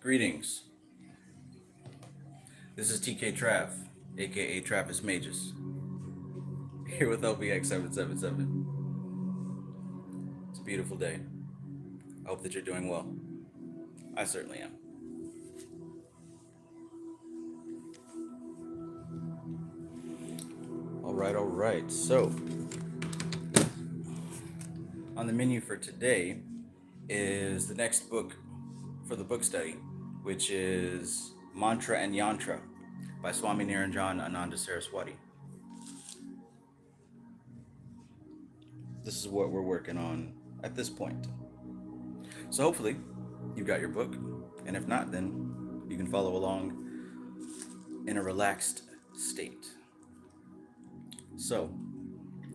Greetings. This is TK Trav, aka Travis Magus, here with LVX777. It's a beautiful day. I hope that you're doing well. I certainly am. All right. So, on the menu for today is the next book for the book study, which is Mantra and Yantra by Swami Niranjanananda Saraswati. This is what we're working on at this point. So hopefully you've got your book, and if not, then you can follow along in a relaxed state. So,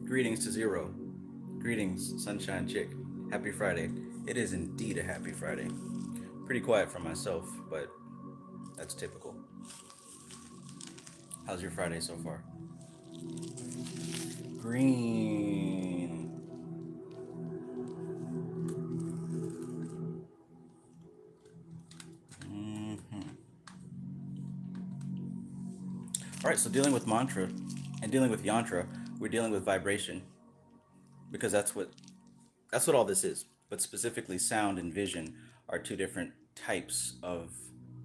greetings to Zero. Greetings, Sunshine Chick. Happy Friday. It is indeed a happy Friday. Pretty quiet for myself, but that's typical. How's your Friday so far? Green. All right, so dealing with mantra and dealing with yantra, we're dealing with vibration, because that's what all this is. But specifically, sound and vision are two different types of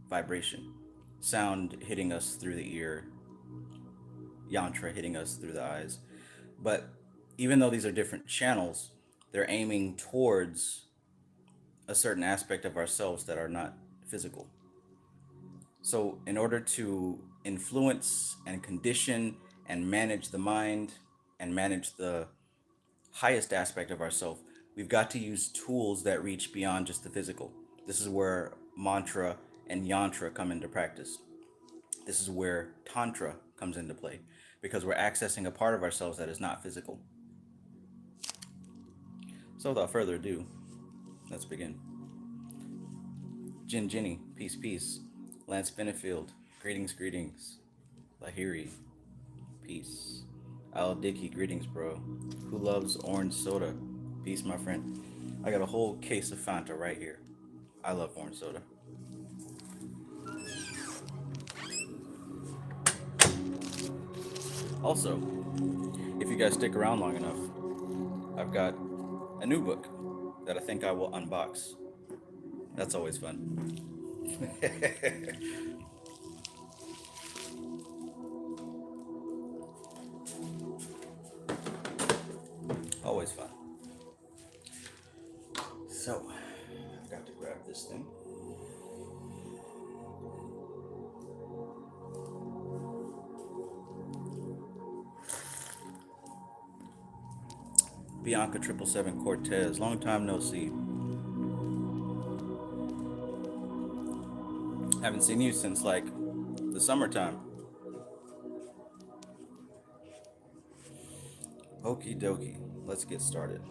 vibration. Sound hitting us through the ear, yantra hitting us through the eyes. But even though these are different channels, they're aiming towards a certain aspect of ourselves that are not physical. So in order to influence and condition and manage the mind and manage the highest aspect of ourself, we've got to use tools that reach beyond just the physical. This is where mantra and yantra come into practice. This is where Tantra comes into play, because we're accessing a part of ourselves that is not physical. So without further ado, let's begin. Jin Jinny, peace, peace. Lance Benefield, greetings. Lahiri, peace. Al Dickey, greetings, bro. Who loves orange soda? Peace, my friend. I got a whole case of Fanta right here. I love orange soda. Also, if you guys stick around long enough, I've got a new book that I think I will unbox. That's always fun. Always fun. So, I've got to grab this thing. Bianca 777 Cortez, long time no see. Haven't seen you since like the summertime. Okie dokie, let's get started.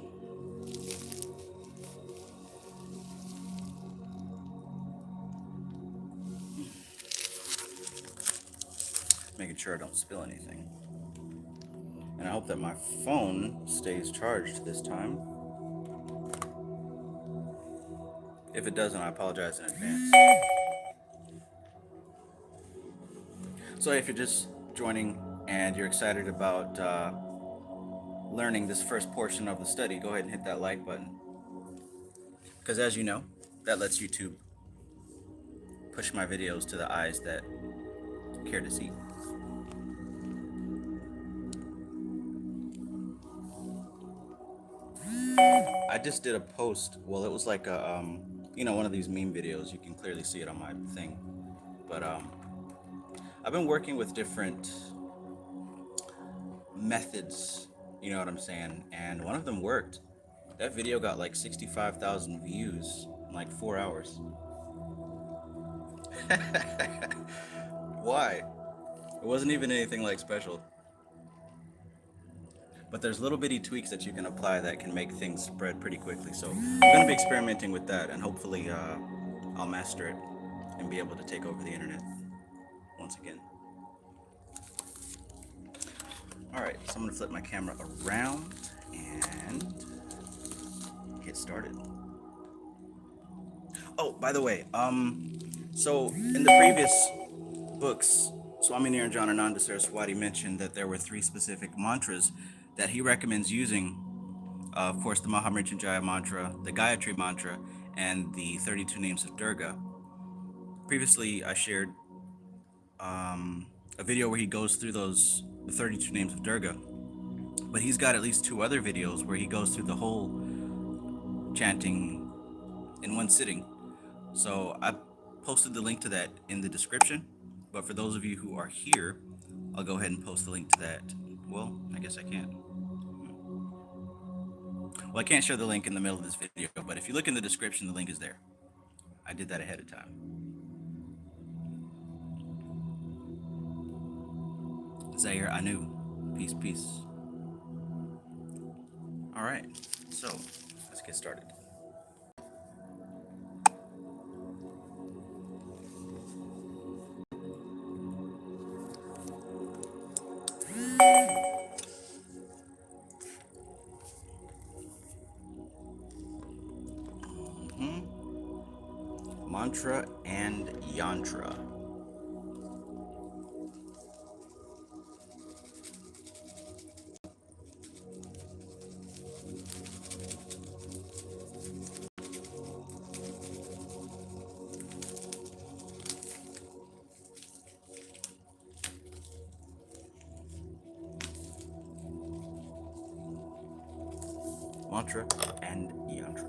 Making sure I don't spill anything. And I hope that my phone stays charged this time. If it doesn't, I apologize in advance. So if you're just joining and you're excited about learning this first portion of the study, go ahead and hit that like button. Because as you know, that lets YouTube push my videos to the eyes that care to see. I just did a post. Well, it was like a, one of these meme videos. You can clearly see it on my thing. But I've been working with different methods, you know what I'm saying? And one of them worked. That video got like 65,000 views in like 4 hours. Why? It wasn't even anything like special. But there's little bitty tweaks that you can apply that can make things spread pretty quickly. So I'm going to be experimenting with that, and hopefully I'll master it and be able to take over the internet once again. All right, so I'm going to flip my camera around and get started. Oh, by the way, So, in the previous books, Swami Niranjanananda Saraswati mentioned that there were three specific mantras that he recommends using. Of course, the Mahamrityunjaya mantra, the Gayatri mantra, and the 32 names of Durga. Previously, I shared a video where he goes through the 32 names of Durga, but he's got at least two other videos where he goes through the whole chanting in one sitting. So I posted the link to that in the description, but for those of you who are here, I'll go ahead and post the link to that. Well, I guess I can't. Well, I can't share the link in the middle of this video, but if you look in the description, the link is there. I did that ahead of time. Zaire Anu. Peace, peace. All right, so let's get started. Mantra and Yantra. Mantra and Yantra.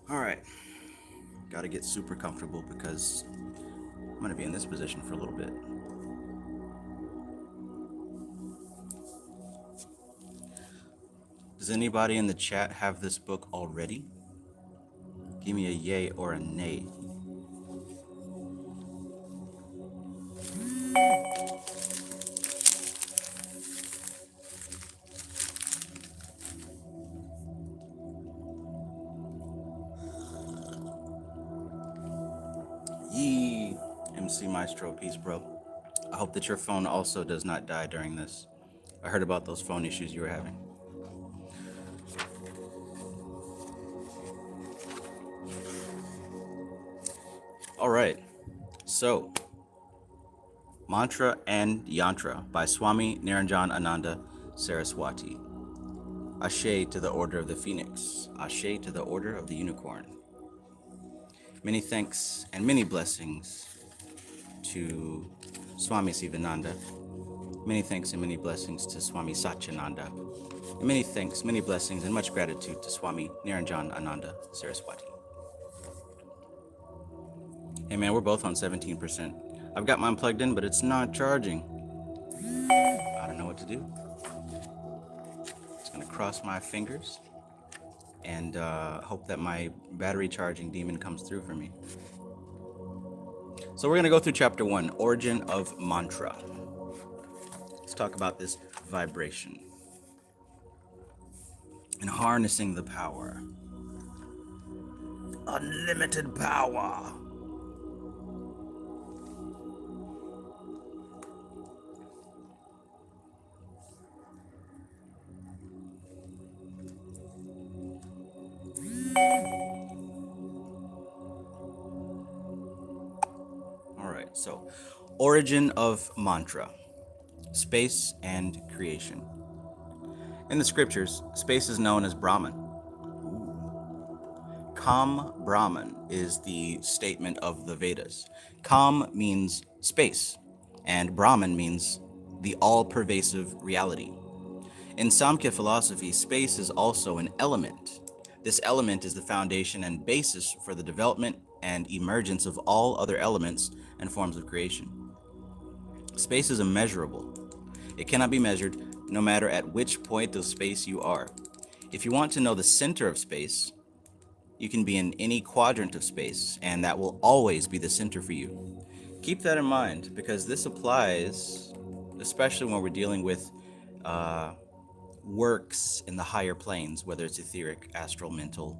All right, got to get super comfortable because I'm going to be in this position for a little bit. Does anybody in the chat have this book already? Give me a yay or a nay. Yee, MC Maestro, peace, bro. I hope that your phone also does not die during this. I heard about those phone issues you were having. All right, so Mantra and Yantra by Swami Niranjanananda Saraswati. Ashe to the Order of the Phoenix. Ashe to the Order of the Unicorn. Many thanks and many blessings to Swami Sivananda. Many thanks and many blessings to Swami Satyananda. And many thanks, many blessings, and much gratitude to Swami Niranjanananda Saraswati. Hey man, we're both on 17%. I've got mine plugged in, but it's not charging. I don't know what to do. Just gonna cross my fingers and hope that my battery charging demon comes through for me. So we're gonna go through chapter 1, Origin of Mantra. Let's talk about this vibration and harnessing the power. Unlimited power. All right, so origin of mantra, space and creation. In the scriptures, space is known as Brahman. Kam Brahman is the statement of the Vedas. Kam means space, and Brahman means the all-pervasive reality. In Samkhya philosophy, space is also an element. This element is the foundation and basis for the development and emergence of all other elements and forms of creation. Space is immeasurable. It cannot be measured no matter at which point of space you are. If you want to know the center of space, you can be in any quadrant of space, and that will always be the center for you. Keep that in mind, because this applies, especially when we're dealing with works in the higher planes, whether it's etheric, astral, mental,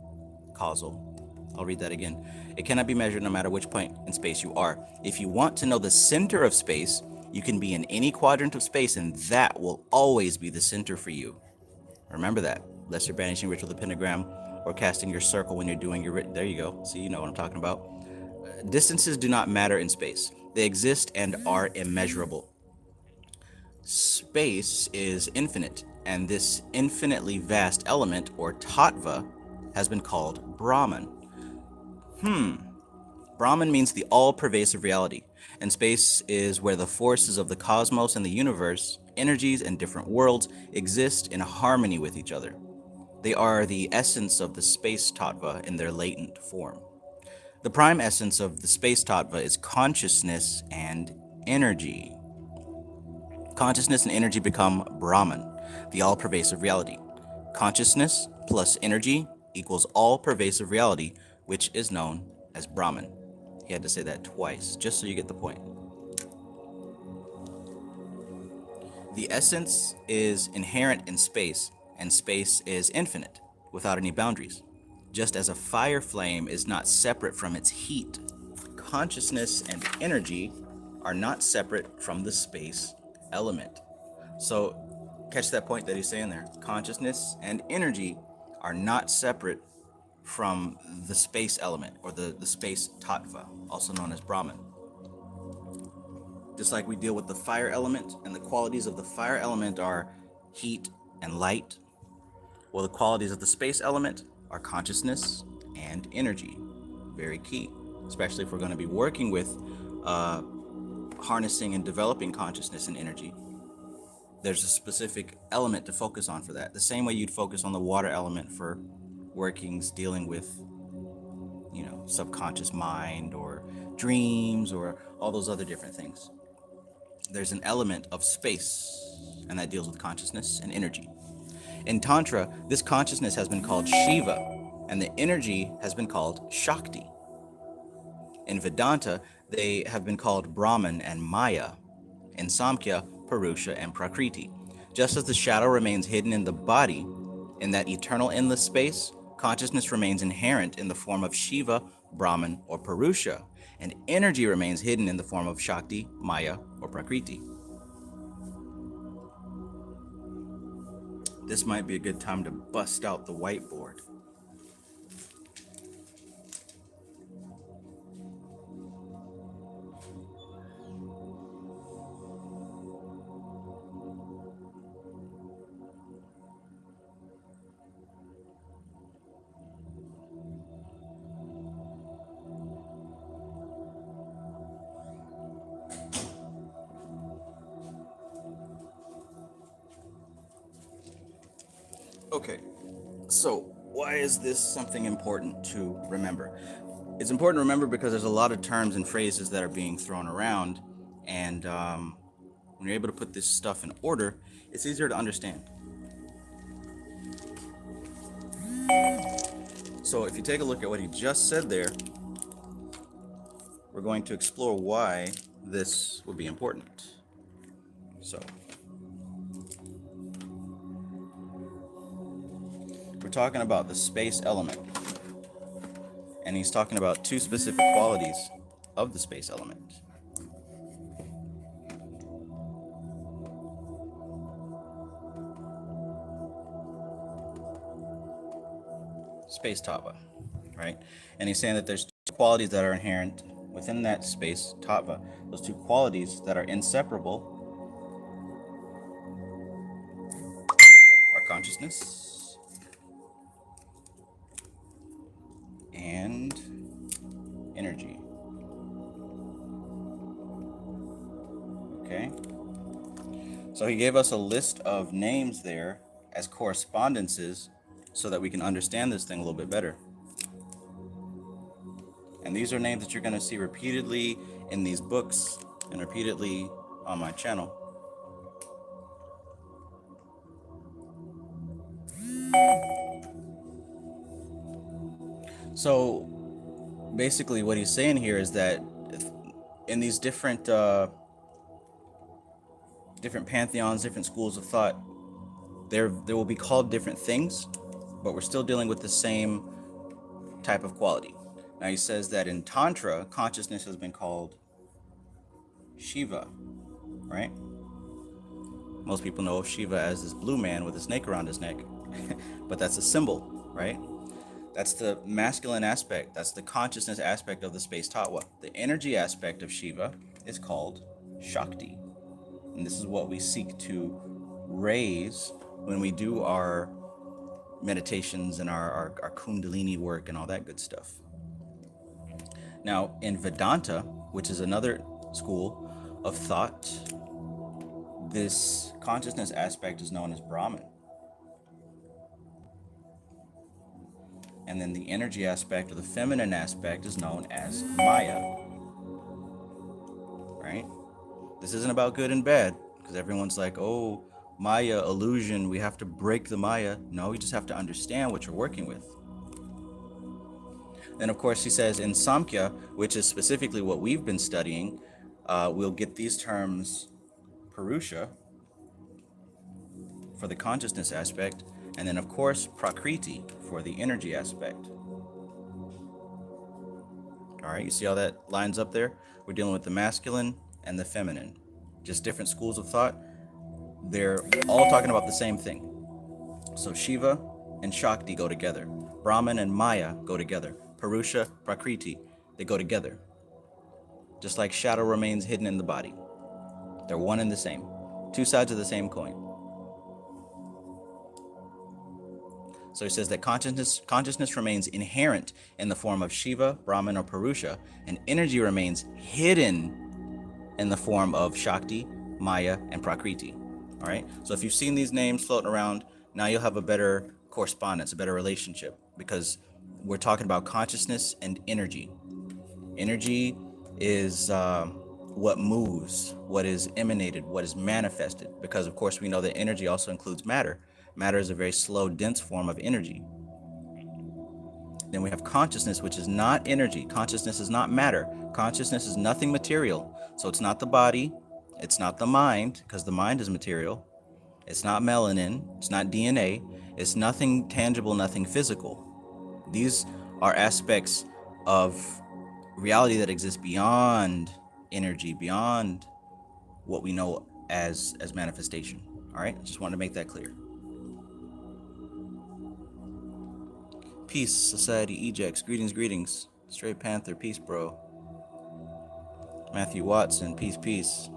causal. I'll read that again. It cannot be measured no matter which point in space you are. If you want to know the center of space, you can be in any quadrant of space, and that will always be the center for you. Remember that. Unless you're banishing ritual the pentagram or casting your circle when you're doing your there you go. See, you know what I'm talking about. Distances do not matter in space. They exist and are immeasurable. Space is infinite, and this infinitely vast element, or tattva, has been called Brahman. Brahman means the all-pervasive reality, and space is where the forces of the cosmos and the universe, energies and different worlds, exist in harmony with each other. They are the essence of the space tattva in their latent form. The prime essence of the space tattva is consciousness and energy. Consciousness and energy become Brahman, the all-pervasive reality. Consciousness plus energy equals all-pervasive reality, which is known as Brahman. He had to say that twice, just so you get the point. The essence is inherent in space, and space is infinite, without any boundaries. Just as a fire flame is not separate from its heat, consciousness and energy are not separate from the space element. So, catch that point that he's saying there. Consciousness and energy are not separate from the space element, or the space tattva, also known as Brahman. Just like we deal with the fire element, and the qualities of the fire element are heat and light, well, the qualities of the space element are consciousness and energy. Very key, especially if we're going to be working with harnessing and developing consciousness and energy. There's a specific element to focus on for that. The same way you'd focus on the water element for workings dealing with, subconscious mind or dreams or all those other different things. There's an element of space, and that deals with consciousness and energy. In Tantra, this consciousness has been called Shiva, and the energy has been called Shakti. In Vedanta, they have been called Brahman and Maya. In Samkhya, Purusha and Prakriti. Just as the shadow remains hidden in the body, in that eternal endless space, consciousness remains inherent in the form of Shiva, Brahman, or Purusha, and energy remains hidden in the form of Shakti, Maya, or Prakriti. This might be a good time to bust out the whiteboard. Okay, so why is this something important to remember? It's important to remember because there's a lot of terms and phrases that are being thrown around, and when you're able to put this stuff in order, it's easier to understand. So if you take a look at what he just said there, we're going to explore why this would be important. So we're talking about the space element, and he's talking about two specific qualities of the space element. Space tattva, right? And he's saying that there's two qualities that are inherent within that space tattva. Those two qualities that are inseparable are consciousness and energy. Okay? So he gave us a list of names there as correspondences so that we can understand this thing a little bit better. And these are names that you're going to see repeatedly in these books and repeatedly on my channel. So basically what he's saying here is that in these different pantheons, different schools of thought, there will be called different things, but we're still dealing with the same type of quality. Now he says that in Tantra, consciousness has been called Shiva, right? Most people know of Shiva as this blue man with a snake around his neck, but that's a symbol, right? That's the masculine aspect. That's the consciousness aspect of the space tattva. The energy aspect of Shiva is called Shakti. And this is what we seek to raise when we do our meditations and our Kundalini work and all that good stuff. Now, in Vedanta, which is another school of thought, this consciousness aspect is known as Brahman. And then the energy aspect or the feminine aspect is known as Maya. Right? This isn't about good and bad, because everyone's like, oh, Maya, illusion, we have to break the Maya. No, you just have to understand what you're working with. Then, of course, he says in Samkhya, which is specifically what we've been studying, we'll get these terms Purusha for the consciousness aspect, and then, of course, Prakriti for the energy aspect. All right, you see how that lines up there? We're dealing with the masculine and the feminine. Just different schools of thought. They're all talking about the same thing. So Shiva and Shakti go together. Brahman and Maya go together. Purusha, Prakriti, they go together. Just like shadow remains hidden in the body. They're one and the same. Two sides of the same coin. So he says that consciousness remains inherent in the form of Shiva, Brahman, or Purusha, and energy remains hidden in the form of Shakti, Maya, and Prakriti. All right. So if you've seen these names floating around, now you'll have a better correspondence, a better relationship, because we're talking about consciousness and energy. Energy is what moves, what is emanated, what is manifested, because of course we know that energy also includes matter. Matter is a very slow, dense form of energy. Then we have consciousness, which is not energy. Consciousness is not matter. Consciousness is nothing material. So it's not the body. It's not the mind, because the mind is material. It's not melanin. It's not DNA. It's nothing tangible, nothing physical. These are aspects of reality that exists beyond energy, beyond what we know as manifestation. All right? Just wanted to make that clear. Peace, Society, Ejects. Greetings. Straight Panther, peace, bro. Matthew Watson, peace.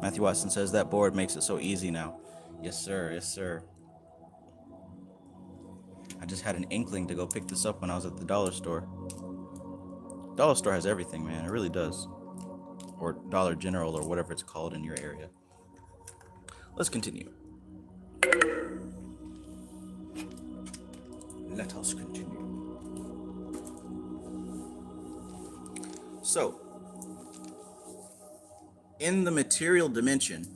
Matthew Watson says that board makes it so easy now. Yes, sir. I just had an inkling to go pick this up when I was at the dollar store. Dollar store has everything, man. It really does. Or Dollar General, or whatever it's called in your area. Let's continue. Let us continue. So, in the material dimension,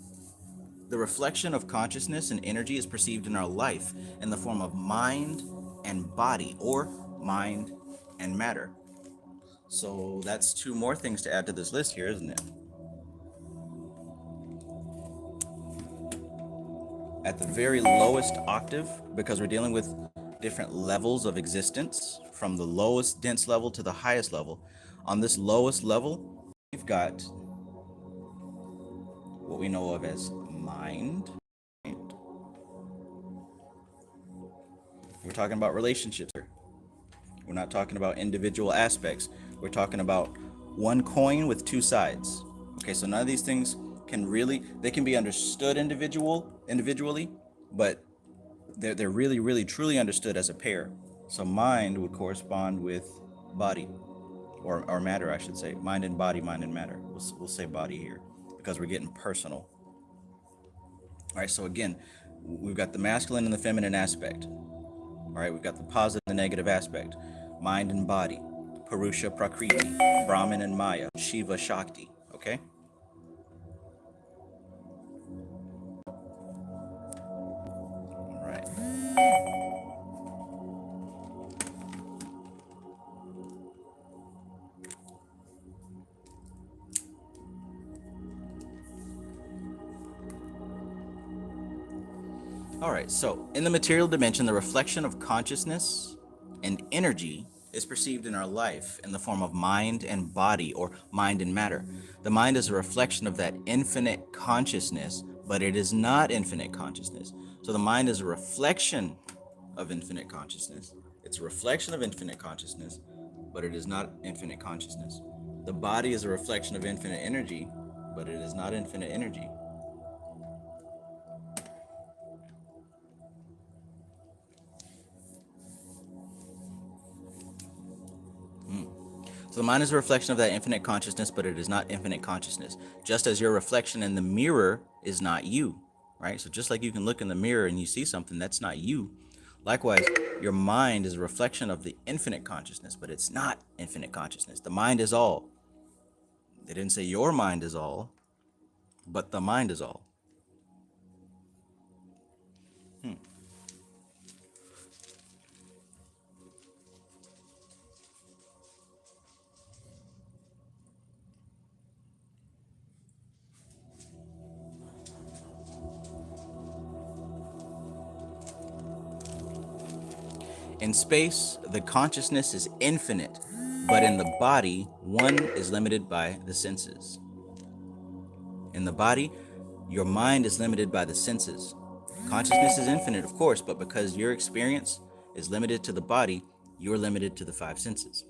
the reflection of consciousness and energy is perceived in our life in the form of mind and body, or mind and matter. So that's two more things to add to this list here, isn't it? At the very lowest octave, because we're dealing with different levels of existence, from the lowest dense level to the highest level. On this lowest level, we've got what we know of as mind. We're talking about relationships here. We're not talking about individual aspects. We're talking about one coin with two sides. Okay, so none of these things they can be understood individually, but they're really truly understood as a pair. So mind would correspond with body, or matter, I should say. Mind and body, mind and matter. We'll say body here because we're getting personal. All right, so again, we've got the masculine and the feminine aspect. All right, we've got the positive and the negative aspect. Mind and body, Purusha, Prakriti, Brahman and Maya, Shiva, Shakti. Okay. All right. All right, so in the material dimension, the reflection of consciousness and energy is perceived in our life in the form of mind and body, or mind and matter. The mind is a reflection of that infinite consciousness, but it is not infinite consciousness. So the mind is a reflection of infinite consciousness. It's a reflection of infinite consciousness, but it is not infinite consciousness. The body is a reflection of infinite energy, but it is not infinite energy. So the mind is a reflection of that infinite consciousness, but it is not infinite consciousness. Just as your reflection in the mirror is not you, right? So just like you can look in the mirror and you see something, that's not you. Likewise, your mind is a reflection of the infinite consciousness, but it's not infinite consciousness. The mind is all. They didn't say your mind is all, but the mind is all. In space, the consciousness is infinite, but in the body, one is limited by the senses. In the body, your mind is limited by the senses. Consciousness is infinite, of course, but because your experience is limited to the body, you're limited to the five senses.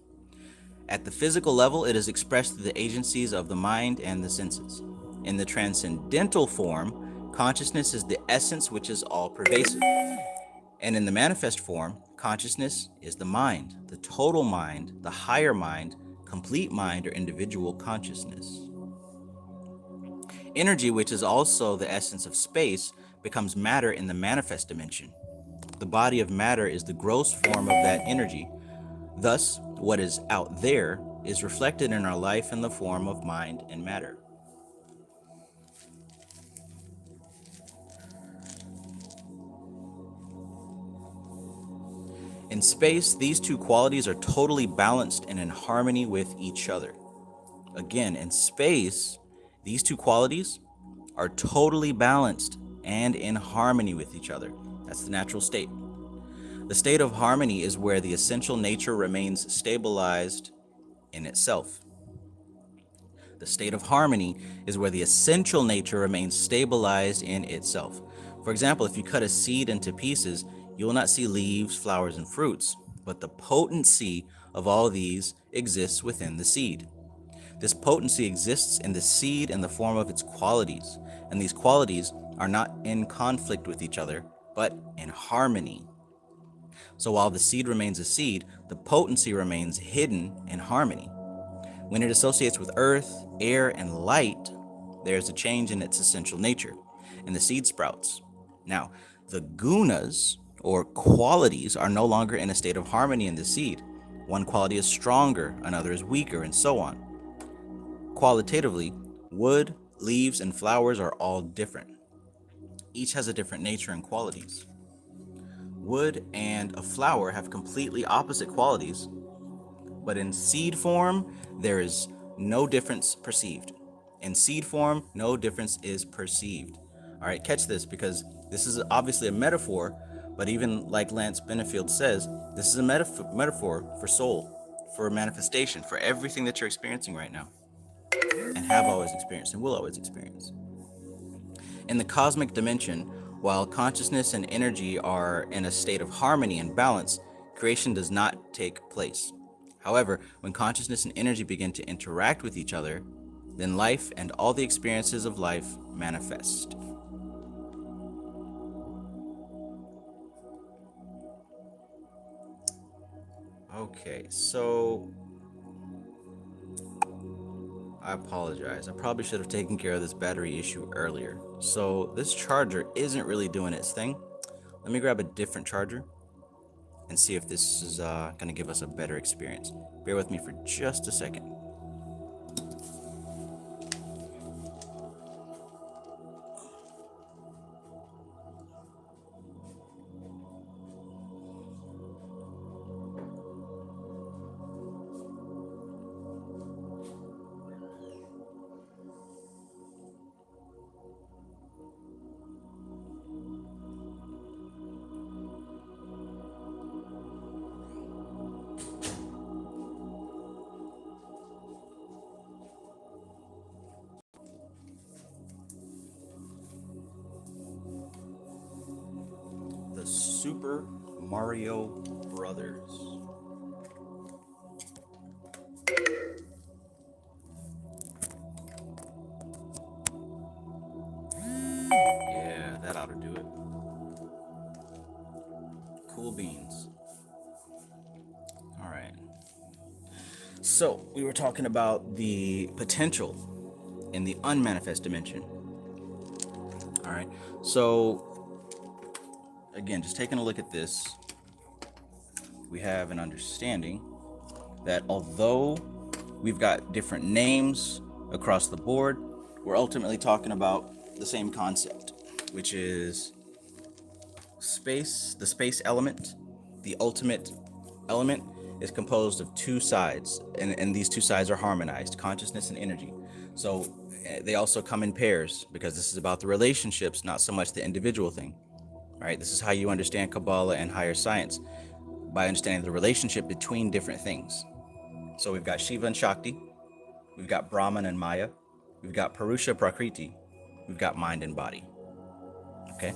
At the physical level, it is expressed through the agencies of the mind and the senses. In the transcendental form, consciousness is the essence which is all pervasive. And in the manifest form, consciousness is the mind, the total mind, the higher mind, complete mind, or individual consciousness. Energy, which is also the essence of space, becomes matter in the manifest dimension. The body of matter is the gross form of that energy. Thus, what is out there is reflected in our life in the form of mind and matter. In space, these two qualities are totally balanced and in harmony with each other. Again, in space, these two qualities are totally balanced and in harmony with each other. That's the natural state. The state of harmony is where the essential nature remains stabilized in itself. The state of harmony is where the essential nature remains stabilized in itself. For example, if you cut a seed into pieces, you will not see leaves, flowers, and fruits, but the potency of all these exists within the seed. This potency exists in the seed in the form of its qualities, and these qualities are not in conflict with each other, but in harmony. So while the seed remains a seed, the potency remains hidden in harmony. When it associates with earth, air, and light, there is a change in its essential nature, and the seed sprouts. Now, the gunas, or qualities, are no longer in a state of harmony in the seed. One quality is stronger, another is weaker, and so on. Qualitatively, wood, leaves, and flowers are all different. Each has a different nature and qualities. Wood and a flower have completely opposite qualities, but in seed form, there is no difference perceived. In seed form, no difference is perceived. All right, catch this, because this is obviously a metaphor, but even like Lance Benefield says, this is a metaphor for soul, for manifestation, for everything that you're experiencing right now, and have always experienced and will always experience. In the cosmic dimension, while consciousness and energy are in a state of harmony and balance, creation does not take place. However, when consciousness and energy begin to interact with each other, then life and all the experiences of life manifest. Okay, so I apologize. I probably should have taken care of this battery issue earlier. So this charger isn't really doing its thing. Let me grab a different charger and see if this is going to give us a better experience. Bear with me for just a second. Super Mario Brothers. Yeah, that ought to do it. Cool beans. All right. So, we were talking about the potential in the unmanifest dimension. All right. So, again, just taking a look at this, we have an understanding that although we've got different names across the board, we're ultimately talking about the same concept, which is space. The space element, the ultimate element, is composed of two sides, and these two sides are harmonized, consciousness and energy. So they also come in pairs, because this is about the relationships, not so much the individual thing. Right? This is how you understand Kabbalah and higher science, by understanding the relationship between different things. So we've got Shiva and Shakti, we've got Brahman and Maya, we've got Purusha Prakriti, we've got mind and body. Okay?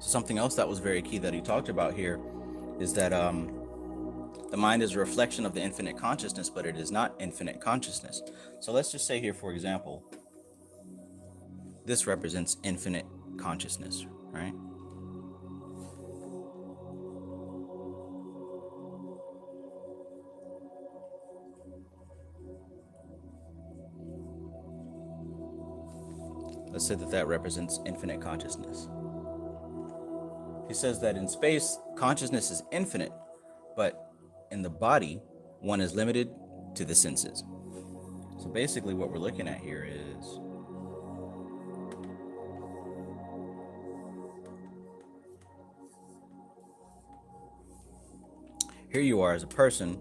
So something else that was very key that he talked about here is that the mind is a reflection of the infinite consciousness, but it is not infinite consciousness. So let's just say here, for example, this represents infinite consciousness, right? Let's say that that represents infinite consciousness. He says that in space, consciousness is infinite, but in the body, one is limited to the senses. So basically what we're looking at here is here you are as a person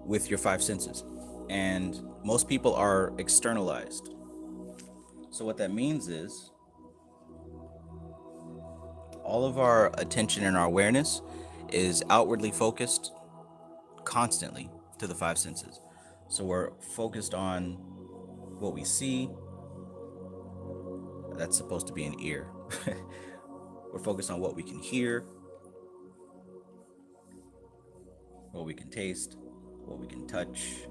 with your five senses, and most people are externalized. So what that means is all of our attention and our awareness is outwardly focused constantly to the five senses. So we're focused on what we see. That's supposed to be an ear. We're focused on what we can hear, what we can taste, what we can touch,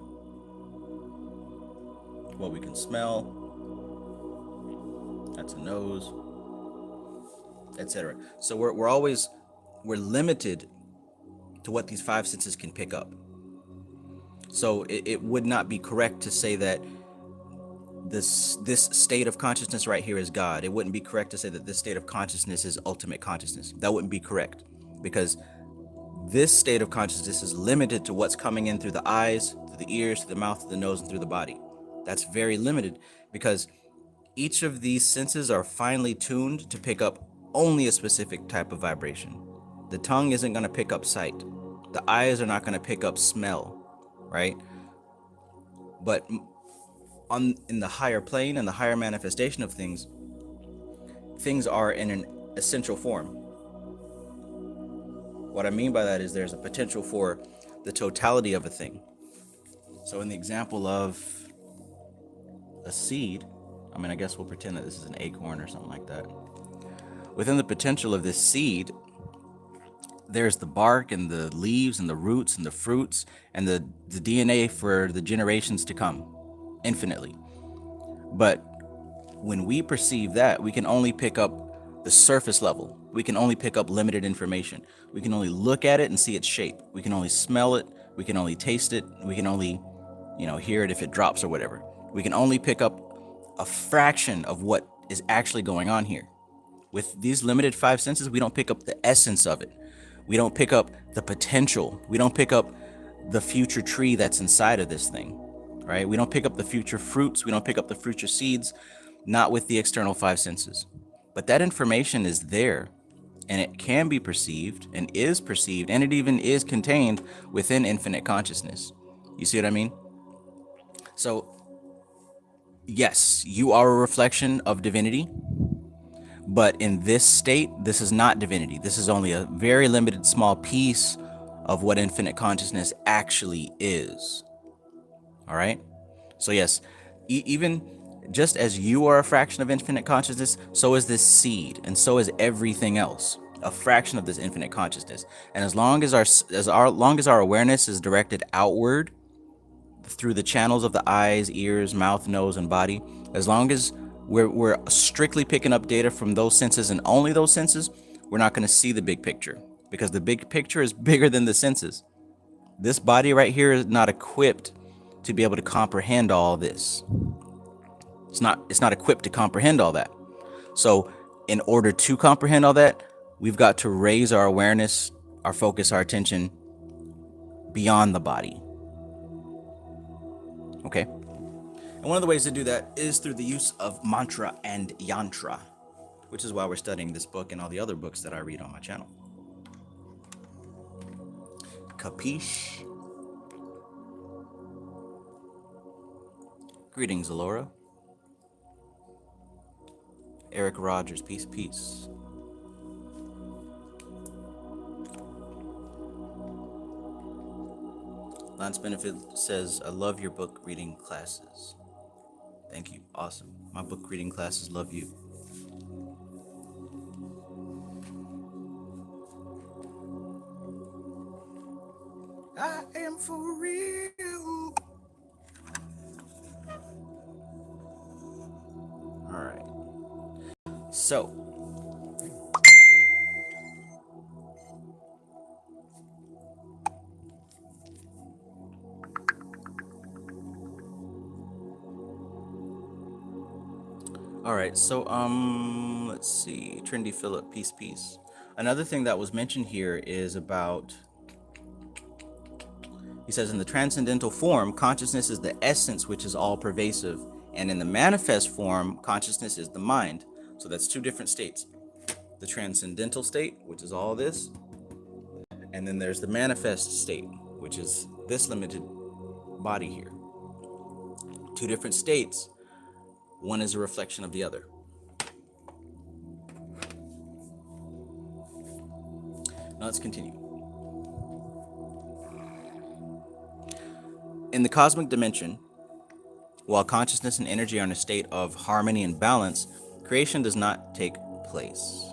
what we can smell. That's a nose, etc. So we're limited to what these five senses can pick up. So it would not be correct to say that this state of consciousness right here is God. It wouldn't be correct to say that this state of consciousness is ultimate consciousness. That wouldn't be correct, because this state of consciousness is limited to what's coming in through the eyes, through the ears, through the mouth, through the nose, and through the body. That's very limited, because each of these senses are finely tuned to pick up only a specific type of vibration. The tongue isn't going to pick up sight. The eyes are not going to pick up smell, right? But in the higher plane and the higher manifestation of things, things are in an essential form. What I mean by that is there's a potential for the totality of a thing. So in the example of a seed, I mean, I guess we'll pretend that this is an acorn or something like that. Within the potential of this seed, there's the bark and the leaves and the roots and the fruits and the DNA for the generations to come, infinitely. But when we perceive that, we can only pick up the surface level. We can only pick up limited information. We can only look at it and see its shape. We can only smell it. We can only taste it. We can only, hear it if it drops or whatever. We can only pick up a fraction of what is actually going on here. With these limited five senses, we don't pick up the essence of it. We don't pick up the potential. We don't pick up the future tree that's inside of this thing, right? We don't pick up the future fruits. We don't pick up the future seeds, not with the external five senses. But that information is there, and it can be perceived and is perceived, and it even is contained within infinite consciousness. You see what I mean? So, yes, you are a reflection of divinity. But in this state, this is not divinity. This is only a very limited small piece of what infinite consciousness actually is. All right? So yes, even just as you are a fraction of infinite consciousness, so is this seed, and so is everything else, a fraction of this infinite consciousness. And as long as our awareness is directed outward through the channels of the eyes, ears, mouth, nose, and body, as long as we're strictly picking up data from those senses and only those senses, we're not going to see the big picture, because the big picture is bigger than the senses. This body right here is not equipped to be able to comprehend all this. It's not equipped to comprehend all that. So in order to comprehend all that, we've got to raise our awareness, our focus, our attention beyond the body. Okay? And one of the ways to do that is through the use of mantra and yantra, which is why we're studying this book and all the other books that I read on my channel. Capiche? Greetings, Alora. Eric Rogers, peace, peace. Lance Benefit says, I love your book reading classes. Thank you. Awesome. My book reading classes love you. I am for real. All right. So, let's see. Trendy Phillip, peace, peace. Another thing that was mentioned here is about, he says, in the transcendental form, consciousness is the essence which is all pervasive. And in the manifest form, consciousness is the mind. So that's two different states. The transcendental state, which is all this, and then there's the manifest state, which is this limited body here. Two different states. One is a reflection of the other. Now let's continue. In the cosmic dimension, while consciousness and energy are in a state of harmony and balance, creation does not take place.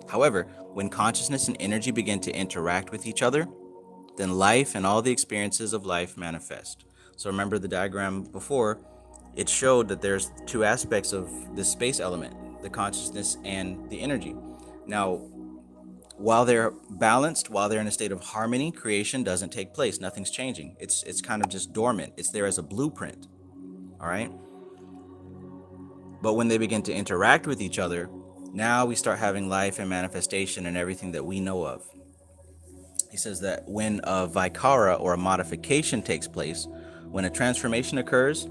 However, when consciousness and energy begin to interact with each other, then life and all the experiences of life manifest. So remember the diagram before, it showed that there's two aspects of this space element, the consciousness and the energy. Now, while they're balanced, while they're in a state of harmony, creation doesn't take place. Nothing's changing. It's kind of just dormant. It's there as a blueprint. All right? But when they begin to interact with each other, now we start having life and manifestation and everything that we know of. He says that when a vikara, or a modification, takes place, when a transformation occurs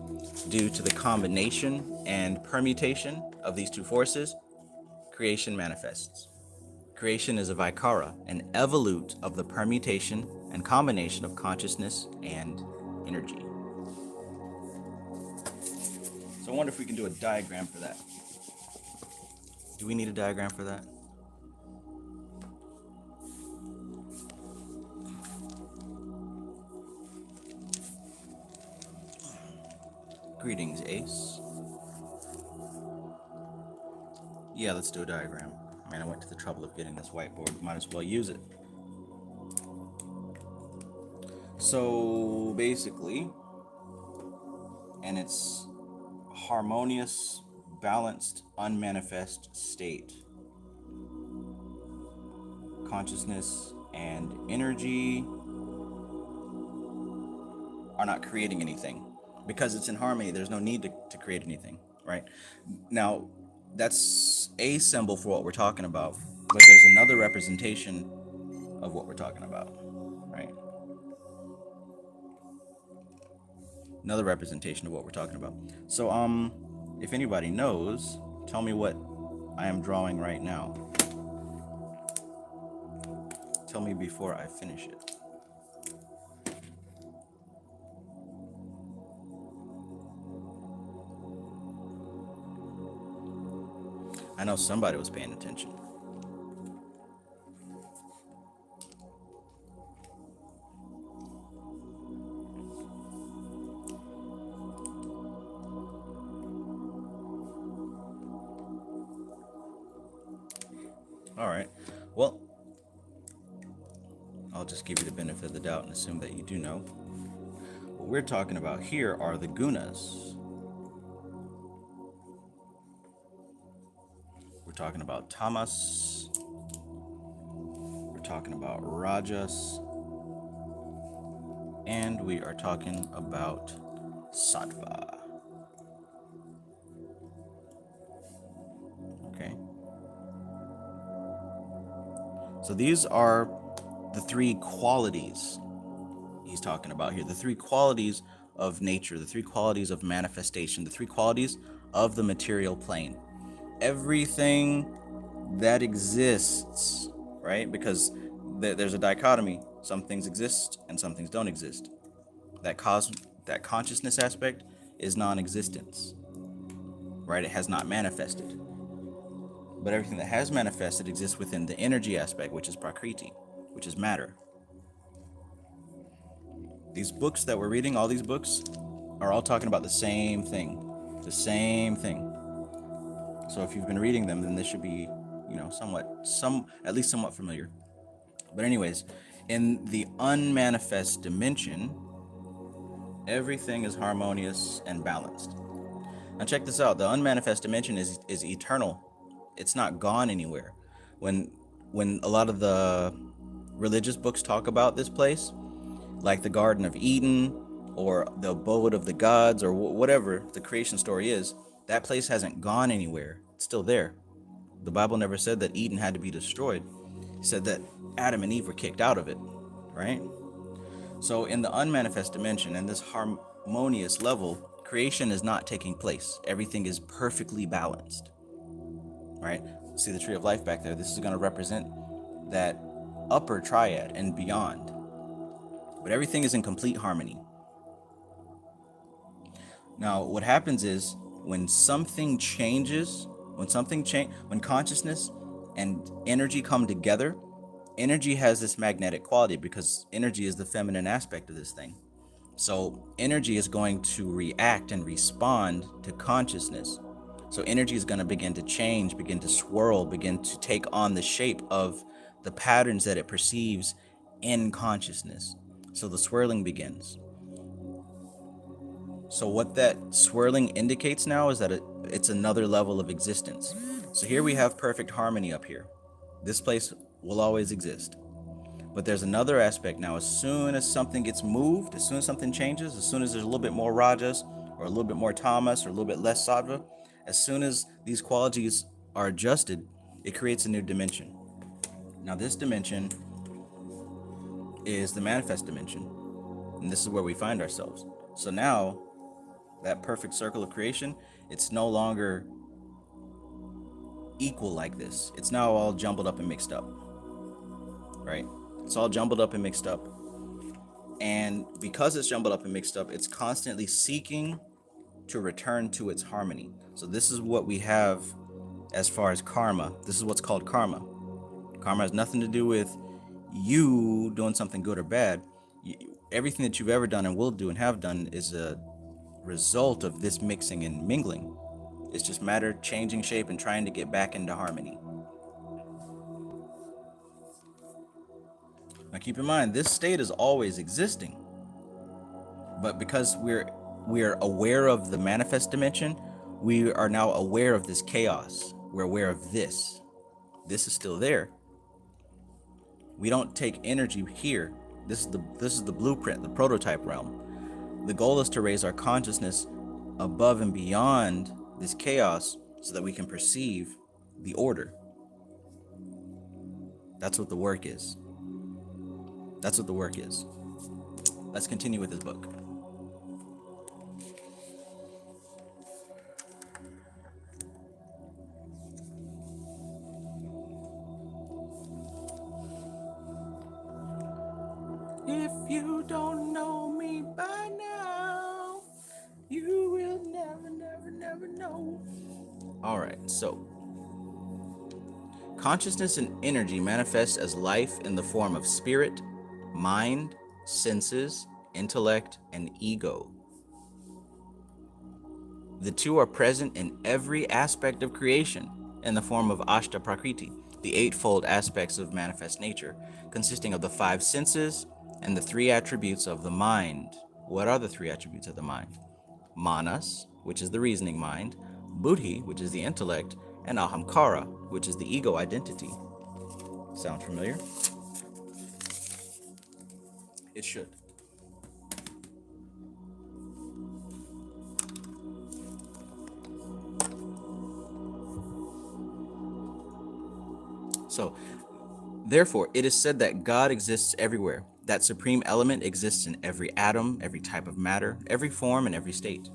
due to the combination and permutation of these two forces, creation manifests. Creation is a vikara, an evolute of the permutation and combination of consciousness and energy. So I wonder if we can do a diagram for that. Do we need a diagram for that? Greetings, Ace. Yeah, let's do a diagram. Man, I went to the trouble of getting this whiteboard. Might as well use it. So basically, in its harmonious, balanced, unmanifest state, consciousness and energy are not creating anything. Because it's in harmony, there's no need to create anything, right? Now, that's a symbol for what we're talking about, but there's another representation of what we're talking about, right? Another representation of what we're talking about. So, if anybody knows, tell me what I am drawing right now. Tell me before I finish it. I know somebody was paying attention. All right. Well, I'll just give you the benefit of the doubt and assume that you do know. What we're talking about here are the gunas. We're talking about tamas. We're talking about rajas. And we are talking about sattva. Okay. So these are the three qualities he's talking about here. The three qualities of nature, the three qualities of manifestation, the three qualities of the material plane. Everything that exists, right? Because there's a dichotomy. Some things exist and some things don't exist. That consciousness aspect is non-existence, right? It has not manifested. But everything that has manifested exists within the energy aspect, which is Prakriti, which is matter. These books that we're reading, all these books, are all talking about the same thing. The same thing. So if you've been reading them, then this should be, at least somewhat familiar. But anyways, in the unmanifest dimension, everything is harmonious and balanced. Now check this out. The unmanifest dimension is eternal. It's not gone anywhere. When a lot of the religious books talk about this place, like the Garden of Eden or the abode of the gods or whatever the creation story is, that place hasn't gone anywhere. It's still there. The Bible never said that Eden had to be destroyed. It said that Adam and Eve were kicked out of it, right? So in the unmanifest dimension, in this harmonious level, creation is not taking place. Everything is perfectly balanced, right? See the tree of life back there? This is going to represent that upper triad and beyond. But everything is in complete harmony. Now, what happens is when something changes, when consciousness and energy come together, energy has this magnetic quality because energy is the feminine aspect of this thing. So energy is going to react and respond to consciousness. So energy is going to begin to change, begin to swirl, begin to take on the shape of the patterns that it perceives in consciousness. So the swirling begins. So what that swirling indicates now is that it's another level of existence. So here we have perfect harmony up here. This place will always exist. But there's another aspect now. As soon as something gets moved, as soon as something changes, as soon as there's a little bit more rajas or a little bit more tamas or a little bit less sattva, as soon as these qualities are adjusted, it creates a new dimension. Now this dimension is the manifest dimension. And this is where we find ourselves. So now that perfect circle of creation, it's no longer equal like this. It's now all jumbled up and mixed up, right? It's all jumbled up and mixed up. And because it's jumbled up and mixed up, it's constantly seeking to return to its harmony. So this is what we have as far as karma. This is what's called karma. Karma has nothing to do with you doing something good or bad. Everything that you've ever done and will do and have done is a result of this mixing and mingling. It's just matter changing shape and trying to get back into harmony. Now keep in mind, this state is always existing. But because we're aware of the manifest dimension, we are now aware of this chaos. We're aware of this. This is still there. We don't take energy here. This is the blueprint, the prototype realm. The goal is to raise our consciousness above and beyond this chaos so that we can perceive the order. That's what the work is. That's what the work is. Let's continue with this book. If you don't know me by now, you will never know. All right, so consciousness and energy manifest as life in the form of spirit, mind, senses, intellect, and ego. The two are present in every aspect of creation in the form of Ashta Prakriti. the eightfold aspects of manifest nature, consisting of the five senses and the three attributes of the mind. What are the three attributes of the mind? Manas, which is the reasoning mind, Buddhi, which is the intellect, and Ahamkara, which is the ego identity. Sound familiar? It should. So, therefore, it is said that God exists everywhere. That supreme element exists in every atom, every type of matter, every form, and every state.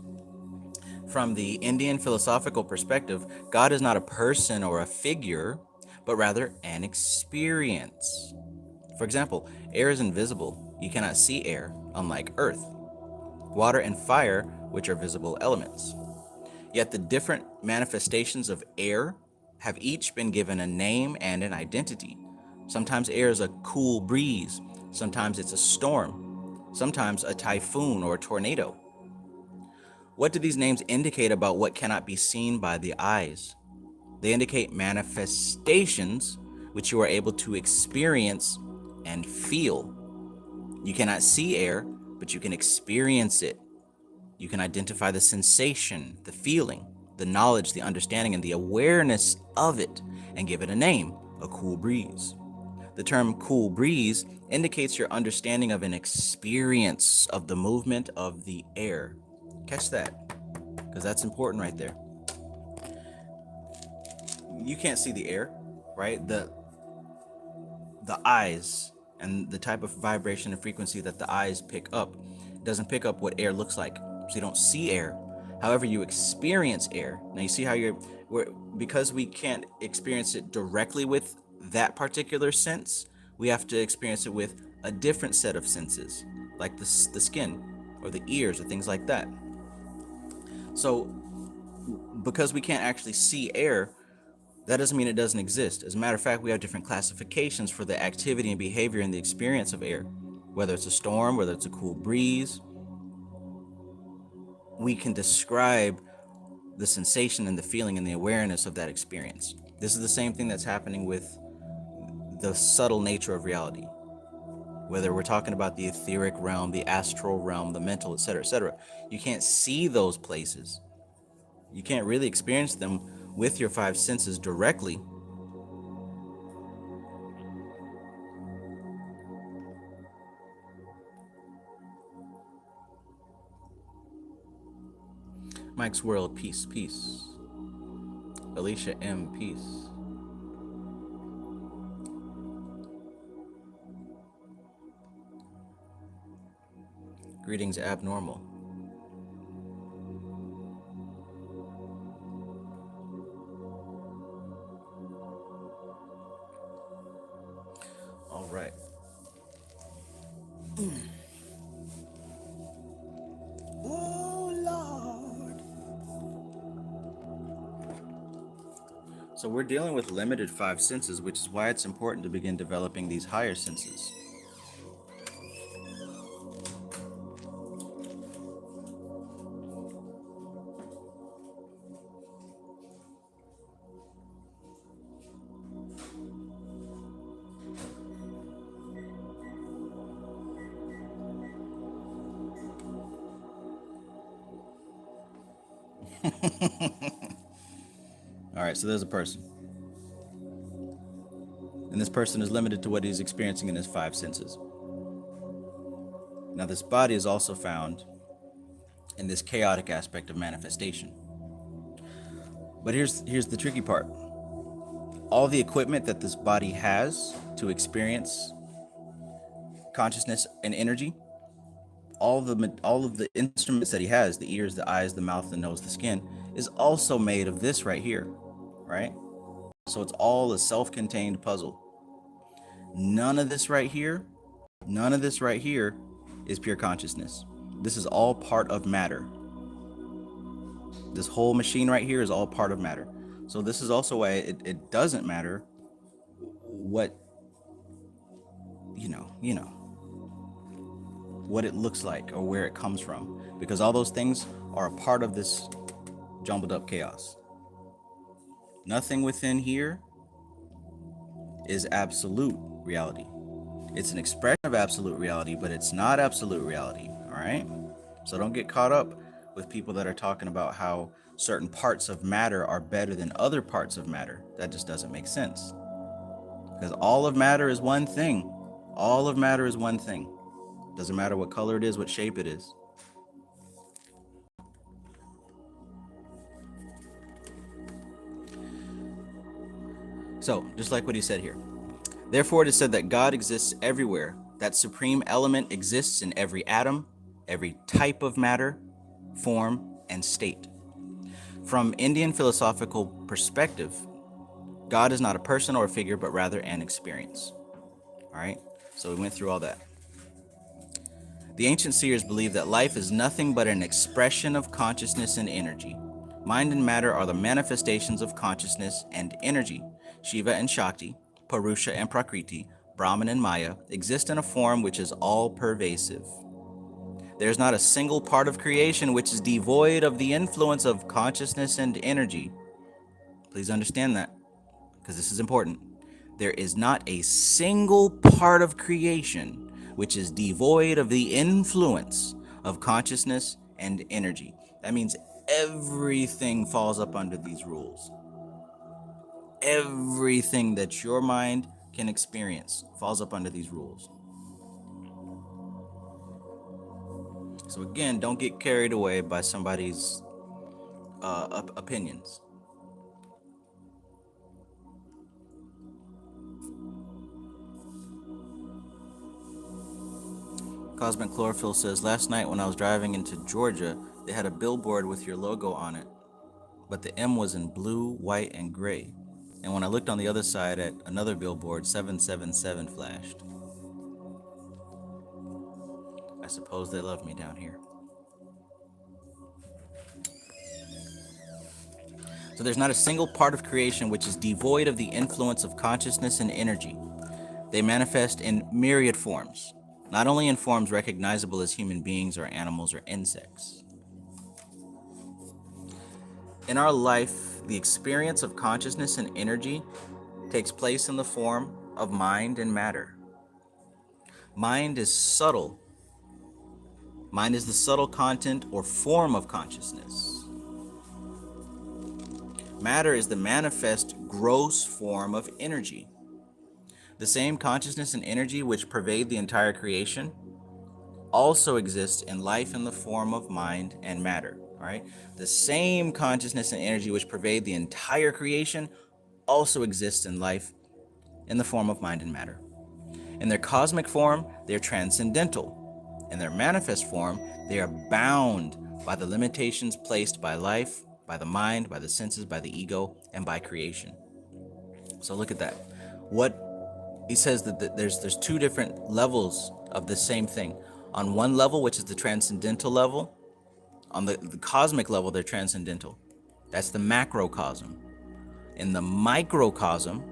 From the Indian philosophical perspective, God is not a person or a figure, but rather an experience. For example, air is invisible. You cannot see air, unlike earth, water, and fire, which are visible elements. Yet the different manifestations of air have each been given a name and an identity. Sometimes air is a cool breeze, sometimes it's a storm, sometimes a typhoon or a tornado. What do these names indicate about what cannot be seen by the eyes? They indicate manifestations which you are able to experience and feel. You cannot see air, but you can experience it. You can identify the sensation, the feeling, the knowledge, the understanding, and the awareness of it, and give it a name, a cool breeze. The term cool breeze indicates your understanding of an experience of the movement of the air. Catch that, because that's important right there. You can't see the air, right? The eyes and the type of vibration and frequency that the eyes pick up doesn't pick up what air looks like. So you don't see air. However, you experience air. Now you see how because we can't experience it directly with that particular sense, we have to experience it with a different set of senses, like the skin or the ears or things like that. So because we can't actually see air, that doesn't mean it doesn't exist. As a matter of fact, we have different classifications for the activity and behavior and the experience of air. Whether it's a storm, whether it's a cool breeze, we can describe the sensation and the feeling and the awareness of that experience. This is the same thing that's happening with the subtle nature of reality. Whether we're talking about the etheric realm, the astral realm, the mental, etc., etc., you can't see those places. You can't really experience them with your five senses directly. Mike's World, peace, peace. Alicia M, peace. Greetings, abnormal. All right. Oh, Lord. So we're dealing with limited five senses, which is why it's important to begin developing these higher senses. All right, so there's a person. And this person is limited to what he's experiencing in his five senses. Now, this body is also found in this chaotic aspect of manifestation. But here's the tricky part. All the equipment that this body has to experience consciousness and energy, all of the instruments that he has, the ears, the eyes, the mouth, the nose, the skin, is also made of this right here, right? So it's all a self-contained puzzle. None of this right here is pure consciousness. This is all part of matter. This whole machine right here is all part of matter. So this is also why it doesn't matter what, what it looks like or where it comes from, because all those things are a part of this jumbled up chaos. Nothing within here is absolute reality. It's an expression of absolute reality, but it's not absolute reality, all right? So don't get caught up with people that are talking about how certain parts of matter are better than other parts of matter. That just doesn't make sense. Because all of matter is one thing. All of matter is one thing. Doesn't matter what color it is, what shape it is. So, just like what he said here. Therefore, it is said that God exists everywhere. That supreme element exists in every atom, every type of matter, form, and state. From Indian philosophical perspective, God is not a person or a figure, but rather an experience. All right? So we went through all that. The ancient seers believed that life is nothing but an expression of consciousness and energy. Mind and matter are the manifestations of consciousness and energy. Shiva and Shakti, Purusha and Prakriti, Brahman and Maya exist in a form which is all-pervasive. There is not a single part of creation which is devoid of the influence of consciousness and energy. Please understand that, because this is important. There is not a single part of creation which is devoid of the influence of consciousness and energy. That means everything falls up under these rules. Everything that your mind can experience falls up under these rules. So again, don't get carried away by somebody's opinions. Cosmic Chlorophyll says, last night when I was driving into Georgia, they had a billboard with your logo on it, but the M was in blue, white, and gray. And when I looked on the other side at another billboard, 777 flashed. I suppose they love me down here. So there's not a single part of creation which is devoid of the influence of consciousness and energy. They manifest in myriad forms, not only in forms recognizable as human beings or animals or insects. In our life, the experience of consciousness and energy takes place in the form of mind and matter. Mind is subtle. Mind is the subtle content or form of consciousness. Matter is the manifest, gross form of energy. The same consciousness and energy which pervade the entire creation also exists in life in the form of mind and matter. All right? The same consciousness and energy which pervade the entire creation also exists in life in the form of mind and matter. In their cosmic form, they're transcendental. In their manifest form, they are bound by the limitations placed by life, by the mind, by the senses, by the ego, and by creation. So look at that. What he says that there's two different levels of the same thing. On one level, which is the transcendental level, on the cosmic level, they're transcendental. That's the macrocosm. In the microcosm,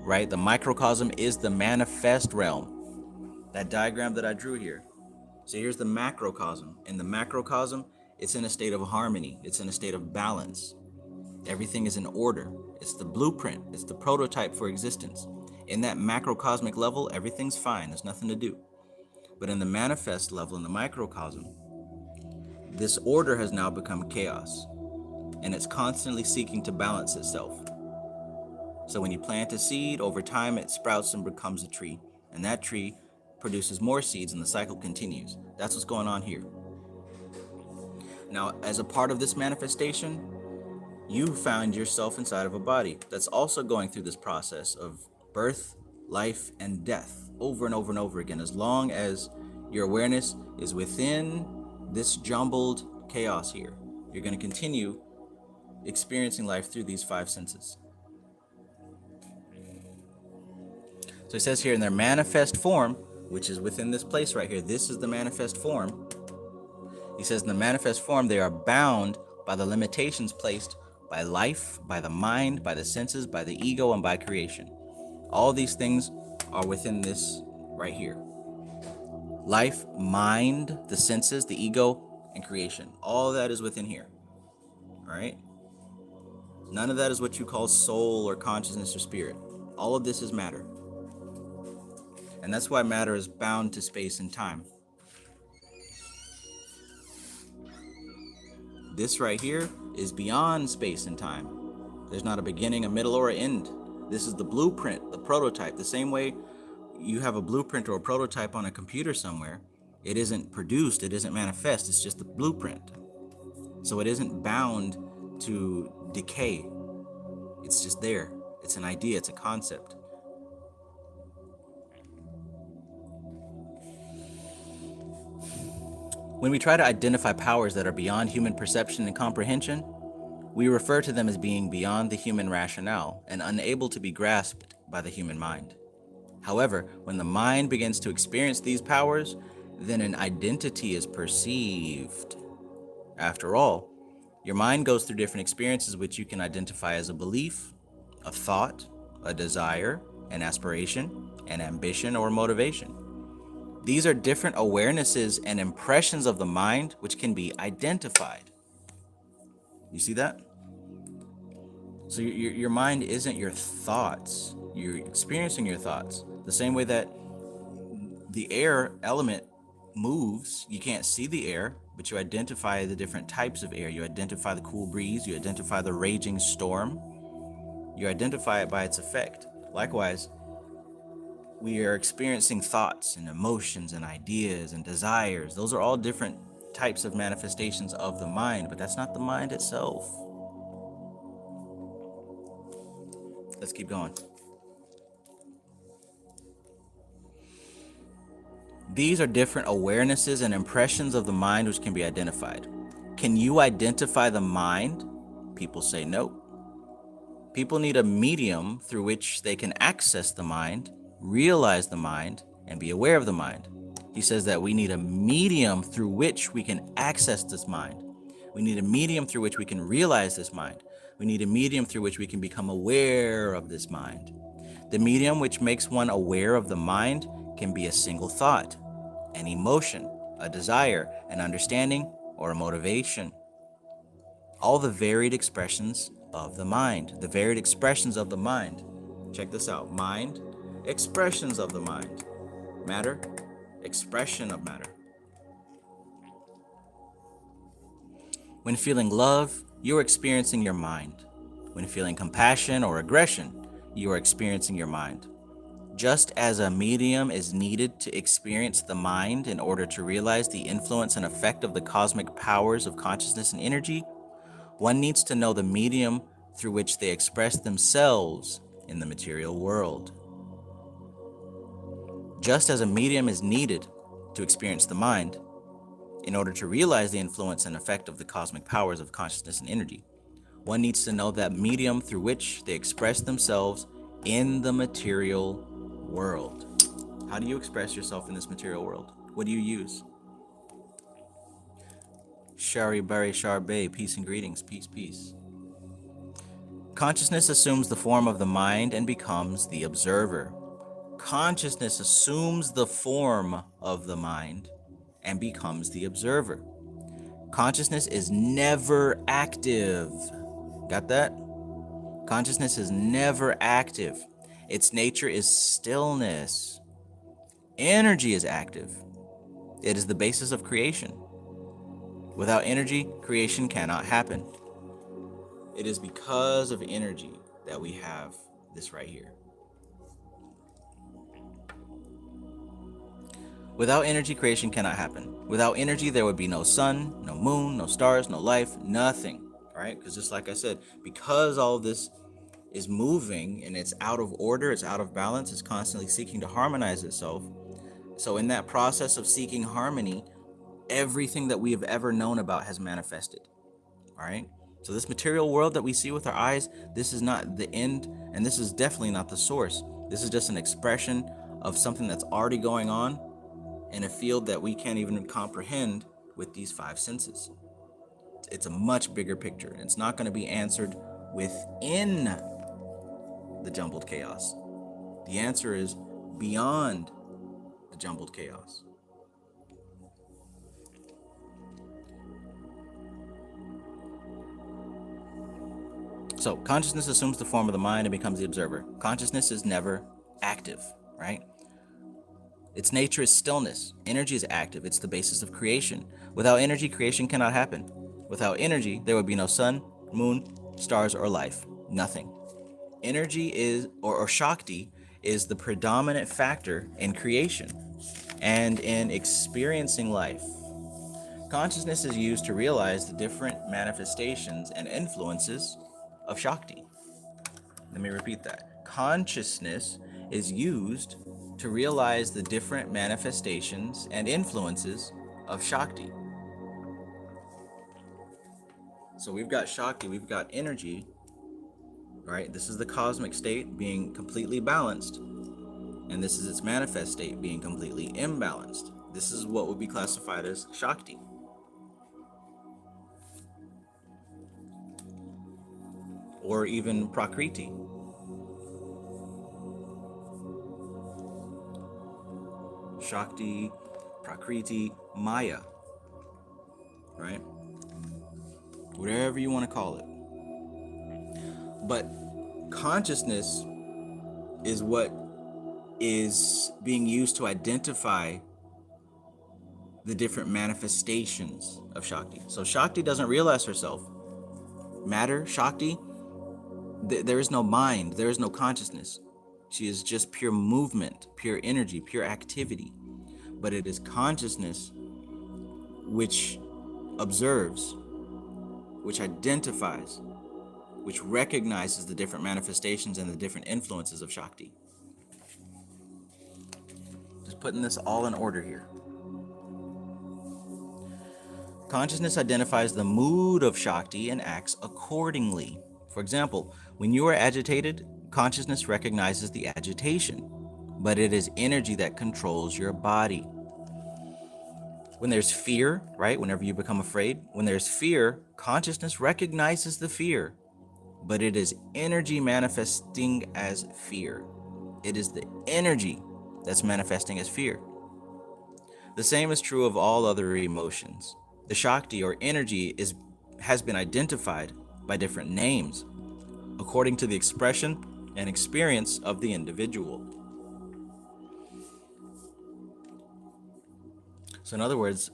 right, the microcosm is the manifest realm. That diagram that I drew here. So here's the macrocosm. In the macrocosm, it's in a state of harmony. It's in a state of balance. Everything is in order. It's the blueprint. It's the prototype for existence. In that macrocosmic level, everything's fine. There's nothing to do. But in the manifest level, in the microcosm, this order has now become chaos. And it's constantly seeking to balance itself. So when you plant a seed, over time it sprouts and becomes a tree. And that tree produces more seeds and the cycle continues. That's what's going on here. Now, as a part of this manifestation, you found yourself inside of a body that's also going through this process of birth, life, and death over and over and over again. As long as your awareness is within this jumbled chaos here, you're going to continue experiencing life through these five senses. So it says here in their manifest form, which is within this place right here, this is the manifest form. He says in the manifest form, they are bound by the limitations placed by life, by the mind, by the senses, by the ego, and by creation. All these things are within this right here. Life, mind, the senses, the ego, and creation. All that is within here. All right? None of that is what you call soul or consciousness or spirit. All of this is matter. And that's why matter is bound to space and time. This right here is beyond space and time. There's not a beginning, a middle, or an end. This is the blueprint, the prototype. The same way you have a blueprint or a prototype on a computer somewhere, it isn't produced, it isn't manifest, it's just the blueprint. So it isn't bound to decay. It's just there. It's an idea, it's a concept. When we try to identify powers that are beyond human perception and comprehension, we refer to them as being beyond the human rationale and unable to be grasped by the human mind. However, when the mind begins to experience these powers, then an identity is perceived. After all, your mind goes through different experiences which you can identify as a belief, a thought, a desire, an aspiration, an ambition, or motivation. These are different awarenesses and impressions of the mind which can be identified. You see that? So your mind isn't your thoughts. You're experiencing your thoughts. The same way that the air element moves, you can't see the air, but you identify the different types of air. You identify the cool breeze, you identify the raging storm. You identify it by its effect. Likewise, we are experiencing thoughts and emotions and ideas and desires. Those are all different types of manifestations of the mind, but that's not the mind itself. Let's keep going. These are different awarenesses and impressions of the mind which can be identified. Can you identify the mind? People say no. People need a medium through which they can access the mind, realize the mind, and be aware of the mind. He says that we need a medium through which we can access this mind. We need a medium through which we can realize this mind. We need a medium through which we can become aware of this mind. The medium which makes one aware of the mind can be a single thought, an emotion, a desire, an understanding, or a motivation. All the varied expressions of the mind. The varied expressions of the mind. Check this out. Mind, expressions of the mind. Matter, expression of matter. When feeling love, you're experiencing your mind. When feeling compassion or aggression, you are experiencing your mind. Just as a medium is needed to experience the mind in order to realize the influence and effect of the cosmic powers of consciousness and energy, one needs to know the medium through which they express themselves in the material world. Just as a medium is needed to experience the mind in order to realize the influence and effect of the cosmic powers of consciousness and energy, one needs to know that medium through which they express themselves in the material world. How do you express yourself in this material world? What do you use? Shari Bari Sharbe, peace and greetings, peace, peace. Consciousness assumes the form of the mind and becomes the observer. Consciousness assumes the form of the mind and becomes the observer. Consciousness is never active. Got that? Consciousness is never active. Its nature is stillness. Energy is active. It is the basis of creation. Without energy, creation cannot happen. It is because of energy that we have this right here. Without energy, creation cannot happen. Without energy, there would be no sun, no moon, no stars, no life, nothing. Right? Because just like I said, because all of this is moving and it's out of order, it's out of balance, it's constantly seeking to harmonize itself. So in that process of seeking harmony, everything that we have ever known about has manifested. All right? So this material world that we see with our eyes, this is not the end, and this is definitely not the source. This is just an expression of something that's already going on in a field that we can't even comprehend with these five senses. It's a much bigger picture. It's not going to be answered within the jumbled chaos. The answer is beyond the jumbled chaos. So consciousness assumes the form of the mind and becomes the observer. Consciousness is never active, right? Its nature is stillness. Energy is active. It's the basis of creation. Without energy, creation cannot happen. Without energy, there would be no sun, moon, stars, or life. Nothing. Energy is, or Shakti, is the predominant factor in creation and in experiencing life. Consciousness is used to realize the different manifestations and influences of Shakti. Let me repeat that. Consciousness is used to realize the different manifestations and influences of Shakti. So we've got Shakti, we've got energy, right? This is the cosmic state being completely balanced, and this is its manifest state being completely imbalanced. This is what would be classified as Shakti. Or even Prakriti. Shakti, Prakriti, Maya, right? Whatever you want to call it. But consciousness is what is being used to identify the different manifestations of Shakti. So Shakti doesn't realize herself. Matter, Shakti, there is no mind, there is no consciousness. She is just pure movement, pure energy, pure activity. But it is consciousness which observes, which identifies, which recognizes the different manifestations and the different influences of Shakti. Just putting this all in order here. Consciousness identifies the mood of Shakti and acts accordingly. For example, when you are agitated, consciousness recognizes the agitation, but it is energy that controls your body. When there's fear, right? Whenever you become afraid, when there's fear, consciousness recognizes the fear, but it is energy manifesting as fear. It is the energy that's manifesting as fear. The same is true of all other emotions. The Shakti or energy has been identified by different names according to the expression and experience of the individual. So in other words,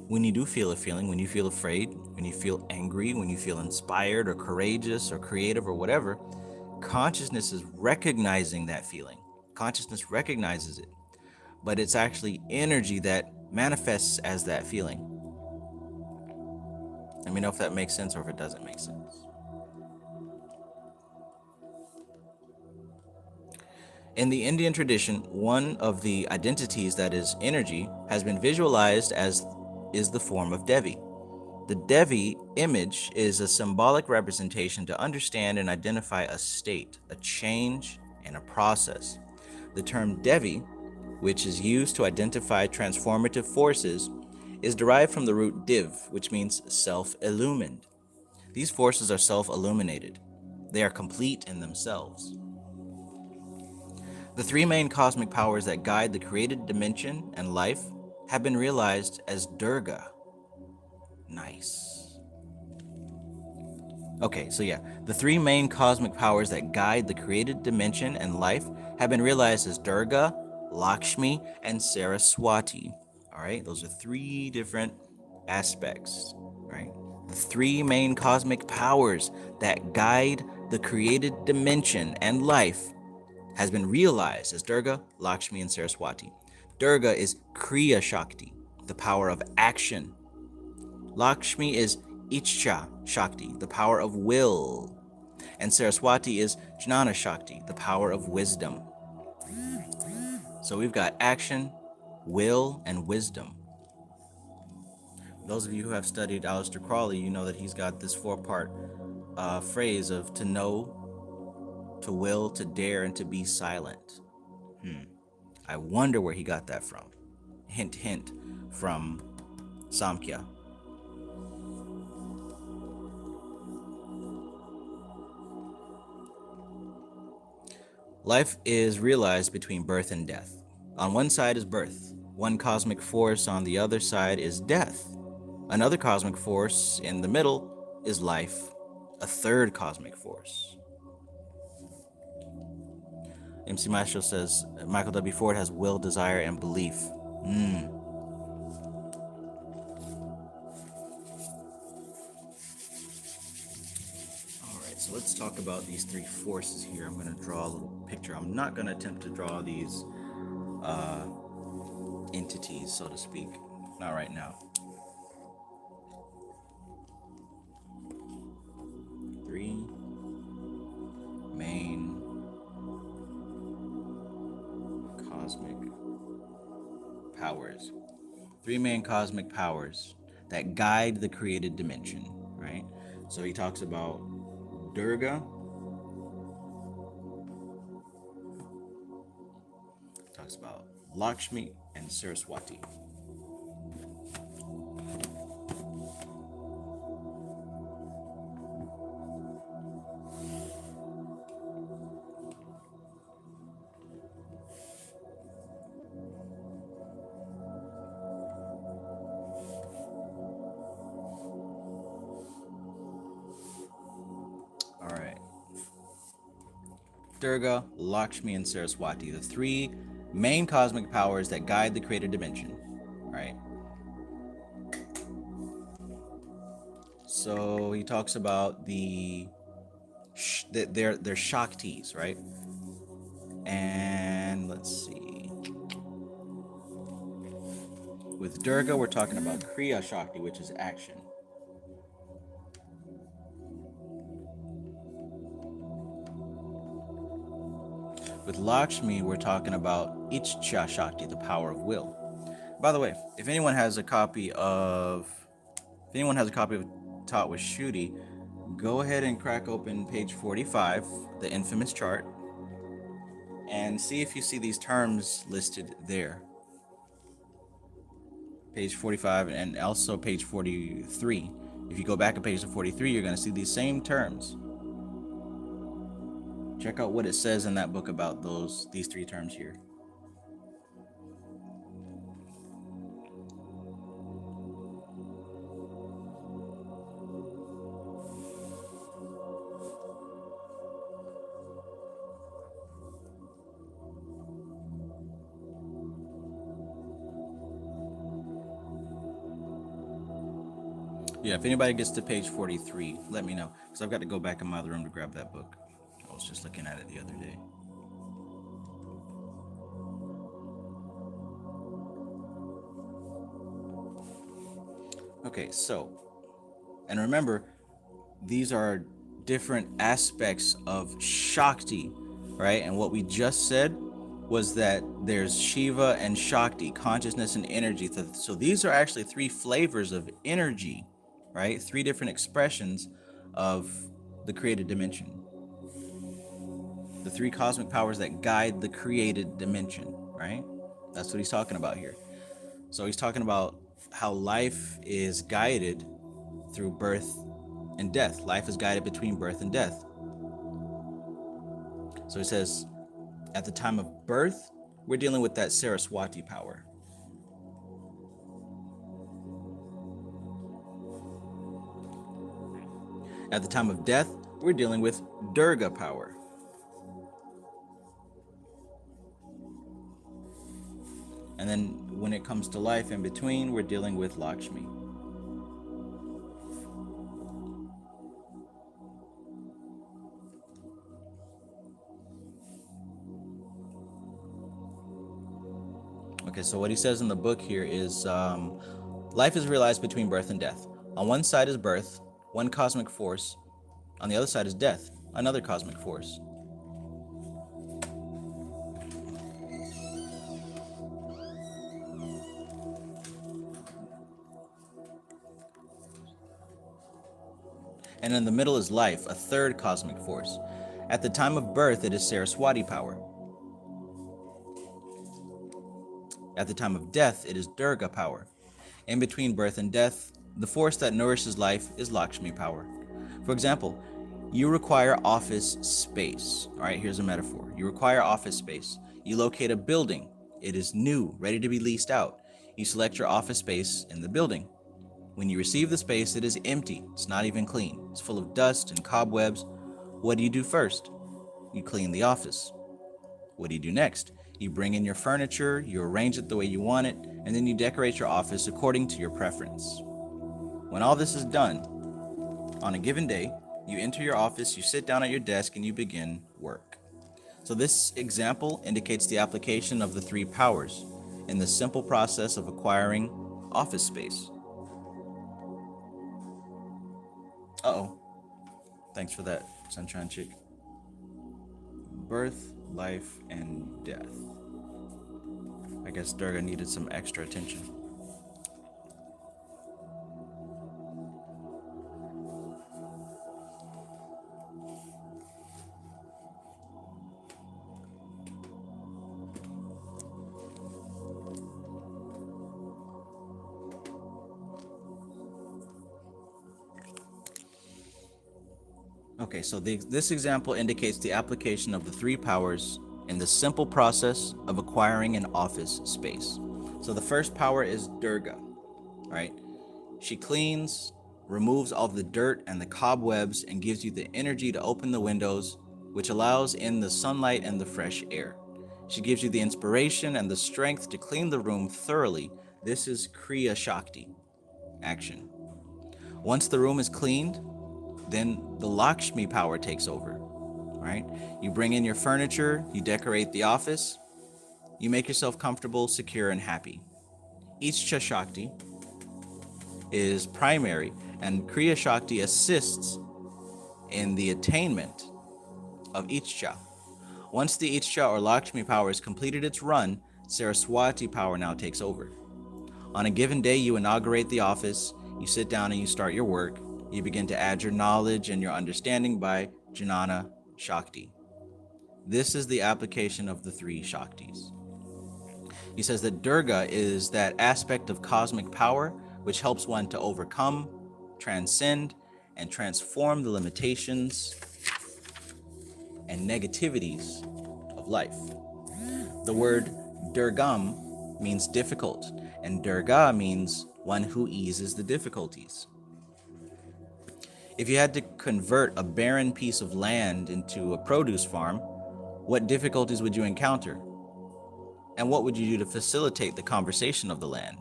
when you do feel a feeling, when you feel afraid, when you feel angry, when you feel inspired or courageous or creative or whatever, consciousness is recognizing that feeling. Consciousness recognizes it, but it's actually energy that manifests as that feeling. Let me know if that makes sense or if it doesn't make sense. In the Indian tradition, one of the identities that is energy has been visualized as is the form of Devi. The Devi image is a symbolic representation to understand and identify a state, a change, and a process. The term Devi, which is used to identify transformative forces, is derived from the root div, which means self-illumined. These forces are self-illuminated. They are complete in themselves. The three main cosmic powers that guide the created dimension and life have been realized as Durga. Nice. Okay, so yeah, the three main cosmic powers that guide the created dimension and life have been realized as Durga, Lakshmi, and Saraswati. All right, those are three different aspects, right? The three main cosmic powers that guide the created dimension and life has been realized as Durga, Lakshmi, and Saraswati. Durga is Kriya Shakti, the power of action. Lakshmi is Ichcha Shakti, the power of will. And Saraswati is Jnana Shakti, the power of wisdom. So we've got action, will, and wisdom. Those of you who have studied Aleister Crowley, you know that he's got this four-part phrase of to know, to will, to dare, and to be silent. I wonder where he got that from. Hint, hint, from Samkhya. Life is realized between birth and death. On one side is birth. One cosmic force on the other side is death. Another cosmic force in the middle is life. A third cosmic force. MC Maestro says Michael W. Ford has will, desire, and belief. Alright, so let's talk about these three forces here. I'm going to draw a little picture. I'm not going to attempt to draw these entities, so to speak. Not right now. Three main cosmic powers. Three main cosmic powers that guide the created dimension, right? So he talks about Durga, talks about Lakshmi and Saraswati. Durga, Lakshmi, and Saraswati, the three main cosmic powers that guide the created dimension, right? So he talks about they're Shaktis, right? And let's see. With Durga, we're talking about Kriya Shakti, which is action. With Lakshmi, we're talking about Ch1 Shakti, the power of will. By the way, if anyone has a copy of Taught with Shruti, go ahead and crack open page 45, the infamous chart, and see if you see these terms listed there. Page 45 and also page 43. If you go back a page to 43, you're going to see these same terms. Check out what it says in that book about these three terms here. Yeah, if anybody gets to page 43, let me know, because I've got to go back in my other room to grab that book. I was just looking at it the other day. Okay, so, and remember, these are different aspects of Shakti, right? And what we just said was that there's Shiva and Shakti, consciousness and energy. So these are actually three flavors of energy, right? Three different expressions of the created dimension. The three cosmic powers that guide the created dimension, right? That's what he's talking about here. So he's talking about how life is guided through birth and death. Life is guided between birth and death. So he says, at the time of birth, we're dealing with that Saraswati power. At the time of death, we're dealing with Durga power. And then when it comes to life in between, we're dealing with Lakshmi. Okay, so what he says in the book here is life is realized between birth and death. On one side is birth, one cosmic force. On the other side is death, another cosmic force. And in the middle is life, a third cosmic force. At the time of birth, it is Saraswati power. At the time of death, it is Durga power. In between birth and death, the force that nourishes life is Lakshmi power. For example, you require office space. All right, here's a metaphor. You require office space. You locate a building. It is new, ready to be leased out. You select your office space in the building. When you receive the space, it is empty. It's not even clean. It's full of dust and cobwebs. What do you do first? You clean the office. What do you do next? You bring in your furniture, you arrange it the way you want it, and then you decorate your office according to your preference. When all this is done, on a given day, you enter your office, you sit down at your desk, and you begin work. So this example indicates the application of the three powers in the simple process of acquiring office space. Uh-oh. Thanks for that, Sunshine Chick. Birth, life, and death. I guess Durga needed some extra attention. Okay, so this example indicates the application of the three powers in the simple process of acquiring an office space. So the first power is Durga, right? She cleans, removes all the dirt and the cobwebs, and gives you the energy to open the windows, which allows in the sunlight and the fresh air. She gives you the inspiration and the strength to clean the room thoroughly. This is Kriya Shakti, action. Once the room is cleaned, then the Lakshmi power takes over, right? You bring in your furniture, you decorate the office, you make yourself comfortable, secure, and happy. Each Cha Shakti is primary, and Kriya Shakti assists in the attainment of each Cha. Once the each Cha or Lakshmi power has completed its run, Saraswati power now takes over. On a given day, you inaugurate the office, you sit down and you start your work. You begin to add your knowledge and your understanding by Jnana Shakti. This is the application of the three Shaktis. He says that Durga is that aspect of cosmic power which helps one to overcome, transcend, and transform the limitations and negativities of life. The word Durgam means difficult, and Durga means one who eases the difficulties. If you had to convert a barren piece of land into a produce farm, what difficulties would you encounter? And what would you do to facilitate the conservation of the land?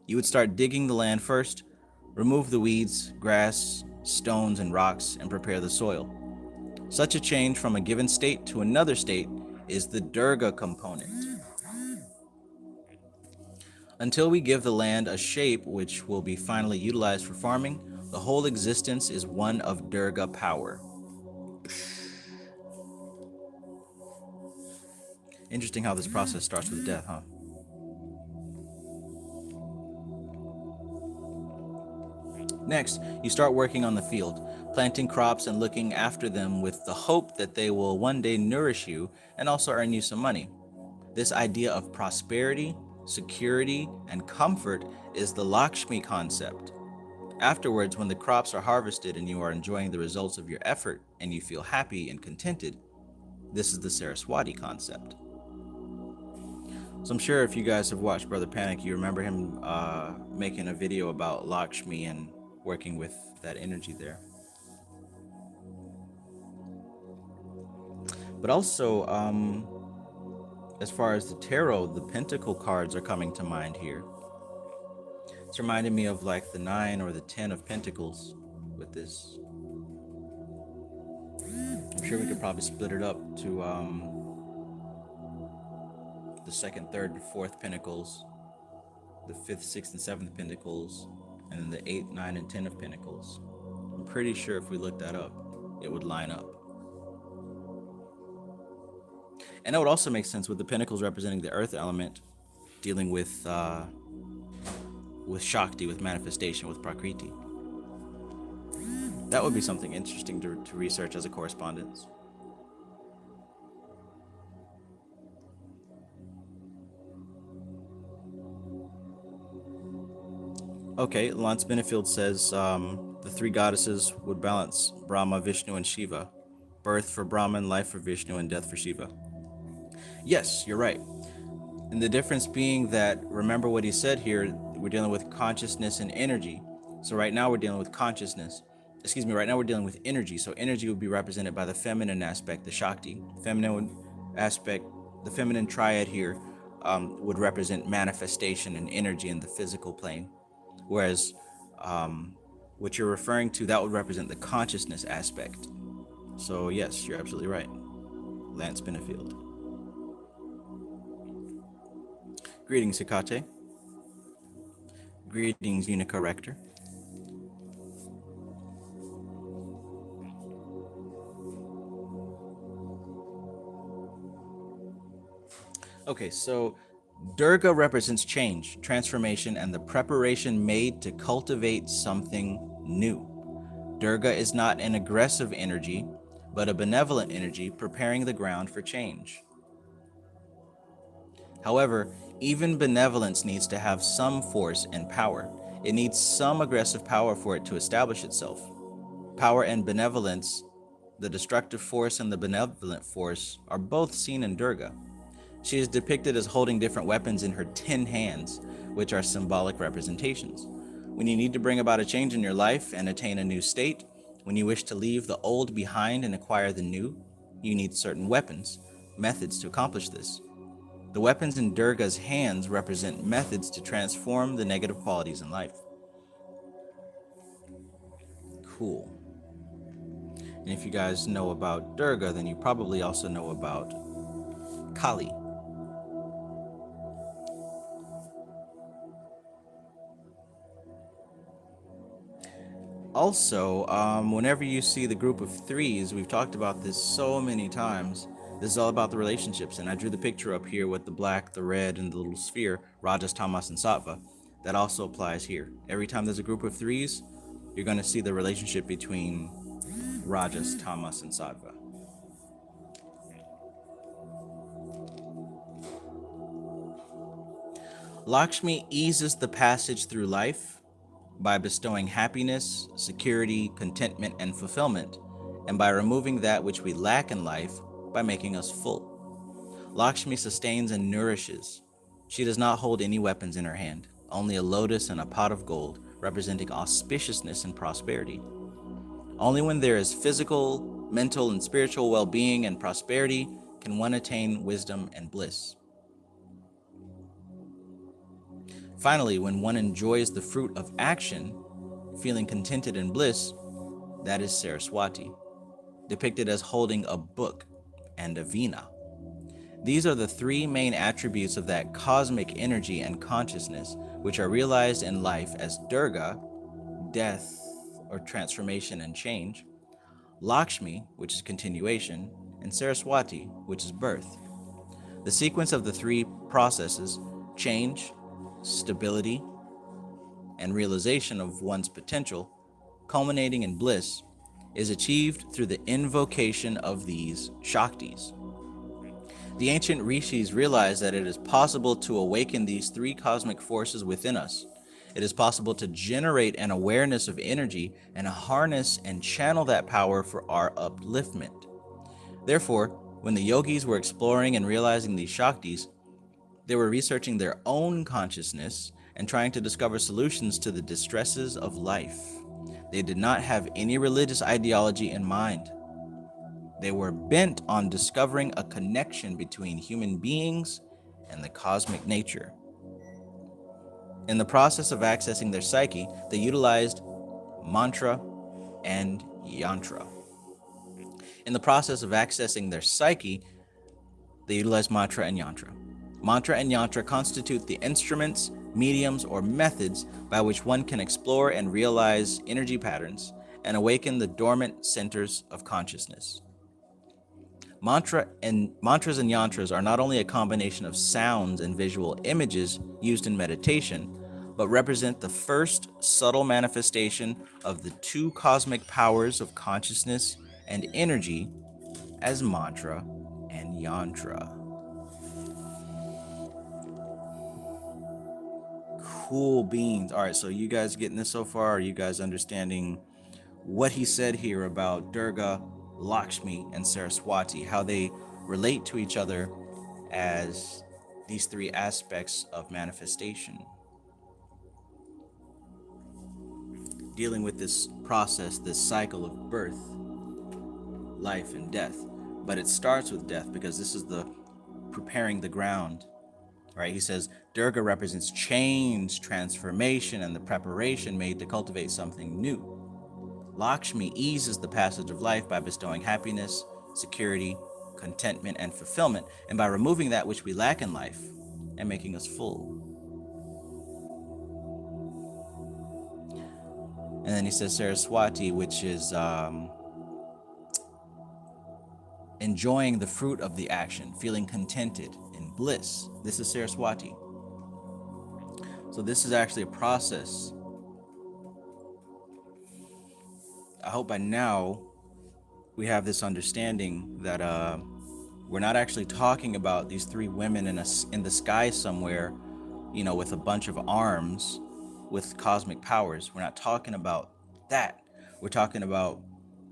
You would start digging the land first, remove the weeds, grass, stones, and rocks, and prepare the soil. Such a change from a given state to another state is the Durga component. Until we give the land a shape which will be finally utilized for farming, the whole existence is one of Durga power. Interesting how this process starts with death, huh? Next, you start working on the field, planting crops and looking after them with the hope that they will one day nourish you and also earn you some money. This idea of prosperity, security, and comfort is the Lakshmi concept. Afterwards, when the crops are harvested and you are enjoying the results of your effort and you feel happy and contented, this is the Saraswati concept. So I'm sure if you guys have watched Brother Panic, you remember him making a video about Lakshmi and working with that energy there. But also, as far as the tarot, the pentacle cards are coming to mind here. It's reminding me of like the 9 or the 10 of pentacles with this. I'm sure we could probably split it up to the 2nd, 3rd, 4th pentacles, the 5th, 6th, and 7th pentacles, and then the 8, 9, and 10 of pentacles. I'm pretty sure if we looked that up, it would line up. And that would also make sense with the pentacles representing the earth element, dealing with Shakti, with manifestation, with Prakriti. That would be something interesting to research as a correspondence. Okay, Lance Benefield says the three goddesses would balance Brahma, Vishnu, and Shiva. Birth for Brahman, life for Vishnu, and death for Shiva. Yes, you're right. And the difference being that, remember what he said here, we're dealing with consciousness and energy. So right now we're dealing with right now we're dealing with energy. So energy would be represented by the feminine aspect, the Shakti. Feminine aspect, the feminine triad here, would represent manifestation and energy in the physical plane, whereas what you're referring to, that would represent the consciousness aspect. So yes, you're absolutely right, Lance Benefield. Greetings, Hikate. Greetings, Unica Rector. Okay, so Durga represents change, transformation, and the preparation made to cultivate something new. Durga is not an aggressive energy, but a benevolent energy preparing the ground for change. However, even benevolence needs to have some force and power. It needs some aggressive power for it to establish itself. Power and benevolence, the destructive force and the benevolent force, are both seen in Durga. She is depicted as holding different weapons in her 10 hands, which are symbolic representations. When you need to bring about a change in your life and attain a new state, when you wish to leave the old behind and acquire the new, you need certain weapons, methods to accomplish this. The weapons in Durga's hands represent methods to transform the negative qualities in life. Cool. And if you guys know about Durga, then you probably also know about Kali. Also, whenever you see the group of threes, we've talked about this so many times. This is all about the relationships, and I drew the picture up here with the black, the red, and the little sphere, Rajas, Tamas, and Sattva. That also applies here. Every time there's a group of threes, you're going to see the relationship between Rajas, Tamas, and Sattva. Lakshmi eases the passage through life by bestowing happiness, security, contentment, and fulfillment, and by removing that which we lack in life by making us full. Lakshmi sustains and nourishes. She does not hold any weapons in her hand, only a lotus and a pot of gold, representing auspiciousness and prosperity. Only when there is physical, mental, and spiritual well-being and prosperity can one attain wisdom and bliss. Finally, when one enjoys the fruit of action, feeling contented in bliss, that is Saraswati, depicted as holding a book and a veena. These are the three main attributes of that cosmic energy and consciousness, which are realized in life as Durga, death or transformation and change, Lakshmi, which is continuation, and Saraswati, which is birth. The sequence of the three processes, change, stability, and realization of one's potential, culminating in bliss, is achieved through the invocation of these Shaktis. The ancient rishis realized that it is possible to awaken these three cosmic forces within us. It is possible to generate an awareness of energy and harness and channel that power for our upliftment. Therefore, when the yogis were exploring and realizing these Shaktis, they were researching their own consciousness and trying to discover solutions to the distresses of life. They did not have any religious ideology in mind. They were bent on discovering a connection between human beings and the cosmic nature. In the process of accessing their psyche, they utilized mantra and yantra. In the process of accessing their psyche, they utilized mantra and yantra. Mantra and yantra constitute the instruments, mediums, or methods by which one can explore and realize energy patterns and awaken the dormant centers of consciousness. Mantras and yantras are not only a combination of sounds and visual images used in meditation, but represent the first subtle manifestation of the two cosmic powers of consciousness and energy as mantra and yantra. Cool beans. All right, so you guys getting this so far? Are you guys understanding what he said here about Durga, Lakshmi, and Saraswati, how they relate to each other as these three aspects of manifestation? Dealing with this process, this cycle of birth, life, and death. But it starts with death because this is the preparing the ground, right? He says Durga represents change, transformation, and the preparation made to cultivate something new. Lakshmi eases the passage of life by bestowing happiness, security, contentment, and fulfillment, and by removing that which we lack in life and making us full. And then he says Saraswati, which is enjoying the fruit of the action, feeling contented in bliss. This is Saraswati. So this is actually a process. I hope by now we have this understanding that we're not actually talking about these three women in the sky somewhere, with a bunch of arms with cosmic powers. We're not talking about that. We're talking about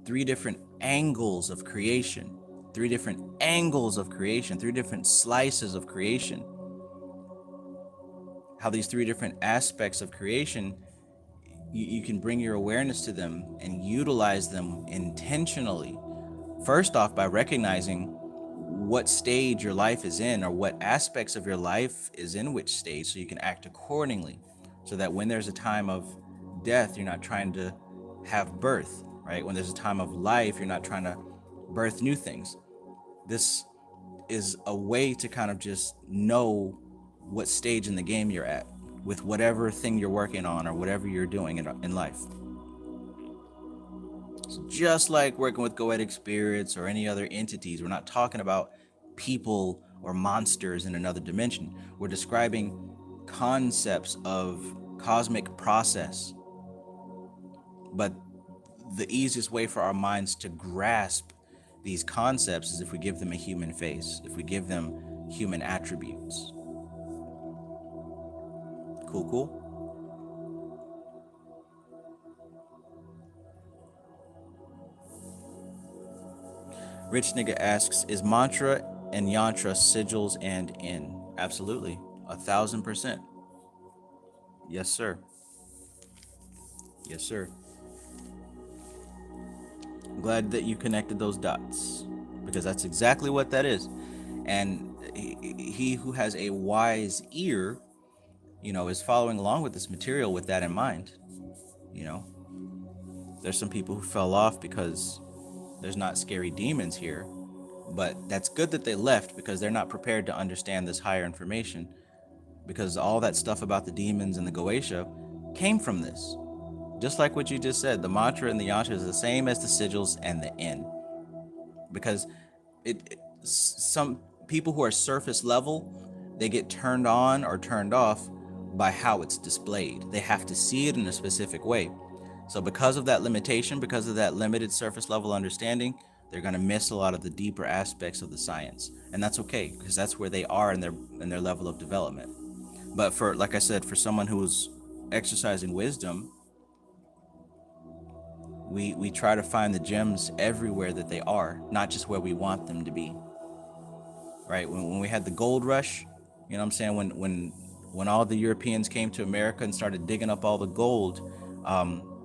three different angles of creation, three different slices of creation. How these three different aspects of creation, you can bring your awareness to them and utilize them intentionally. First off, by recognizing what stage your life is in, or what aspects of your life is in which stage, so you can act accordingly, so that when there's a time of death, you're not trying to have birth, right? When there's a time of life, you're not trying to birth new things. This is a way to kind of just know what stage in the game you're at with whatever thing you're working on or whatever you're doing in life. So just like working with goetic spirits or any other entities, we're not talking about people or monsters in another dimension. We're describing concepts of cosmic process. But the easiest way for our minds to grasp these concepts is if we give them a human face, if we give them human attributes. Cool. Rich Nigga asks, is mantra and yantra sigils and in? Absolutely. 1,000%. Yes, sir. Yes, sir. I'm glad that you connected those dots, because that's exactly what that is. And he who has a wise ear, is following along with this material with that in mind. There's some people who fell off because there's not scary demons here, but that's good that they left, because they're not prepared to understand this higher information, because all that stuff about the demons and the Goetia came from this. Just like what you just said, the mantra and the yantra is the same as the sigils and the in, because some people who are surface level, they get turned on or turned off by how it's displayed. They have to see it in a specific way. So because of that limitation, because of that limited surface level understanding, they're going to miss a lot of the deeper aspects of the science. And that's okay, because that's where they are in their level of development. But for, like I said, for someone who's exercising wisdom, we try to find the gems everywhere that they are, not just where we want them to be. Right? When we had the gold rush, you know what I'm saying? When all the Europeans came to America and started digging up all the gold,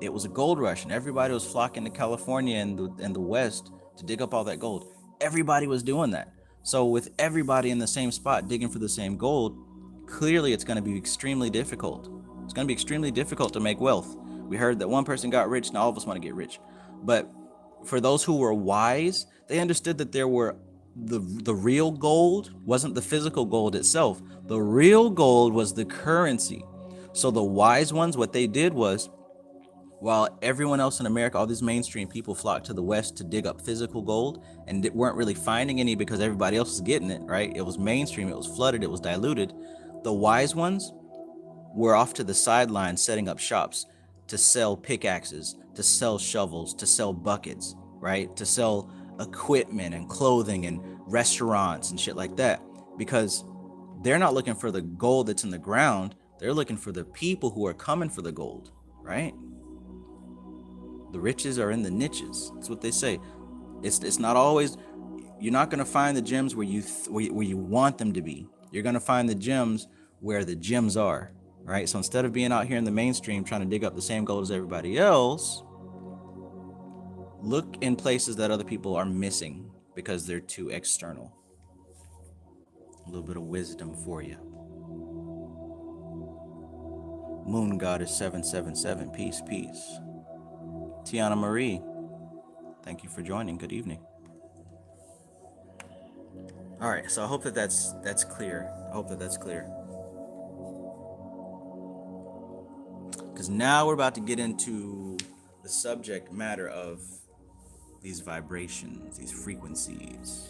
it was a gold rush, and everybody was flocking to California and the West to dig up all that gold. Everybody was doing that. So with everybody in the same spot digging for the same gold, clearly it's going to be extremely difficult. It's going to be extremely difficult to make wealth. We heard that one person got rich, and all of us want to get rich. But for those who were wise, they understood that there were the real gold wasn't the physical gold itself. The real gold was the currency. So the wise ones, what they did was, while everyone else in America, all these mainstream people flocked to the West to dig up physical gold and weren't really finding any because everybody else was getting it, right? It was mainstream, it was flooded, it was diluted. The wise ones were off to the sidelines setting up shops to sell pickaxes, to sell shovels, to sell buckets, right? To sell equipment and clothing and restaurants and shit like that, because they're not looking for the gold that's in the ground. They're looking for the people who are coming for the gold, right? The riches are in the niches. That's what they say. It's not always, you're not going to find the gems where you want them to be. You're going to find the gems where the gems are, right? So instead of being out here in the mainstream trying to dig up the same gold as everybody else, look in places that other people are missing, because they're too external. A little bit of wisdom for you. Moon Goddess 777, peace, peace. Tiana Marie, thank you for joining. Good evening. All right, so I hope that's clear. I hope that's clear. Because now we're about to get into the subject matter of these vibrations, these frequencies.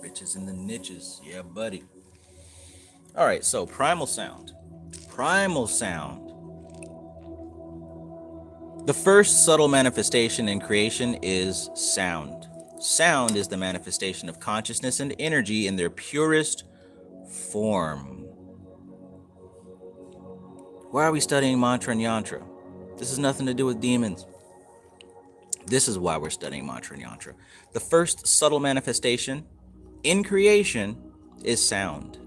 Riches in the niches. Yeah, buddy. All right, so primal sound. Primal sound. The first subtle manifestation in creation is sound. Sound is the manifestation of consciousness and energy in their purest form. Why are we studying mantra and yantra? This has nothing to do with demons. This is why we're studying mantra and yantra. The first subtle manifestation in creation is sound.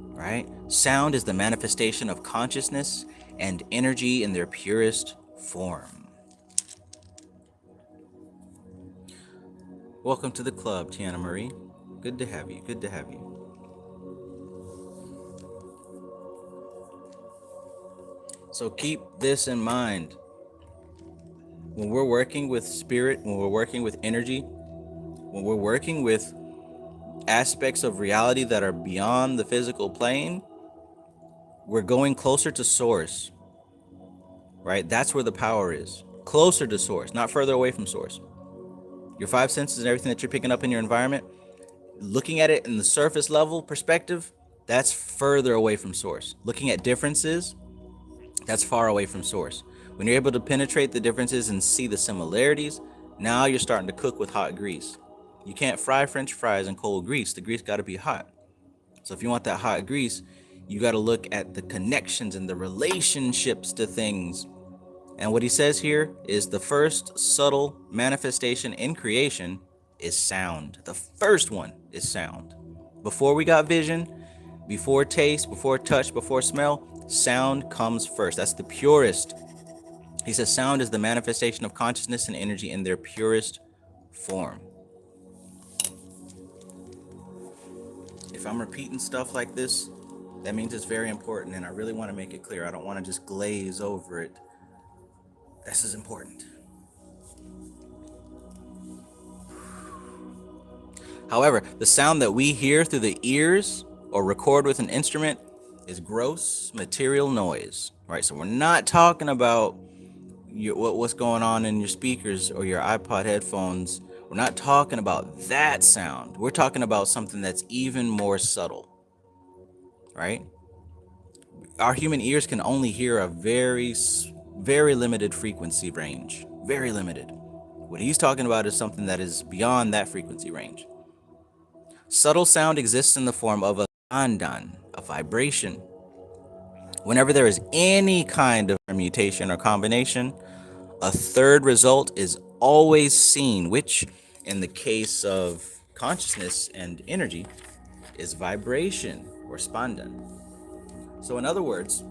Right? Sound is the manifestation of consciousness and energy in their purest form. Welcome to the club, Tiana Marie. Good to have you. Good to have you. So keep this in mind. When we're working with spirit, when we're working with energy, when we're working with aspects of reality that are beyond the physical plane, we're going closer to source, right? That's where the power is. Closer to source, not further away from source. Your five senses and everything that you're picking up in your environment, looking at it in the surface level perspective, that's further away from source. Looking at differences, that's far away from source. When you're able to penetrate the differences and see the similarities, now you're starting to cook with hot grease. You can't fry French fries in cold grease. The grease got to be hot. So if you want that hot grease, you got to look at the connections and the relationships to things. And what he says here is the first subtle manifestation in creation is sound. The first one is sound. Before we got vision, before taste, before touch, before smell, sound comes first. That's the purest. He says sound is the manifestation of consciousness and energy in their purest form. If I'm repeating stuff like this, that means it's very important, and I really want to make it clear. I don't want to just glaze over it. This is important. However, the sound that we hear through the ears or record with an instrument is gross material noise, right? So we're not talking about what's going on in your speakers or your iPod headphones. We're not talking about that sound. We're talking about something that's even more subtle, right? Our human ears can only hear a very, very limited frequency range, very limited. What he's talking about is something that is beyond that frequency range. Subtle sound exists in the form of a andan, a vibration. Whenever there is any kind of permutation or combination, a third result is always seen, which in the case of consciousness and energy is vibration or spandan. So in other words,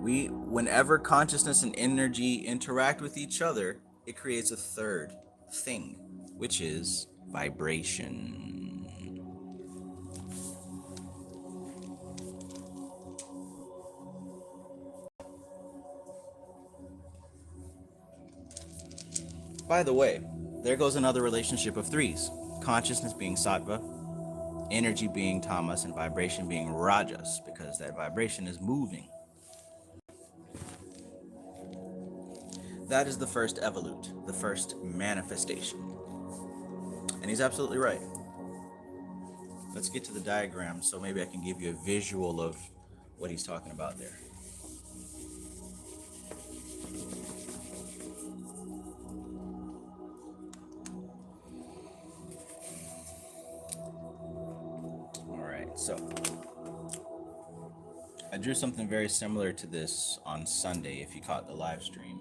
whenever consciousness and energy interact with each other, it creates a third thing, which is vibration. By the way, there goes another relationship of threes. Consciousness being sattva, energy being tamas, and vibration being rajas, because that vibration is moving. That is the first evolute, the first manifestation. And he's absolutely right. Let's get to the diagram so maybe I can give you a visual of what he's talking about there. All right, so I drew something very similar to this on Sunday if you caught the live stream.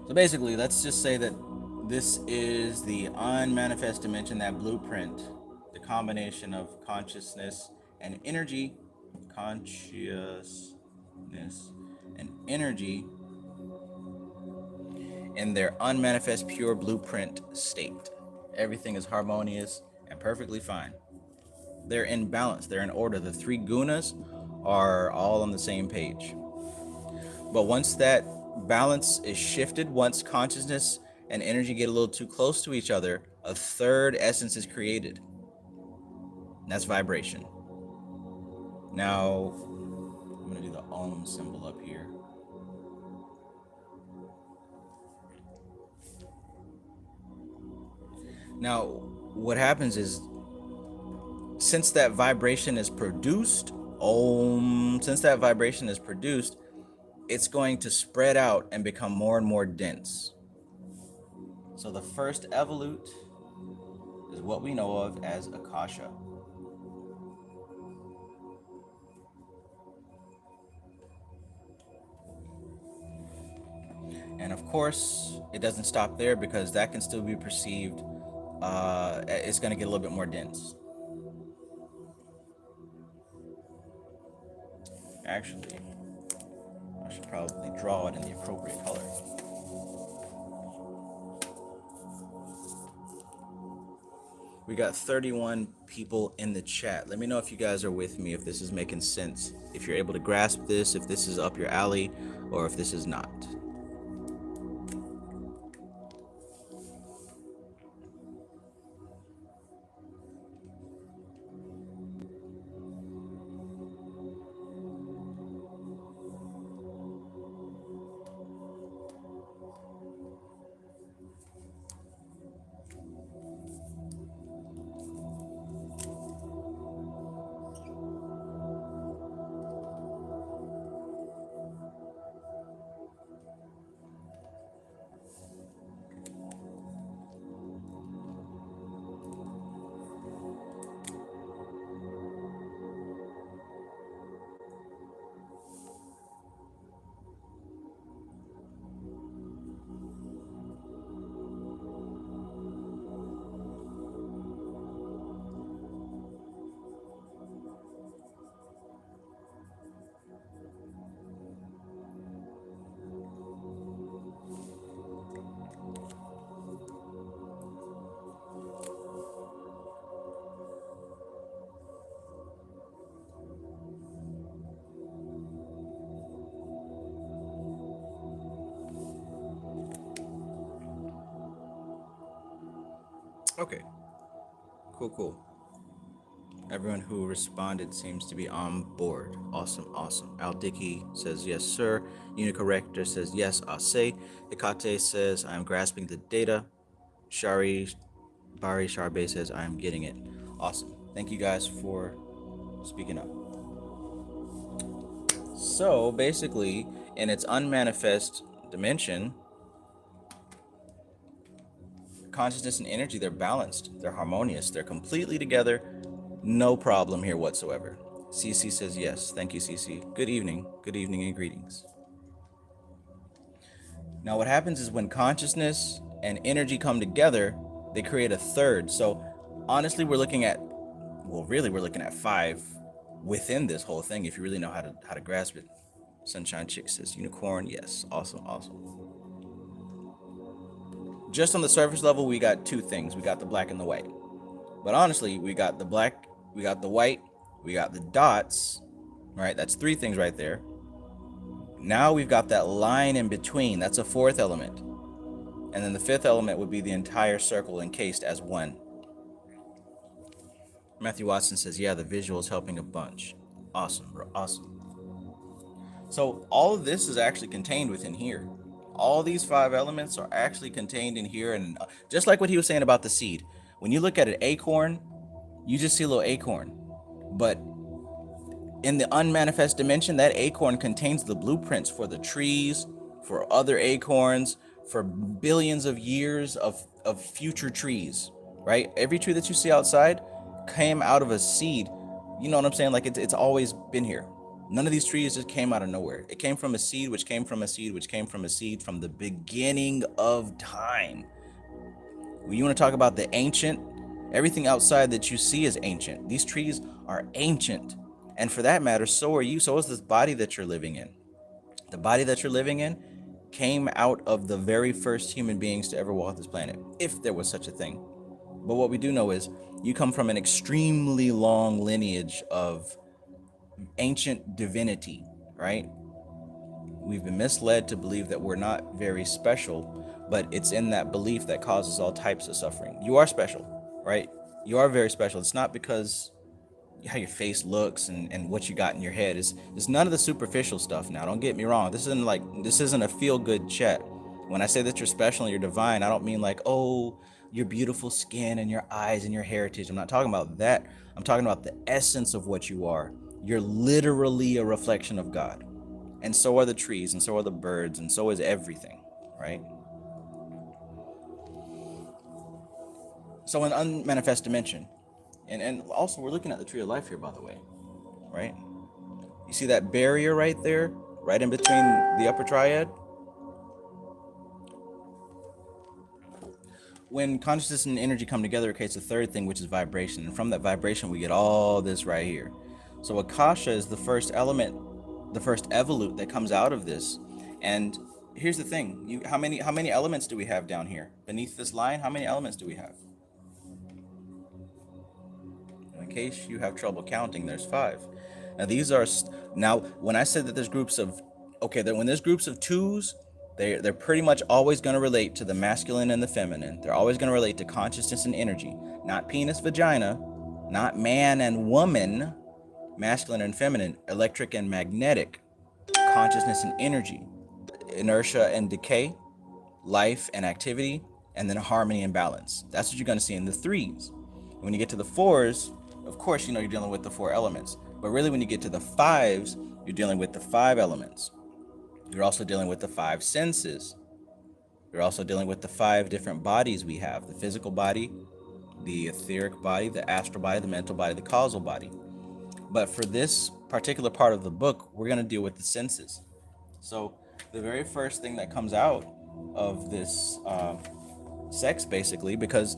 So basically, let's just say that this is the unmanifest dimension, that blueprint, the combination of consciousness and energy, consciousness and energy in their unmanifest pure blueprint state. Everything is harmonious and perfectly fine. They're in balance, they're in order. The three gunas are all on the same page. But once that balance is shifted, once consciousness and energy get a little too close to each other, a third essence is created. And that's vibration. Now, I'm going to do the Om symbol up here. Now, what happens is, since that vibration is produced, since that vibration is produced, it's going to spread out and become more and more dense. So the first evolute is what we know of as Akasha. And of course, it doesn't stop there, because that can still be perceived, it's going to get a little bit more dense. Actually, I should probably draw it in the appropriate color. We got 31 people in the chat. Let me know if you guys are with me, if this is making sense, if you're able to grasp this, if this is up your alley, or if this is not. Okay, cool. Everyone who responded seems to be on board. Awesome. Al Dickey says yes, sir. Unicorrector says yes, I'll say. Hikate says I'm grasping the data. Bari Sharbe says I'm getting it. Awesome. Thank you guys for speaking up. So basically, in its unmanifest dimension, consciousness and energy, they're balanced, they're harmonious, they're completely together. No problem here whatsoever. CC says yes. Thank you, CC. Good evening and greetings. Now what happens is, when consciousness and energy come together, they create a third. So honestly, we're looking at five within this whole thing, if you really know how to grasp it. Sunshine Chick says unicorn. Yes. Awesome. Just on the surface level, we got two things. We got the black and the white. But honestly, we got the black, we got the white, we got the dots, right? That's three things right there. Now we've got that line in between. That's a fourth element. And then the fifth element would be the entire circle encased as one. Matthew Watson says, yeah, the visual is helping a bunch. Awesome, bro. Awesome. So all of this is actually contained within here. All these five elements are actually contained in here. And just like what he was saying about the seed, when you look at an acorn, you just see a little acorn. But in the unmanifest dimension, that acorn contains the blueprints for the trees, for other acorns, for billions of years of future trees, right? Every tree that you see outside came out of a seed. You know what I'm saying? Like it's always been here. None of these trees just came out of nowhere. It came from a seed, which came from a seed, which came from a seed from the beginning of time. When you want to talk about the ancient, everything outside that you see is ancient. These trees are ancient. And for that matter, so are you. So is this body that you're living in. The body that you're living in came out of the very first human beings to ever walk this planet, if there was such a thing. But what we do know is you come from an extremely long lineage of ancient divinity, right? We've been misled to believe that we're not very special, but it's in that belief that causes all types of suffering. You are special, right? You are very special. It's not because how your face looks and what you got in your head. It's none of the superficial stuff now. Don't get me wrong. This isn't a feel-good chat. When I say that you're special and you're divine, I don't mean like, oh, your beautiful skin and your eyes and your heritage. I'm not talking about that. I'm talking about the essence of what you are. You're literally a reflection of God. And so are the trees, and so are the birds, and so is everything, right? So an unmanifest dimension. And also we're looking at the tree of life here, by the way, right? You see that barrier right there, right in between the upper triad? When consciousness and energy come together, it creates a third thing, which is vibration. And from that vibration, we get all this right here. So Akasha is the first element, the first evolute that comes out of this. And here's the thing: how many elements do we have down here beneath this line? How many elements do we have? In case you have trouble counting, there's 5. Now these are now when I said that there's groups of when there's groups of 2s, they're pretty much always going to relate to the masculine and the feminine. They're always going to relate to consciousness and energy, not penis, vagina, not man and woman, masculine and feminine, electric and magnetic, consciousness and energy, inertia and decay, life and activity, and then harmony and balance. That's what you're going to see in the 3s. When you get to the 4s, of course, you're dealing with the 4 elements. But really, when you get to the 5s, you're dealing with the 5 elements. You're also dealing with the 5 senses. You're also dealing with the 5 different bodies we have: the physical body, the etheric body, the astral body, the mental body, the causal body. But for this particular part of the book, we're going to deal with the senses. So the very first thing that comes out of this sex, basically, because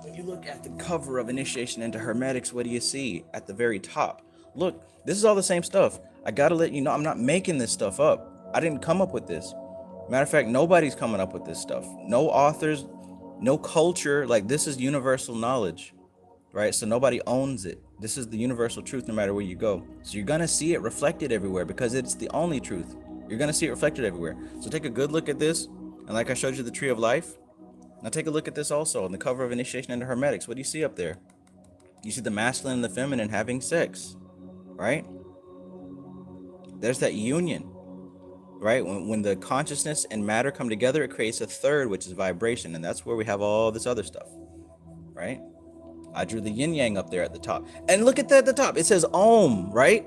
when you look at the cover of Initiation into Hermetics, what do you see at the very top? Look, this is all the same stuff. I gotta let you know, I'm not making this stuff up. I didn't come up with this. Matter of fact, nobody's coming up with this stuff. No authors, no culture. Like, this is universal knowledge, right? So nobody owns it. This is the universal truth no matter where you go. So you're gonna see it reflected everywhere because it's the only truth. You're gonna see it reflected everywhere. So take a good look at this. And like I showed you the tree of life, now take a look at this also on the cover of Initiation into Hermetics. What do you see up there? You see the masculine and the feminine having sex, right? There's that union, right? When the consciousness and matter come together, it creates a third, which is vibration. And that's where we have all this other stuff, right? I drew the yin yang up there at the top. And look at that at the top. It says Om, right?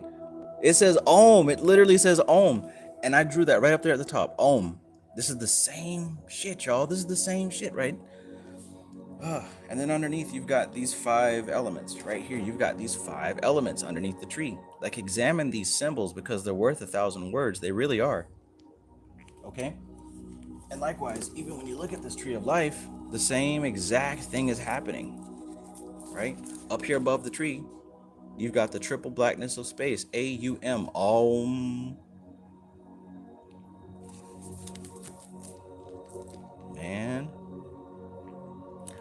It says Om. It literally says Om. And I drew that right up there at the top. Om. This is the same shit, y'all. This is the same shit, right? And then underneath, you've got these 5 elements. Right here, you've got these 5 elements underneath the tree. Like, examine these symbols because they're worth 1,000 words. They really are. Okay? And likewise, even when you look at this tree of life, the same exact thing is happening. Right? Up here above the tree, you've got the triple blackness of space. A-U-M. Om. Man.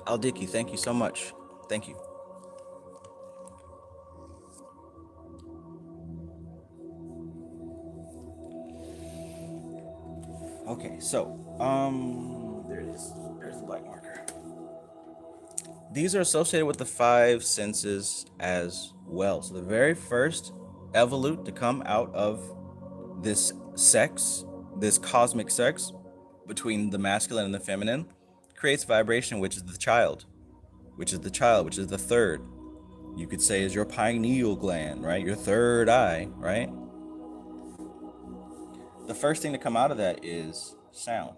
Aldiki, thank you so much. Thank you. Okay, so there it is. There's the black marker. These are associated with the 5 senses as well. So the very first evolute to come out of this sex, this cosmic sex between the masculine and the feminine, creates vibration, which is the child, which is the third. You could say is your pineal gland, right? Your third eye, right? The first thing to come out of that is sound.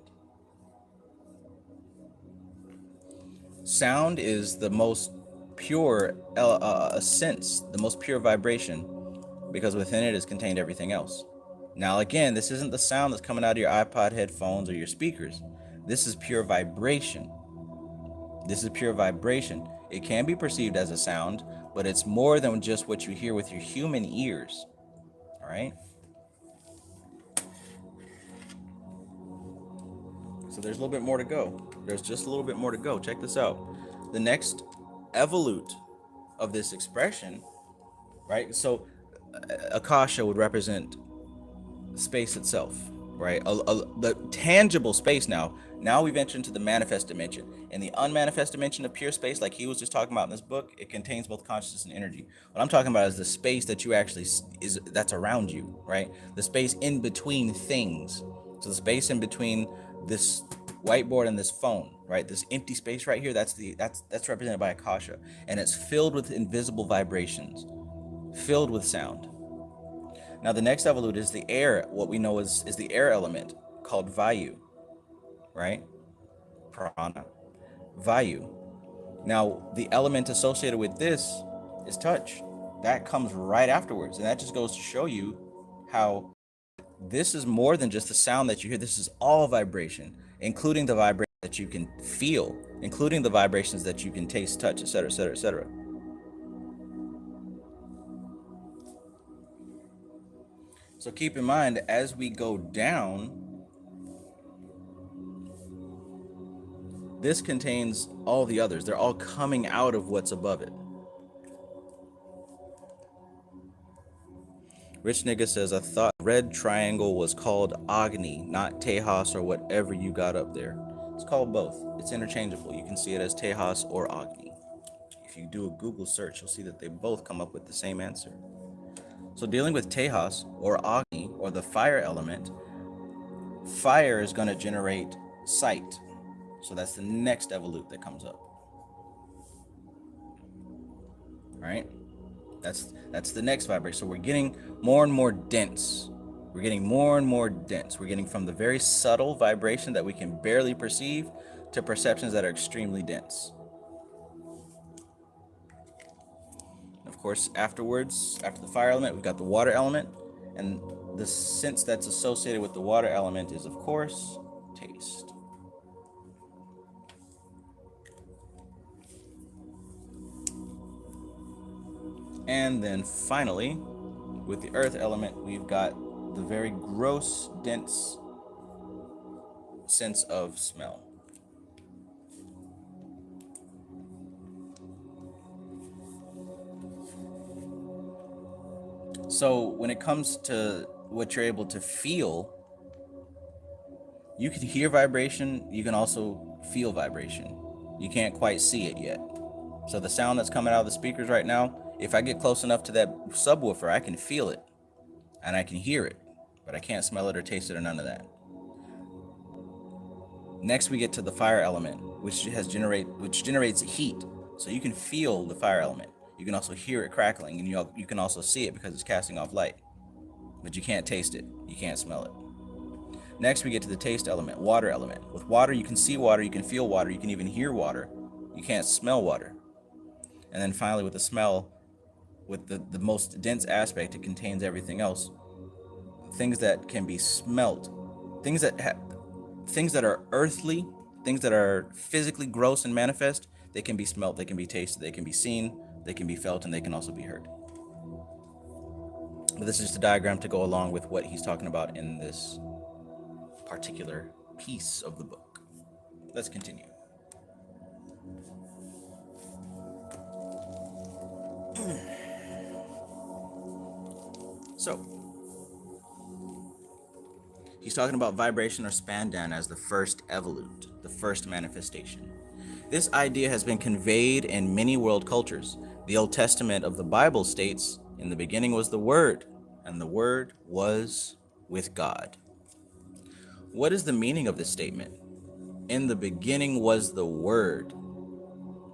Sound is the most pure sense, the most pure vibration. because within it is contained everything else. Now, again, this isn't the sound that's coming out of your iPod headphones or your speakers. This is pure vibration. This is pure vibration. It can be perceived as a sound, but it's more than just what you hear with your human ears. All right? So there's a little bit more to go. There's just a little bit more to go. Check this out. The next evolute of this expression, right? So Akasha would represent space itself, right? The tangible space now. Now we've entered into the manifest dimension. In the unmanifest dimension of pure space, like he was just talking about in this book, it contains both consciousness and energy. What I'm talking about is the space that you actually that's around you, right? The space in between things. So the space in between this whiteboard and this phone, right? This empty space right here, that's represented by Akasha, and it's filled with invisible vibrations, filled with sound. Now the next evolute is the air, what we know is the air element called Vayu, right? Prana, Vayu. Now the element associated with this is touch. That comes right afterwards, and that just goes to show you how this is more than just the sound that you hear. This is all vibration, including the vibration that you can feel, including the vibrations that you can taste, touch, etc., etc., etc. So keep in mind, as we go down, this contains all the others. They're all coming out of what's above it. Rich Nigga says, I thought red triangle was called Agni, not Tejas or whatever you got up there. It's called both. It's interchangeable. You can see it as Tejas or Agni. If you do a Google search, you'll see that they both come up with the same answer. So dealing with Tejas or Agni, or the fire element, fire is going to generate sight. So that's the next evolute that comes up. All right? That's the next vibration. So we're getting more and more dense. We're getting more and more dense. We're getting from the very subtle vibration that we can barely perceive to perceptions that are extremely dense. Of course, afterwards, after the fire element, we've got the water element. And the sense that's associated with the water element is, of course, taste. And then finally, with the earth element, we've got the very gross, dense sense of smell. So when it comes to what you're able to feel, you can hear vibration, you can also feel vibration. You can't quite see it yet. So the sound that's coming out of the speakers right now, if I get close enough to that subwoofer, I can feel it and I can hear it, but I can't smell it or taste it or none of that. Next, we get to the fire element, which generates heat. So you can feel the fire element. You can also hear it crackling, and you can also see it because it's casting off light. But you can't taste it. You can't smell it. Next, we get to the taste element, water element. With water, you can see water, you can feel water, you can even hear water. You can't smell water. And then finally, with the smell, with the most dense aspect, it contains everything else. Things that can be smelt, things that are earthly, things that are physically gross and manifest, they can be smelt, they can be tasted, they can be seen, they can be felt, and they can also be heard. But this is just a diagram to go along with what he's talking about in this particular piece of the book. Let's continue. So, he's talking about vibration or spandan as the first evolute, the first manifestation. This idea has been conveyed in many world cultures. The Old Testament of the Bible states, in the beginning was the Word, and the Word was with God. What is the meaning of this statement? In the beginning was the Word.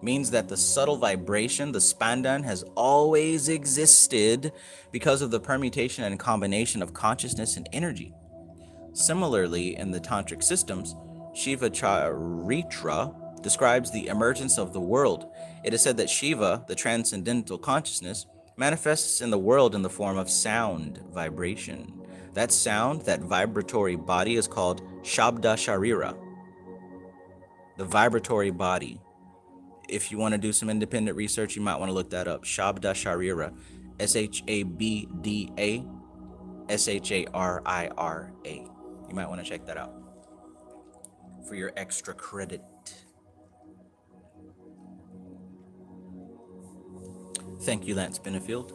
Means that the subtle vibration, the spandan, has always existed because of the permutation and combination of consciousness and energy. Similarly, in the tantric systems, Shiva Charitra describes the emergence of the world. It is said that Shiva, the transcendental consciousness, manifests in the world in the form of sound, vibration. That sound, that vibratory body, is called Shabda Sharira, the vibratory body. If you want to do some independent research, you might want to look that up. Shabda Sharira, Shabda Sharira. You might want to check that out for your extra credit. Thank you, Lance Benefield.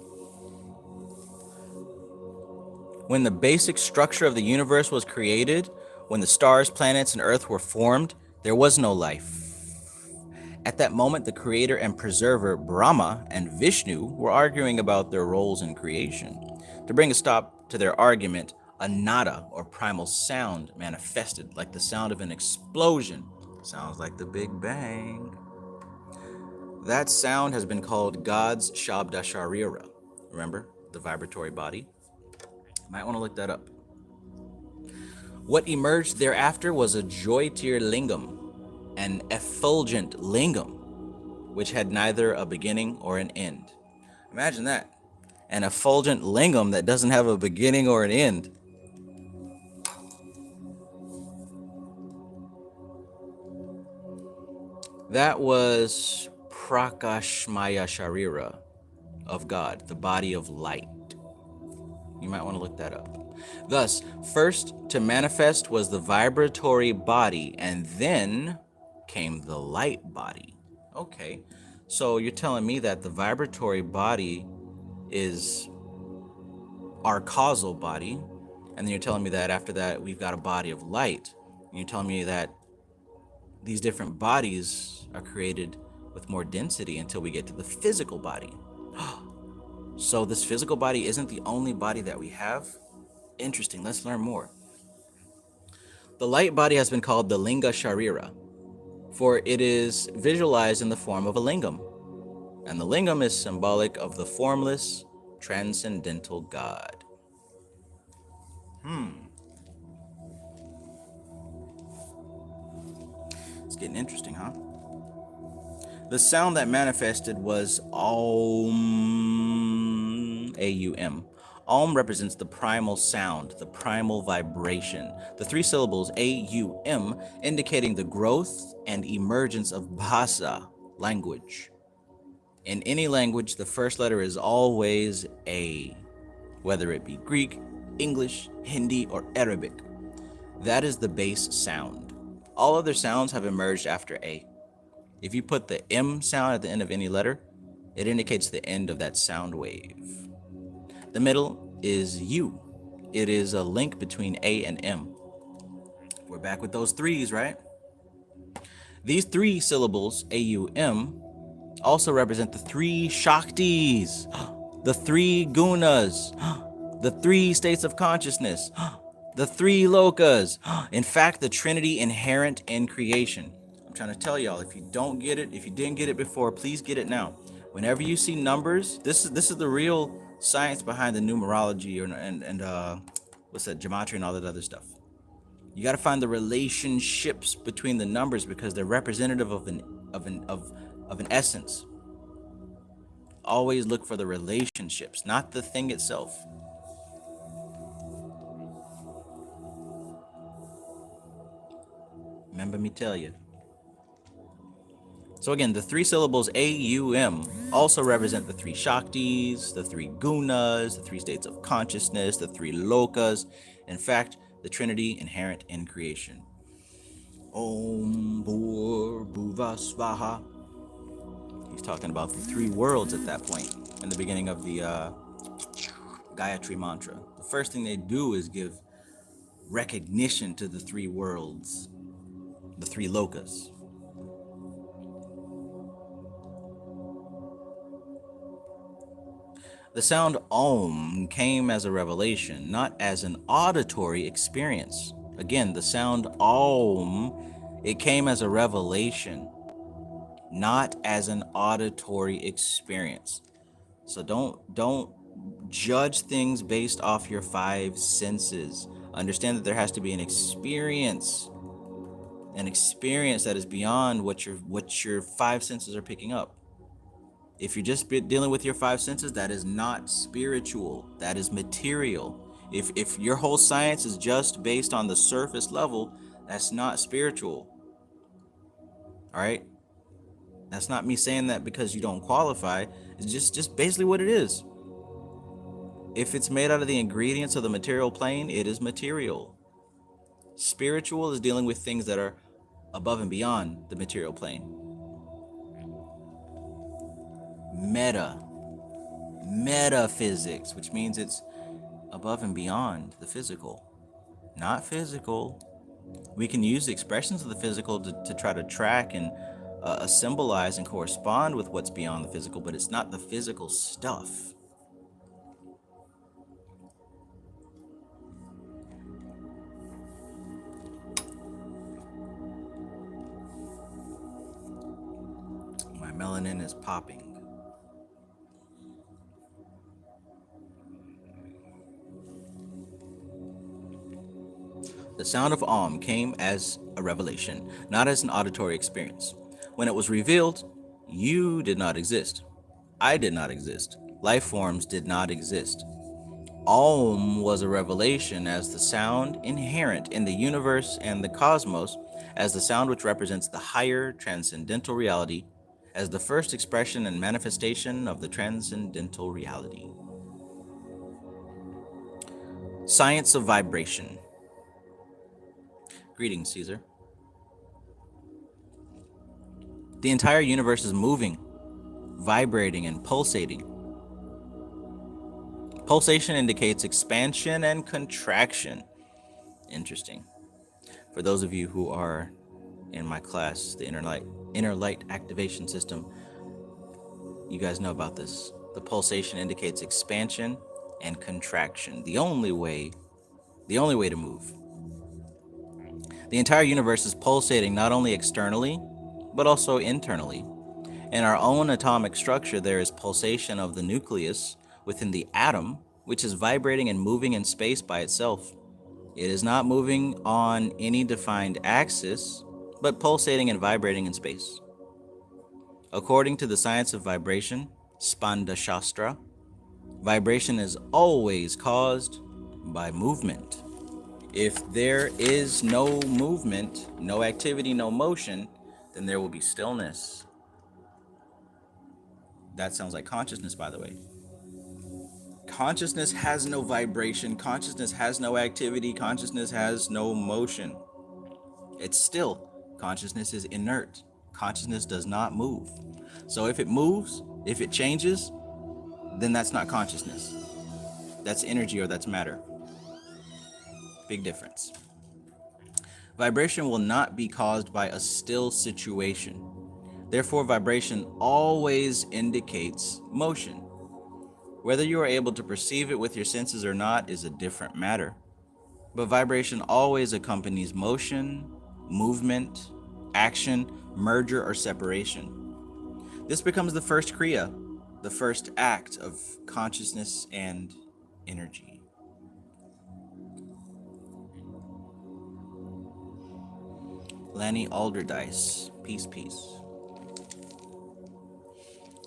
When the basic structure of the universe was created, when the stars, planets, and Earth were formed, there was no life. At that moment, the creator and preserver Brahma and Vishnu were arguing about their roles in creation. To bring a stop to their argument, a nada, or primal sound, manifested like the sound of an explosion. Sounds like the Big Bang. That sound has been called God's Shabda Sharira. Remember, the vibratory body? Might want to look that up. What emerged thereafter was a Joytir Lingam, an effulgent lingam, which had neither a beginning or an end. Imagine that. An effulgent lingam that doesn't have a beginning or an end. That was Prakashmaya Sharira of God, the body of light. You might want to look that up. Thus, first to manifest was the vibratory body, and then came the light body. Okay, so you're telling me that the vibratory body is our causal body, and then you're telling me that after that we've got a body of light, and you're telling me that these different bodies are created with more density until we get to the physical body. So this physical body isn't the only body that we have? Interesting, let's learn more. The light body has been called the Linga Sharira, for it is visualized in the form of a lingam, and the lingam is symbolic of the formless, transcendental God. It's getting interesting, huh? The sound that manifested was Aum, A-U-M. Aum represents the primal sound, the primal vibration. The three syllables A-U-M indicating the growth and emergence of bhasa, language. In any language, the first letter is always A, whether it be Greek, English, Hindi, or Arabic. That is the base sound. All other sounds have emerged after A. If you put the M sound at the end of any letter, it indicates the end of that sound wave. The middle is U. It is a link between A and M. We're back with those threes, right? These three syllables, A-U-M, also represent the three Shaktis, the three Gunas, the three states of consciousness, the three Lokas. In fact, the Trinity inherent in creation. I'm trying to tell y'all, if you don't get it, if you didn't get it before, please get it now. Whenever you see numbers, this is the real science behind the numerology and what's that, gematria and all that other stuff. You got to find the relationships between the numbers because they're representative of an essence. Always look for the relationships, not the thing itself. Remember me tell you. So again, the three syllables A-U-M also represent the three Shaktis, the three Gunas, the three states of consciousness, the three Lokas. In fact, the Trinity inherent in creation. Om Bhur Bhuva Svaha. He's talking about the three worlds at that point in the beginning of the Gayatri mantra. The first thing they do is give recognition to the three worlds, the three Lokas. The sound Om came as a revelation, not as an auditory experience. Again, the sound Om, it came as a revelation, not as an auditory experience. So don't judge things based off your five senses. Understand that there has to be an experience that is beyond what your five senses are picking up. If you're just dealing with your five senses, that is not spiritual. That is material. If your whole science is just based on the surface level, that's not spiritual. All right? That's not me saying that because you don't qualify. It's just basically what it is. If it's made out of the ingredients of the material plane, it is material. Spiritual is dealing with things that are above and beyond the material plane. Metaphysics, which means it's above and beyond the physical, not physical. We can use the expressions of the physical to try to track and symbolize and correspond with what's beyond the physical, but it's not the physical stuff. My melanin is popping. The sound of Om came as a revelation, not as an auditory experience. When it was revealed, you did not exist. I did not exist. Life forms did not exist. Om was a revelation as the sound inherent in the universe and the cosmos, as the sound which represents the higher transcendental reality, as the first expression and manifestation of the transcendental reality. Science of vibration. Greetings, Caesar. The entire universe is moving, vibrating, and pulsating. Pulsation indicates expansion and contraction. Interesting. For those of you who are in my class, the inner light activation system, you guys know about this. The pulsation indicates expansion and contraction. The only way to move. The entire universe is pulsating not only externally, but also internally. In our own atomic structure, there is pulsation of the nucleus within the atom, which is vibrating and moving in space by itself. It is not moving on any defined axis, but pulsating and vibrating in space. According to the science of vibration, Spanda Shastra, vibration is always caused by movement. If there is no movement, no activity, no motion, then there will be stillness. That sounds like consciousness, by the way. Consciousness has no vibration. Consciousness has no activity. Consciousness has no motion. It's still. Consciousness is inert. Consciousness does not move. So if it moves, if it changes, then that's not consciousness. That's energy or that's matter. Big difference. Vibration will not be caused by a still situation. Therefore, vibration always indicates motion. Whether you are able to perceive it with your senses or not is a different matter. But vibration always accompanies motion, movement, action, merger, or separation. This becomes the first kriya, the first act of consciousness and energy. Lanny Alderdice, peace, peace.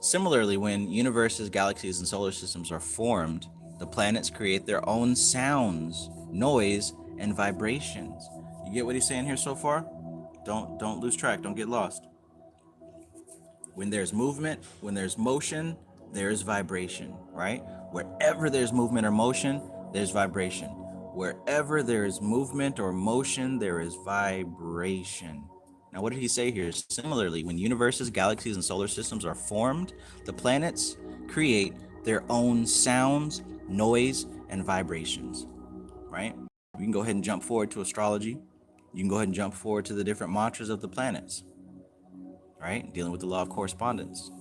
Similarly, when universes, galaxies, and solar systems are formed, the planets create their own sounds, noise, and vibrations. You get what he's saying here so far? Don't lose track, don't get lost. When there's movement, when there's motion, there's vibration, right? Wherever there's movement or motion, there's vibration. Wherever there is movement or motion, there is vibration. Now, what did he say here? Similarly, when universes, galaxies, and solar systems are formed, the planets create their own sounds, noise, and vibrations, right? You can go ahead and jump forward to astrology. You can go ahead and jump forward to the different mantras of the planets, right? Dealing with the law of correspondence.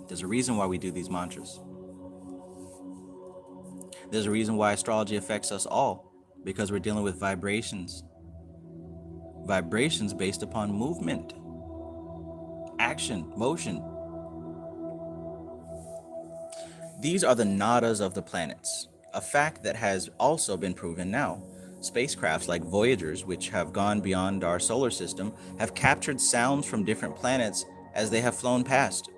There's a reason why we do these mantras. There's a reason why astrology affects us all, because we're dealing with vibrations. Vibrations based upon movement, action, motion. These are the nadas of the planets, a fact that has also been proven now. Spacecrafts like Voyagers, which have gone beyond our solar system, have captured sounds from different planets as they have flown past.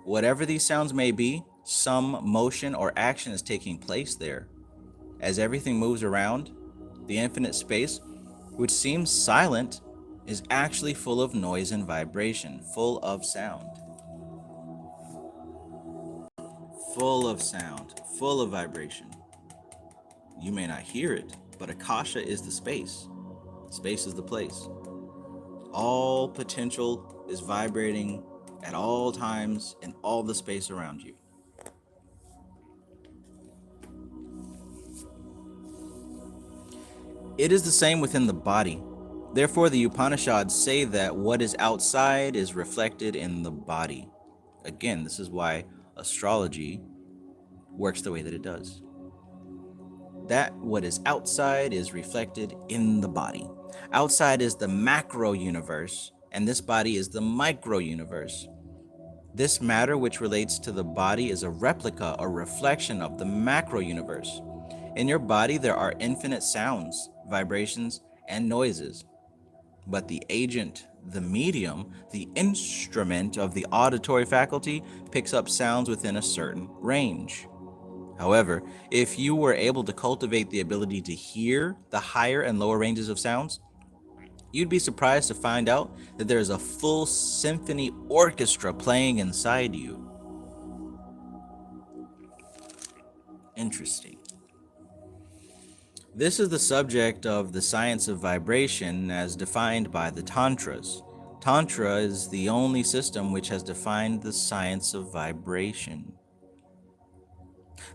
Whatever these sounds may be, some motion or action is taking place there. As everything moves around, the infinite space, which seems silent, is actually full of noise and vibration, full of sound. Full of sound, full of vibration. You may not hear it, but Akasha is the space. Space is the place. All potential is vibrating at all times in all the space around you. It is the same within the body. Therefore, the Upanishads say that what is outside is reflected in the body. Again, this is why astrology works the way that it does. That what is outside is reflected in the body. Outside is the macro universe, and this body is the micro universe. This matter which relates to the body is a replica or reflection of the macro universe. In your body, there are infinite sounds, vibrations, and noises. But the agent, the medium, the instrument of the auditory faculty picks up sounds within a certain range. However, if you were able to cultivate the ability to hear the higher and lower ranges of sounds, you'd be surprised to find out that there is a full symphony orchestra playing inside you. Interesting. This is the subject of the science of vibration as defined by the Tantras. Tantra is the only system which has defined the science of vibration.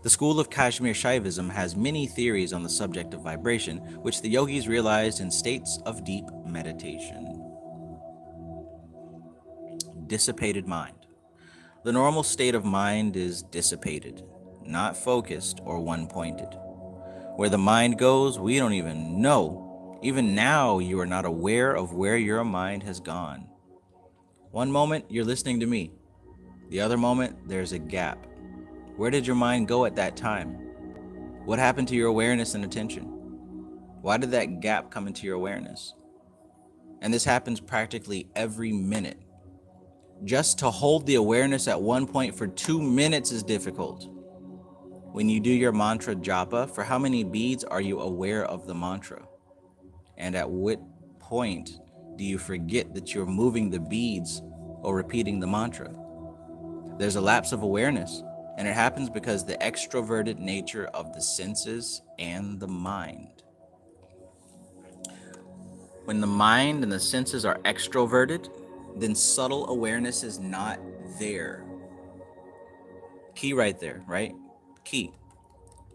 The school of Kashmir Shaivism has many theories on the subject of vibration, which the yogis realized in states of deep meditation. Dissipated mind. The normal state of mind is dissipated, not focused or one-pointed. Where the mind goes, we don't even know. Even now, you are not aware of where your mind has gone. One moment, you're listening to me. The other moment, there's a gap. Where did your mind go at that time? What happened to your awareness and attention? Why did that gap come into your awareness? And this happens practically every minute. Just to hold the awareness at one point for 2 minutes is difficult. When you do your mantra japa, for how many beads are you aware of the mantra? And at what point do you forget that you're moving the beads or repeating the mantra? There's a lapse of awareness, and it happens because the extroverted nature of the senses and the mind. When the mind and the senses are extroverted, then subtle awareness is not there. Key right there, right? Key.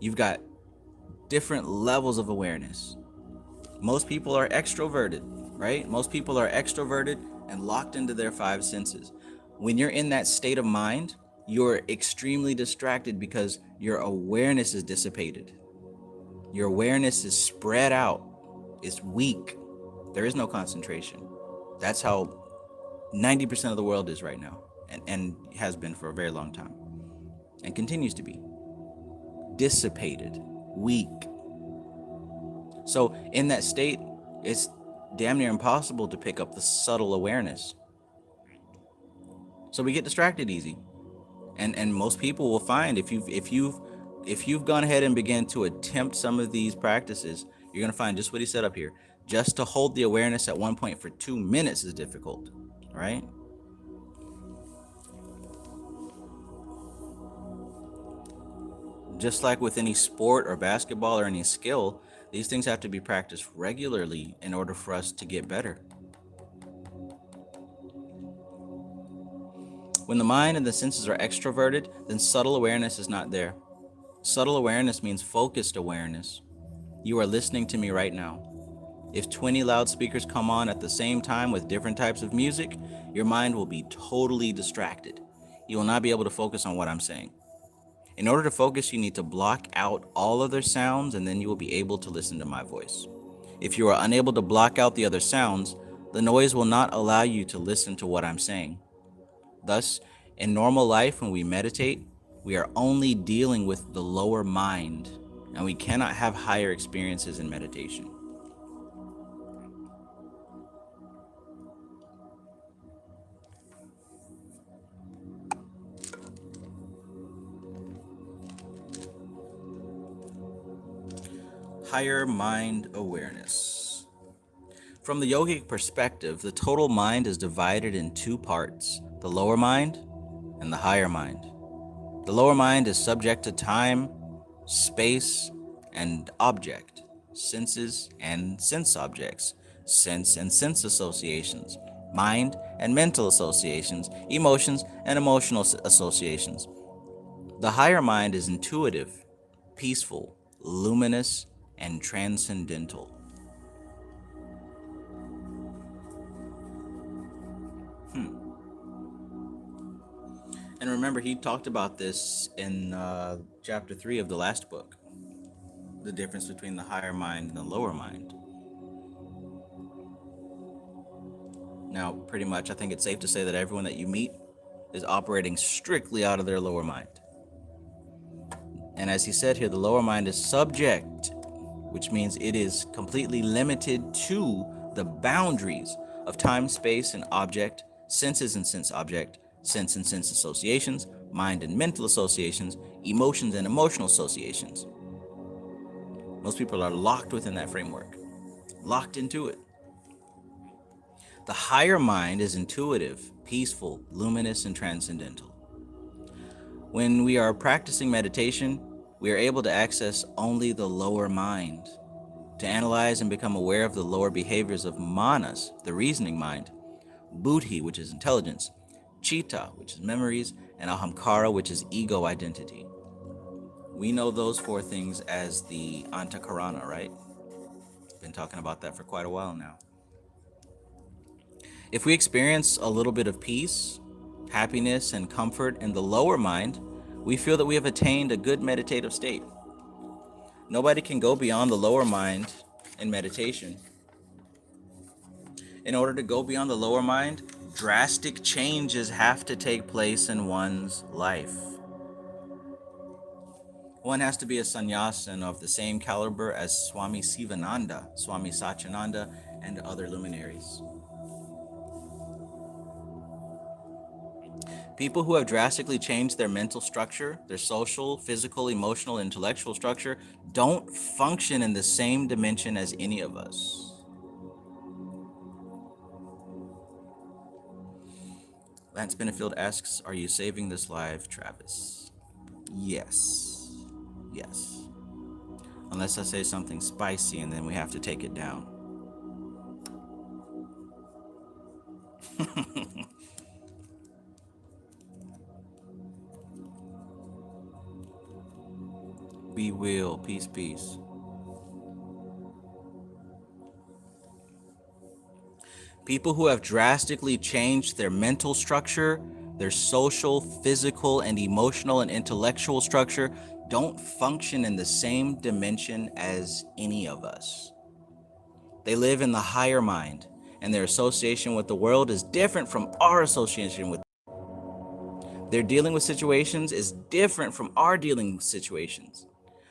You've got different levels of awareness. Most people are extroverted, right? Most people are extroverted and locked into their 5 senses. When you're in that state of mind, you're extremely distracted because your awareness is dissipated. Your awareness is spread out. It's weak. There is no concentration. That's how 90% of the world is right now, and has been for a very long time, and continues to be. Dissipated, weak. So in that state, it's damn near impossible to pick up the subtle awareness. So we get distracted easy. And most people will find if you've gone ahead and began to attempt some of these practices, you're going to find just what he said up here. Just to hold the awareness at one point for 2 minutes is difficult, right? Just like with any sport or basketball or any skill, these things have to be practiced regularly in order for us to get better. When the mind and the senses are extroverted, then subtle awareness is not there. Subtle awareness means focused awareness. You are listening to me right now. If 20 loudspeakers come on at the same time with different types of music, your mind will be totally distracted. You will not be able to focus on what I'm saying. In order to focus, you need to block out all other sounds, and then you will be able to listen to my voice. If you are unable to block out the other sounds, the noise will not allow you to listen to what I'm saying. Thus, in normal life, when we meditate, we are only dealing with the lower mind, and we cannot have higher experiences in meditation. higher mind awareness. From the yogic perspective, the total mind is divided in two parts, the lower mind and the higher mind. The lower mind is subject to time, space, and object, senses and sense objects, sense and sense associations, mind and mental associations, emotions and emotional associations. The higher mind is intuitive, peaceful, luminous, and transcendental. And remember, he talked about this in chapter 3 of the last book, the difference between the higher mind and the lower mind. Now, pretty much, I think it's safe to say that everyone that you meet is operating strictly out of their lower mind. And as he said here, the lower mind is subject, which means it is completely limited to the boundaries of time, space, and object, senses and sense object, sense and sense associations, mind and mental associations, emotions and emotional associations. Most people are locked within that framework, locked into it. The higher mind is intuitive, peaceful, luminous, and transcendental. When we are practicing meditation, we are able to access only the lower mind, to analyze and become aware of the lower behaviors of manas, the reasoning mind, buddhi, which is intelligence, chitta, which is memories, and ahamkara, which is ego identity. We know those four things as the antakarana, right? Been talking about that for quite a while now. If we experience a little bit of peace, happiness, and comfort in the lower mind, we feel that we have attained a good meditative state. Nobody can go beyond the lower mind in meditation. In order to go beyond the lower mind, drastic changes have to take place in one's life. One has to be a sannyasin of the same caliber as Swami Sivananda, Swami Satyananda, and other luminaries. People who have drastically changed their mental structure, their social, physical, emotional, intellectual structure, don't function in the same dimension as any of us. Lance Benefield asks, are you saving this live, Travis? Yes. Yes. Unless I say something spicy and then we have to take it down. Be will, peace, peace. People who have drastically changed their mental structure, their social, physical, and emotional and intellectual structure don't function in the same dimension as any of us. They live in the higher mind, and their association with the world is different from our association with. Their dealing with situations is different from our dealing with situations.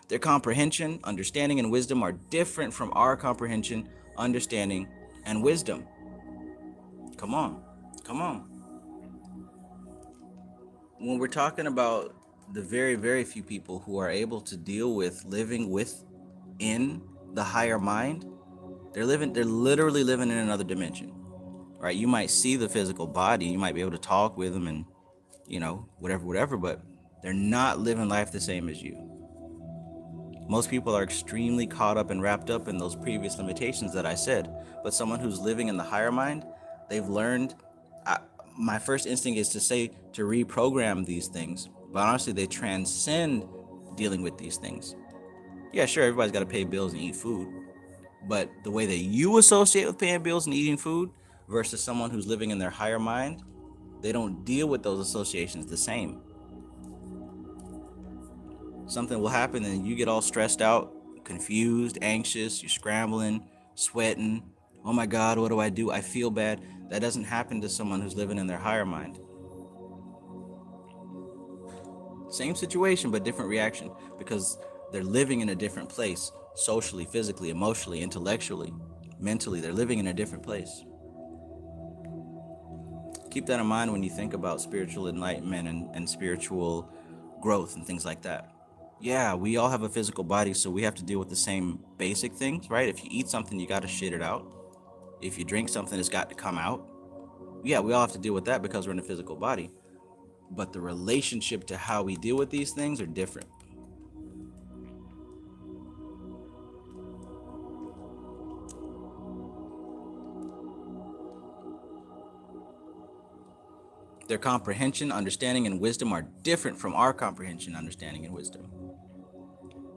Their comprehension, understanding, and wisdom are different from our comprehension, understanding, and wisdom. Come on. When we're talking about the very, very few people who are able to deal with living within the higher mind, they're literally living in another dimension, right? You might see the physical body, you might be able to talk with them and, whatever, but they're not living life the same as you. Most people are extremely caught up and wrapped up in those previous limitations that I said, but someone who's living in the higher mind, they've learned. My first instinct is to say to reprogram these things, but honestly, they transcend dealing with these things. Yeah, sure, everybody's got to pay bills and eat food, but the way that you associate with paying bills and eating food versus someone who's living in their higher mind, they don't deal with those associations the same. Something will happen and you get all stressed out, confused, anxious, you're scrambling, sweating. Oh my God, what do? I feel bad. That doesn't happen to someone who's living in their higher mind. Same situation, but different reaction, because they're living in a different place, socially, physically, emotionally, intellectually, mentally. They're living in a different place. Keep that in mind when you think about spiritual enlightenment and spiritual growth and things like that. Yeah, we all have a physical body, so we have to deal with the same basic things, right? If you eat something, you got to shit it out. If you drink something, it's got to come out. Yeah, we all have to deal with that because we're in a physical body. But the relationship to how we deal with these things are different. Their comprehension, understanding, and wisdom are different from our comprehension, understanding, and wisdom.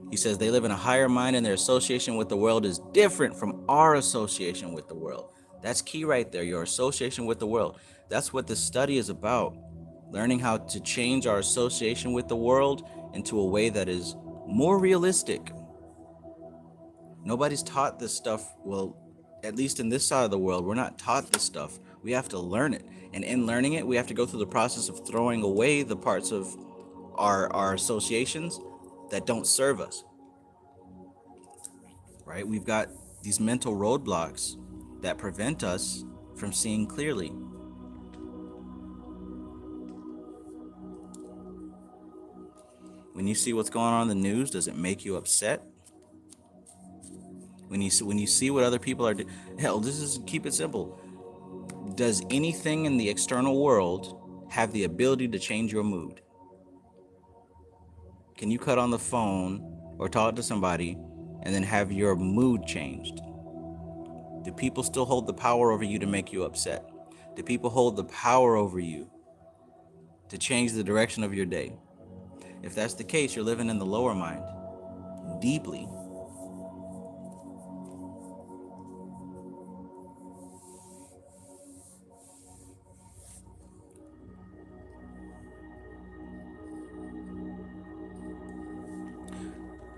He says they live in a higher mind and their association with the world is different from our association with the world. That's key right there, your association with the world. That's what this study is about. Learning how to change our association with the world into a way that is more realistic. Nobody's taught this stuff. Well, at least in this side of the world, we're not taught this stuff. We have to learn it. And in learning it, we have to go through the process of throwing away the parts of our associations that don't serve us. Right? We've got these mental roadblocks that prevent us from seeing clearly. When you see what's going on in the news, does it make you upset? When you see what other people are doing, hell, this is, keep it simple. Does anything in the external world have the ability to change your mood? Can you cut on the phone or talk to somebody and then have your mood changed? Do people still hold the power over you to make you upset? Do people hold the power over you to change the direction of your day? If that's the case, you're living in the lower mind deeply.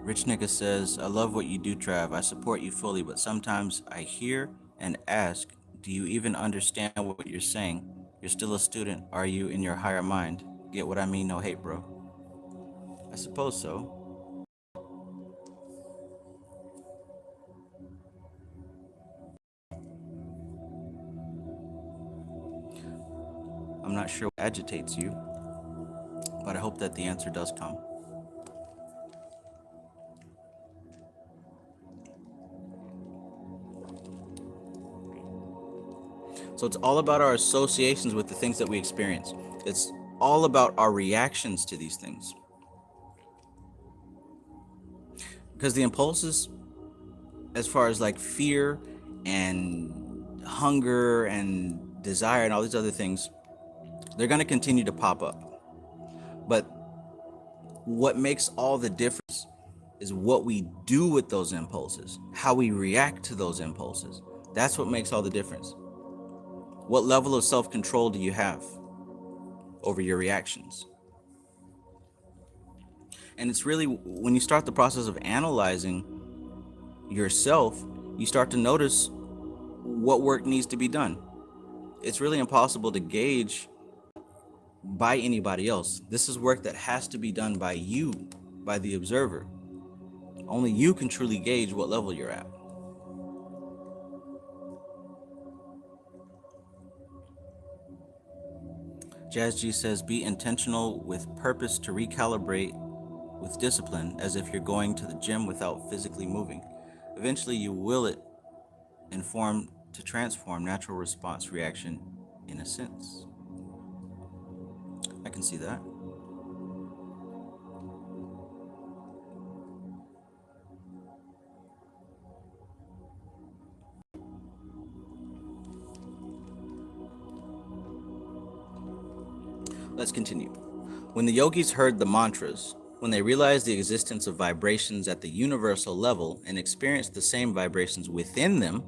Rich Nigga says, I love what you do, Trav. I support you fully, but sometimes I hear and ask, do you even understand what you're saying? You're still a student. Are you in your higher mind? Get what I mean? No hate, bro. I suppose so. I'm not sure what agitates you, but I hope that the answer does come. So it's all about our associations with the things that we experience. It's all about our reactions to these things. Because the impulses, as far as like fear and hunger and desire and all these other things, they're going to continue to pop up. But what makes all the difference is what we do with those impulses, how we react to those impulses. That's what makes all the difference. What level of self-control do you have over your reactions? And it's really when you start the process of analyzing yourself, you start to notice what work needs to be done. It's really impossible to gauge by anybody else. This is work that has to be done by you, by the observer. Only you can truly gauge what level you're at. Jazz G says, be intentional with purpose to recalibrate with discipline, as if you're going to the gym without physically moving. Eventually you will it inform to transform natural response reaction in a sense. I can see that. Let's continue. When the yogis heard the mantras, when they realized the existence of vibrations at the universal level and experienced the same vibrations within them,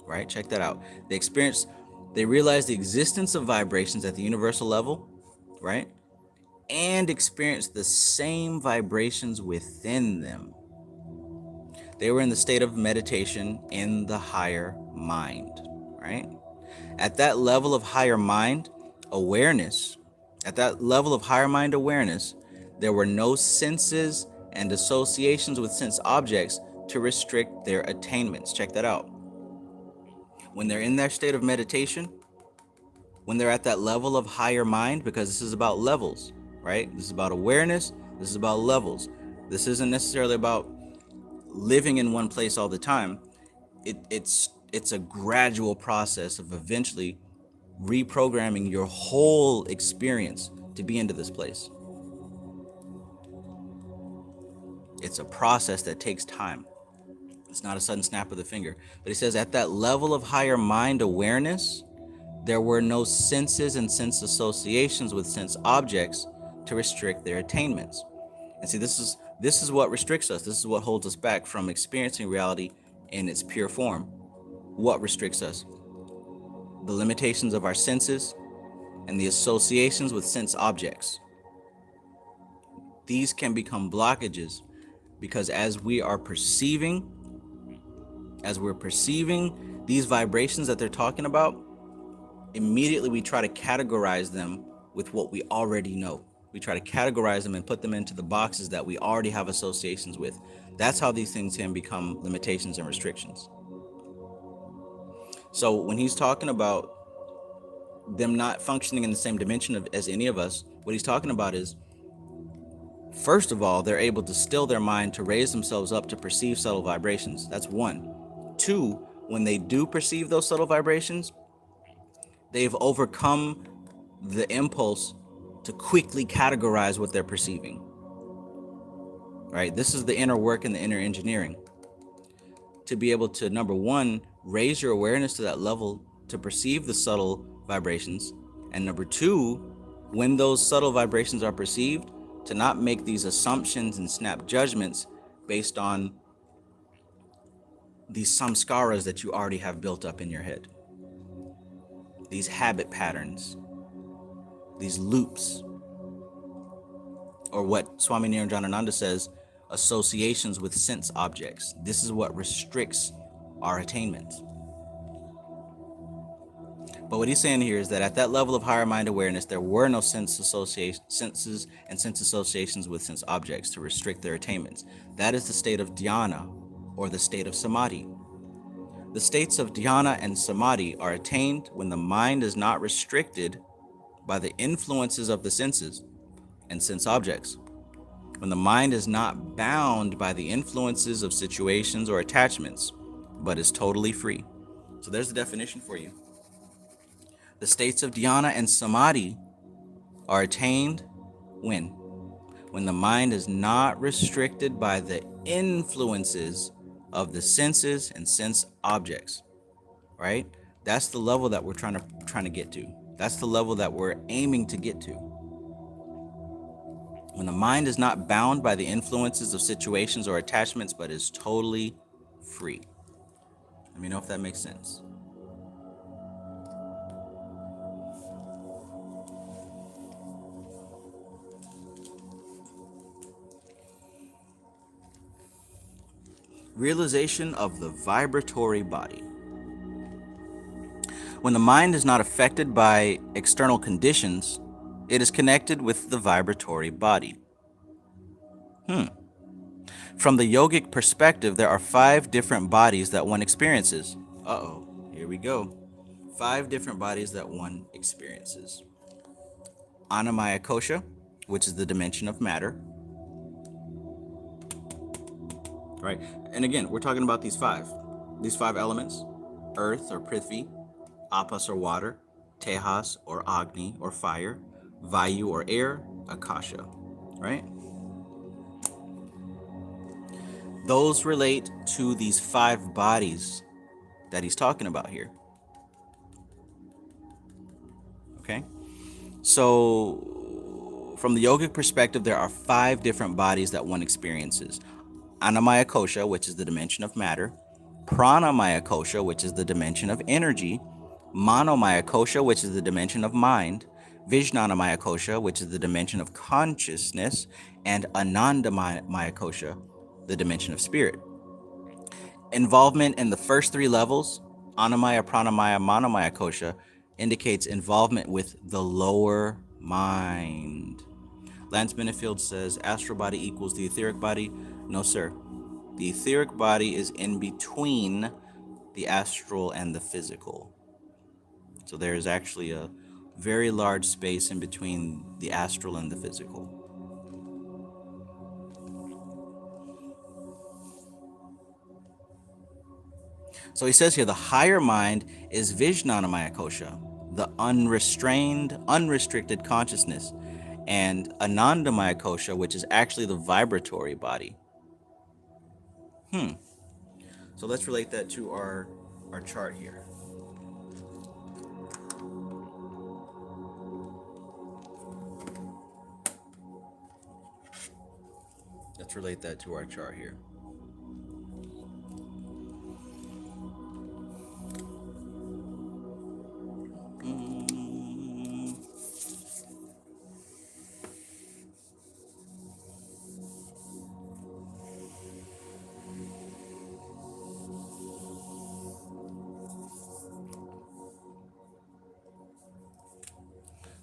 right? Check that out. They realized the existence of vibrations at the universal level, right? And experienced the same vibrations within them. They were in the state of meditation in the higher mind, right? At that level of higher mind awareness, there were no senses and associations with sense objects to restrict their attainments. Check that out. When they're in their state of meditation, when they're at that level of higher mind, because this is about levels, right? This is about awareness, this is about levels. This isn't necessarily about living in one place all the time. It's a gradual process of eventually reprogramming your whole experience to be into this place. It's a process that takes time. It's not a sudden snap of the finger. But he says at that level of higher mind awareness, there were no senses and sense associations with sense objects to restrict their attainments. And see, this is what restricts us. This is what holds us back from experiencing reality in its pure form. What restricts us? The limitations of our senses and the associations with sense objects. These can become blockages because as we're perceiving these vibrations that they're talking about, immediately we try to categorize them with what we already know. We try to categorize them and put them into the boxes that we already have associations with. That's how these things can become limitations and restrictions. So when he's talking about them not functioning in the same dimension as any of us, what he's talking about is, first of all, they're able to still their mind to raise themselves up to perceive subtle vibrations. That's one. Two, when they do perceive those subtle vibrations, they've overcome the impulse to quickly categorize what they're perceiving. Right? This is the inner work and the inner engineering. To be able to, number one, raise your awareness to that level to perceive the subtle vibrations. And number two, when those subtle vibrations are perceived, to not make these assumptions and snap judgments based on these samskaras that you already have built up in your head. These habit patterns, these loops, or what Swami Niranjanananda says, associations with sense objects. This is what restricts our attainment. But what he's saying here is that at that level of higher mind awareness, there were no senses and sense associations with sense objects to restrict their attainments. That is the state of dhyana, or the state of samadhi. The states of dhyana and samadhi are attained when the mind is not restricted by the influences of the senses and sense objects. When the mind is not bound by the influences of situations or attachments, but is totally free. So there's the definition for you. The states of dhyana and samadhi are attained when the mind is not restricted by the influences of the senses and sense objects, right? That's the level that we're trying to get to. That's the level that we're aiming to get to. When the mind is not bound by the influences of situations or attachments, but is totally free. Let me know if that makes sense. Realization of the vibratory body. When the mind is not affected by external conditions, it is connected with the vibratory body. From the yogic perspective, there are 5 different bodies that one experiences. Here we go. 5 different bodies that one experiences. Annamaya kosha, which is the dimension of matter. Right? And again, we're talking about these 5 elements: earth or prithvi, apas or water, tejas or agni or fire, vayu or air, akasha, right? Those relate to these 5 bodies that he's talking about here. Okay? So, from the yogic perspective, there are 5 different bodies that one experiences. Annamaya kosha, which is the dimension of matter, pranamaya kosha, which is the dimension of energy, manomaya kosha, which is the dimension of mind, vijnanamaya kosha, which is the dimension of consciousness, and anandamaya kosha, the dimension of spirit. Involvement in the first 3 levels, annamaya, pranamaya, manomaya kosha, indicates involvement with the lower mind. Lance Benefield says astral body equals the etheric body. No, sir. The etheric body is in between the astral and the physical. So there is actually a very large space in between the astral and the physical. So he says here, the higher mind is Vijnanamaya Kosha, the unrestrained, unrestricted consciousness, and Anandamaya Kosha, which is actually the vibratory body. So let's relate that to our chart here. Let's relate that to our chart here.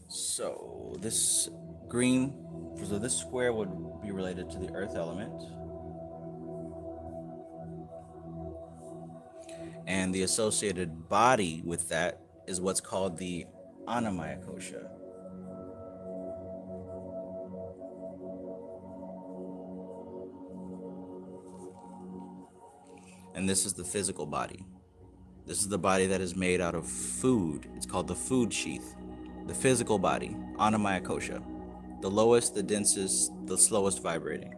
So this green, so this square would be related to the earth element. And the associated body with that is what's called the Annamaya Kosha. And this is the physical body. This is the body that is made out of food. It's called the food sheath. The physical body, Annamaya Kosha. The lowest, the densest, the slowest vibrating.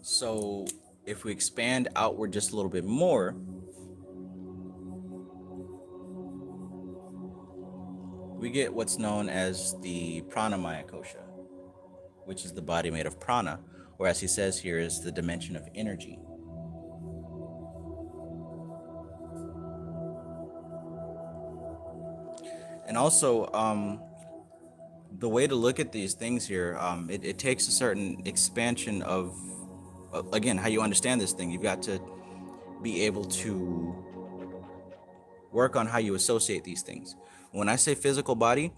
So if we expand outward just a little bit more, we get what's known as the Pranamaya Kosha, which is the body made of prana, or as he says here, is the dimension of energy. And also, the way to look at these things here, it takes a certain expansion of, again, how you understand this thing. You've got to be able to work on how you associate these things. When I say physical body,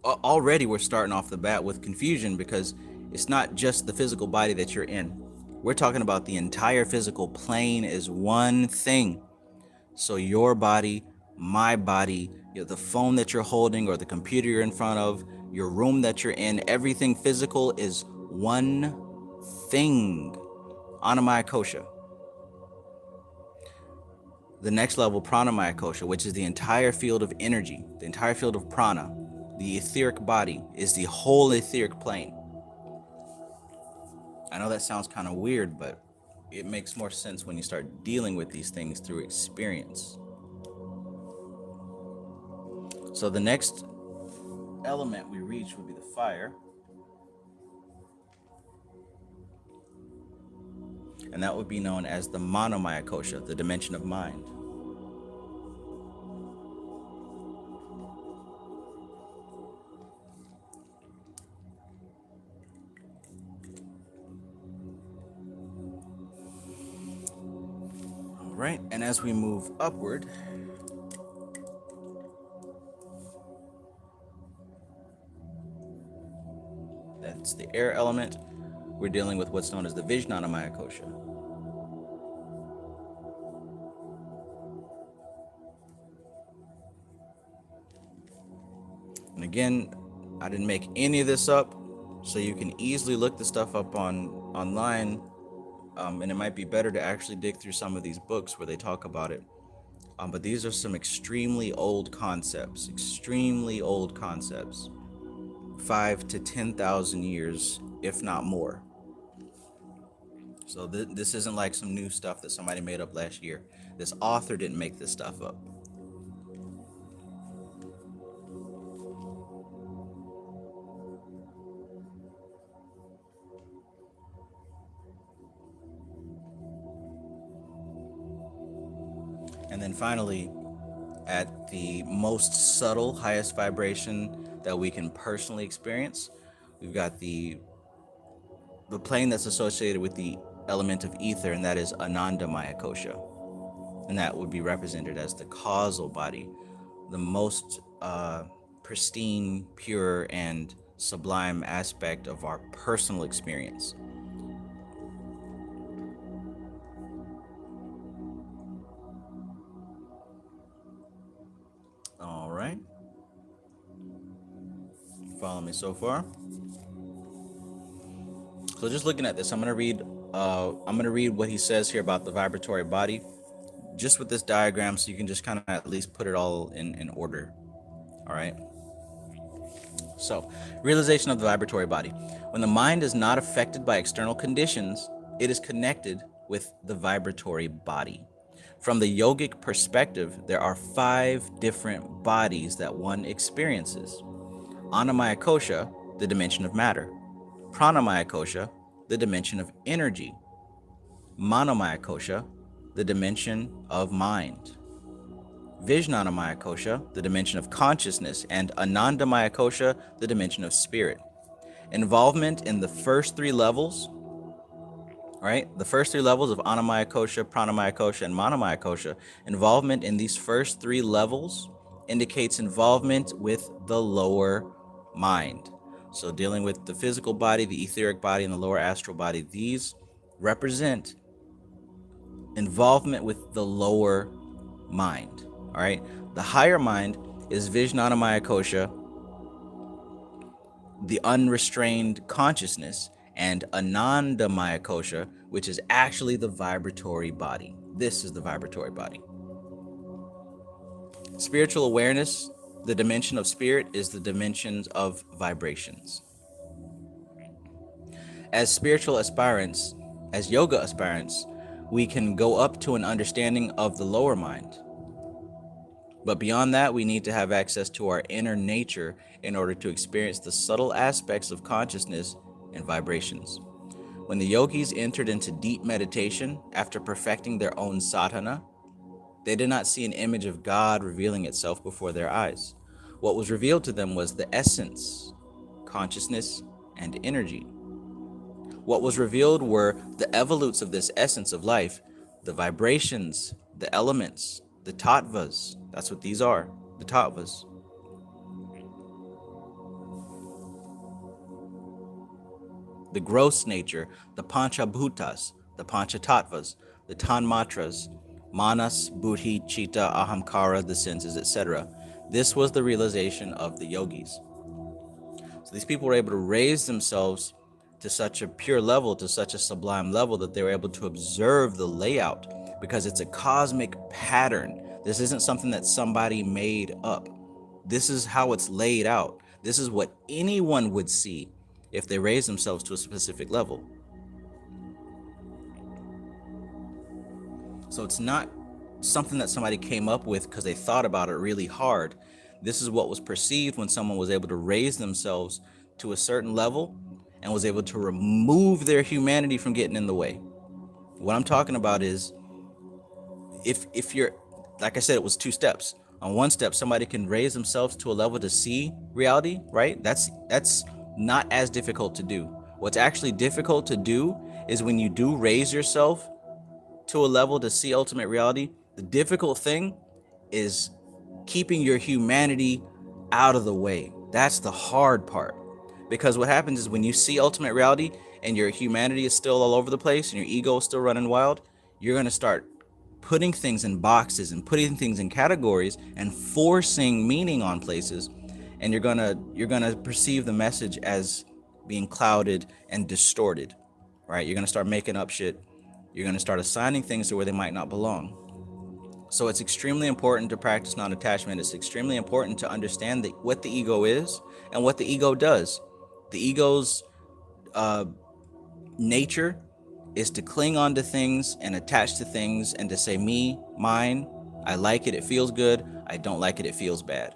already we're starting off the bat with confusion, because it's not just the physical body that you're in. We're talking about the entire physical plane is one thing. So your body, my body, the phone that you're holding or the computer you're in front of, your room that you're in, everything physical is one thing. Annamaya Kosha. The next level, Pranamaya Kosha, which is the entire field of energy, the entire field of prana. The etheric body is the whole etheric plane. I know that sounds kind of weird, but it makes more sense when you start dealing with these things through experience. So the next element we reach would be the fire. And that would be known as the Manomaya Kosha, the dimension of mind. All right, and as we move upward, that's the air element. We're dealing with what's known as the Vijnanamaya Kosha. And again, I didn't make any of this up, so you can easily look the stuff up online, and it might be better to actually dig through some of these books where they talk about it. But these are some extremely old concepts, 5 to 10,000 years, if not more. So this isn't like some new stuff that somebody made up last year. This author didn't make this stuff up. And then finally, at the most subtle, highest vibration that we can personally experience, we've got the plane that's associated with the element of ether, and that is Anandamaya Kosha. And that would be represented as the causal body, the most pristine, pure, and sublime aspect of our personal experience. All right. Follow me so far. So just looking at this, I'm going to read I'm going to read what he says here about the vibratory body, just with this diagram, so you can just kind of at least put it all in order. All right. So, realization of the vibratory body. When the mind is not affected by external conditions, it is connected with the vibratory body. From the yogic perspective, there are 5 different bodies that one experiences. Annamaya kosha, the dimension of matter. Pranamaya kosha, the dimension of energy. Manomaya kosha, the dimension of mind. Vijnanamaya kosha, the dimension of consciousness, and Anandamaya kosha, the dimension of spirit. Involvement in the first 3 levels, right? The first 3 levels of Annamaya kosha, Pranamaya kosha, and Manomaya kosha, involvement in these first 3 levels indicates involvement with the lower mind. So dealing with the physical body, the etheric body, and the lower astral body, these represent involvement with the lower mind. All right. The higher mind is Vijnanamaya kosha, the unrestrained consciousness, and Anandamaya kosha, which is actually the vibratory body. This is the vibratory body. Spiritual awareness, the dimension of spirit, is the dimensions of vibrations. As spiritual aspirants, as yoga aspirants, we can go up to an understanding of the lower mind. But beyond that, we need to have access to our inner nature in order to experience the subtle aspects of consciousness and vibrations. When the yogis entered into deep meditation after perfecting their own sadhana, they did not see an image of God revealing itself before their eyes. What was revealed to them was the essence, consciousness, and energy. What was revealed were the evolutes of this essence of life, the vibrations, the elements, the tattvas. That's what these are, the tattvas. The gross nature, the panchabhutas, the panchatattvas, the tanmatras, manas, buddhi, chitta, ahamkara, the senses, etc. This was the realization of the yogis. So these people were able to raise themselves to such a pure level, to such a sublime level, that they were able to observe the layout, because it's a cosmic pattern. This isn't something that somebody made up. This is how it's laid out. This is what anyone would see if they raise themselves to a specific level. So it's not something that somebody came up with because they thought about it really hard. This is what was perceived when someone was able to raise themselves to a certain level and was able to remove their humanity from getting in the way. What I'm talking about is, if you're, like I said, it was 2 steps. On one step, somebody can raise themselves to a level to see reality, right? That's not as difficult to do. What's actually difficult to do is when you do raise yourself to a level to see ultimate reality, the difficult thing is keeping your humanity out of the way. That's the hard part. Because what happens is when you see ultimate reality and your humanity is still all over the place and your ego is still running wild, you're going to start putting things in boxes and putting things in categories and forcing meaning on places, and you're going to perceive the message as being clouded and distorted, right? You're going to start making up shit. You're going to start assigning things to where they might not belong. So it's extremely important to practice non-attachment. It's extremely important to understand what the ego is and what the ego does. The ego's nature is to cling on to things and attach to things and to say me, mine, I like it, it feels good, I don't like it, it feels bad.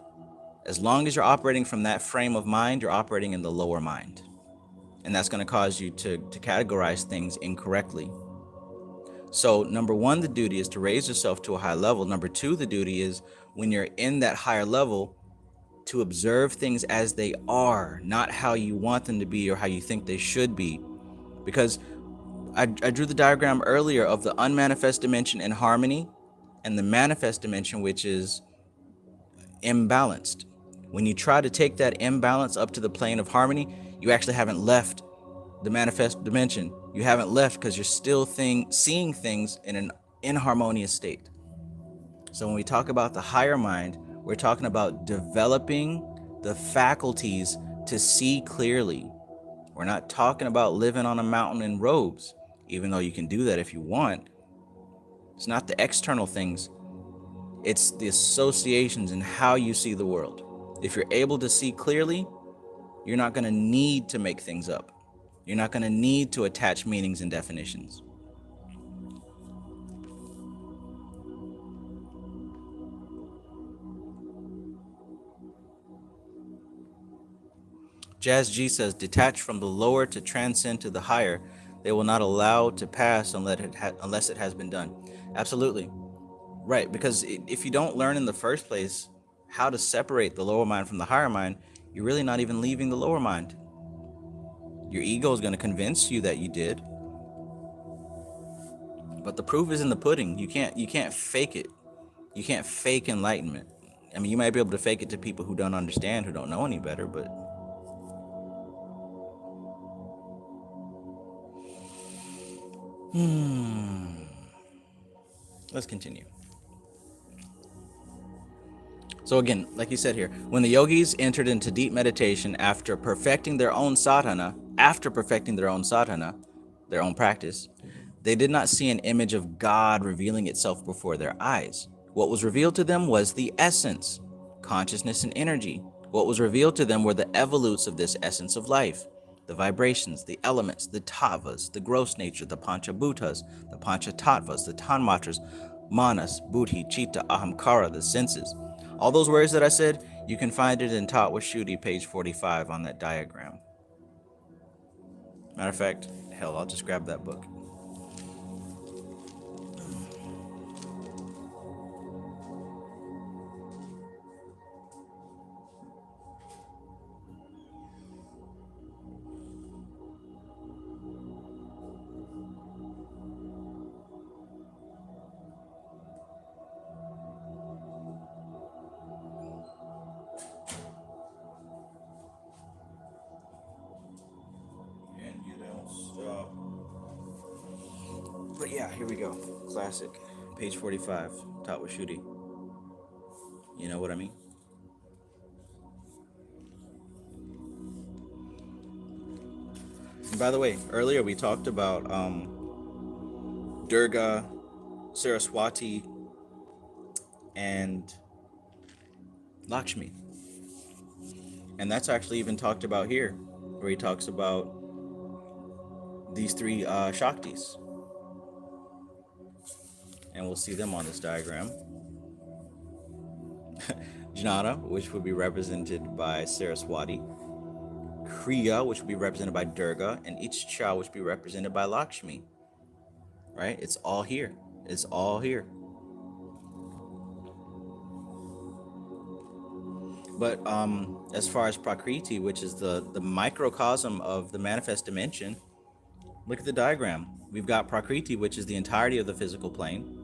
As long as you're operating from that frame of mind, you're operating in the lower mind. And that's going to cause you to categorize things incorrectly. So number 1, the duty is to raise yourself to a high level. Number 2, the duty is when you're in that higher level to observe things as they are, not how you want them to be or how you think they should be. Because I drew the diagram earlier of the unmanifest dimension in harmony and the manifest dimension, which is imbalanced. When you try to take that imbalance up to the plane of harmony, you actually haven't left the manifest dimension. You haven't left because you're still seeing things in an inharmonious state. So when we talk about the higher mind, we're talking about developing the faculties to see clearly. We're not talking about living on a mountain in robes, even though you can do that if you want. It's not the external things, it's the associations and how you see the world. If you're able to see clearly, you're not going to need to make things up. You're not going to need to attach meanings and definitions. Jazz G says, detach from the lower to transcend to the higher. They will not allow to pass unless it has been done. Absolutely. Right, because if you don't learn in the first place how to separate the lower mind from the higher mind, you're really not even leaving the lower mind. Your ego is going to convince you that you did, but the proof is in the pudding. You can't fake it. You can't fake enlightenment. I mean, you might be able to fake it to people who don't understand, who don't know any better, but let's continue. So again, like you said here, when the yogis entered into deep meditation after perfecting their own sadhana, their own practice, they did not see an image of God revealing itself before their eyes. What was revealed to them was the essence, consciousness and energy. What was revealed to them were the evolutes of this essence of life, the vibrations, the elements, the tattvas, the gross nature, the panchabhutas, the panchatattvas, the tanmatras, manas, buddhi, chitta, ahamkara, the senses. All those words that I said, you can find it in Tattva Shuddhi, page 45 on that diagram. Matter of fact, hell, I'll just grab that book. But yeah, here we go. Classic. Page 45, Tattva Shuddhi. You know what I mean? And by the way, earlier we talked about Durga, Saraswati, and Lakshmi. And that's actually even talked about here, where he talks about these three Shaktis. And we'll see them on this diagram. Jnana, which would be represented by Saraswati. Kriya, which would be represented by Durga. And Ichcha, which would be represented by Lakshmi. Right? It's all here. It's all here. But as far as Prakriti, which is the microcosm of the manifest dimension, look at the diagram. We've got Prakriti, which is the entirety of the physical plane,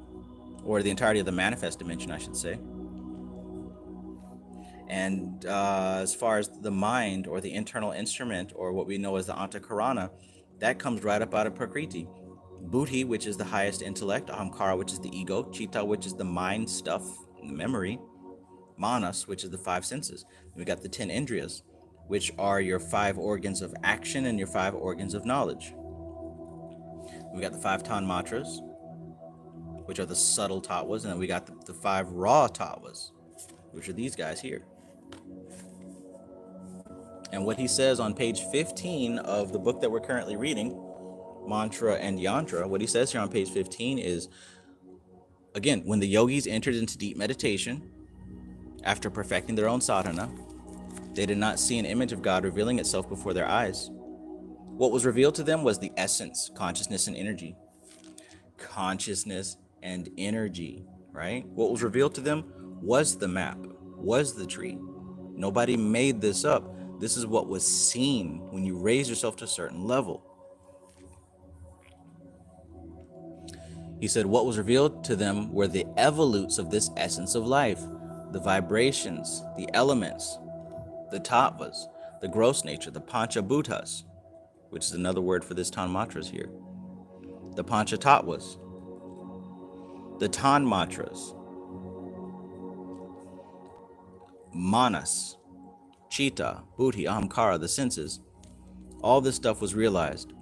or the entirety of the manifest dimension, I should say. And as far as the mind, or the internal instrument, or what we know as the Antakarana, that comes right up out of Prakriti. Buddhi, which is the highest intellect, Ahamkara, which is the ego, Chitta, which is the mind stuff, the memory, Manas, which is the five senses. We got the 10 Indriyas, which are your 5 organs of action and your 5 organs of knowledge. We got the 5 Tanmatras, which are the subtle tattvas, and then we got the 5 raw tattvas, which are these guys here. And what he says on page 15 of the book that we're currently reading, Mantra and Yantra, what he says here on page 15 is, again, when the yogis entered into deep meditation, after perfecting their own sadhana, they did not see an image of God revealing itself before their eyes. What was revealed to them was the essence, consciousness and energy. Consciousness and energy, right? What was revealed to them was the map, was the tree. Nobody made this up. This is what was seen when you raise yourself to a certain level. He said what was revealed to them were the evolutes of this essence of life, the vibrations, the elements, the tattvas, the gross nature, the panchabhutas, which is another word for this tanmatras here, the panchatattvas, the tanmatras, manas, chitta, buddhi, ahamkara, the senses. All this stuff was realized.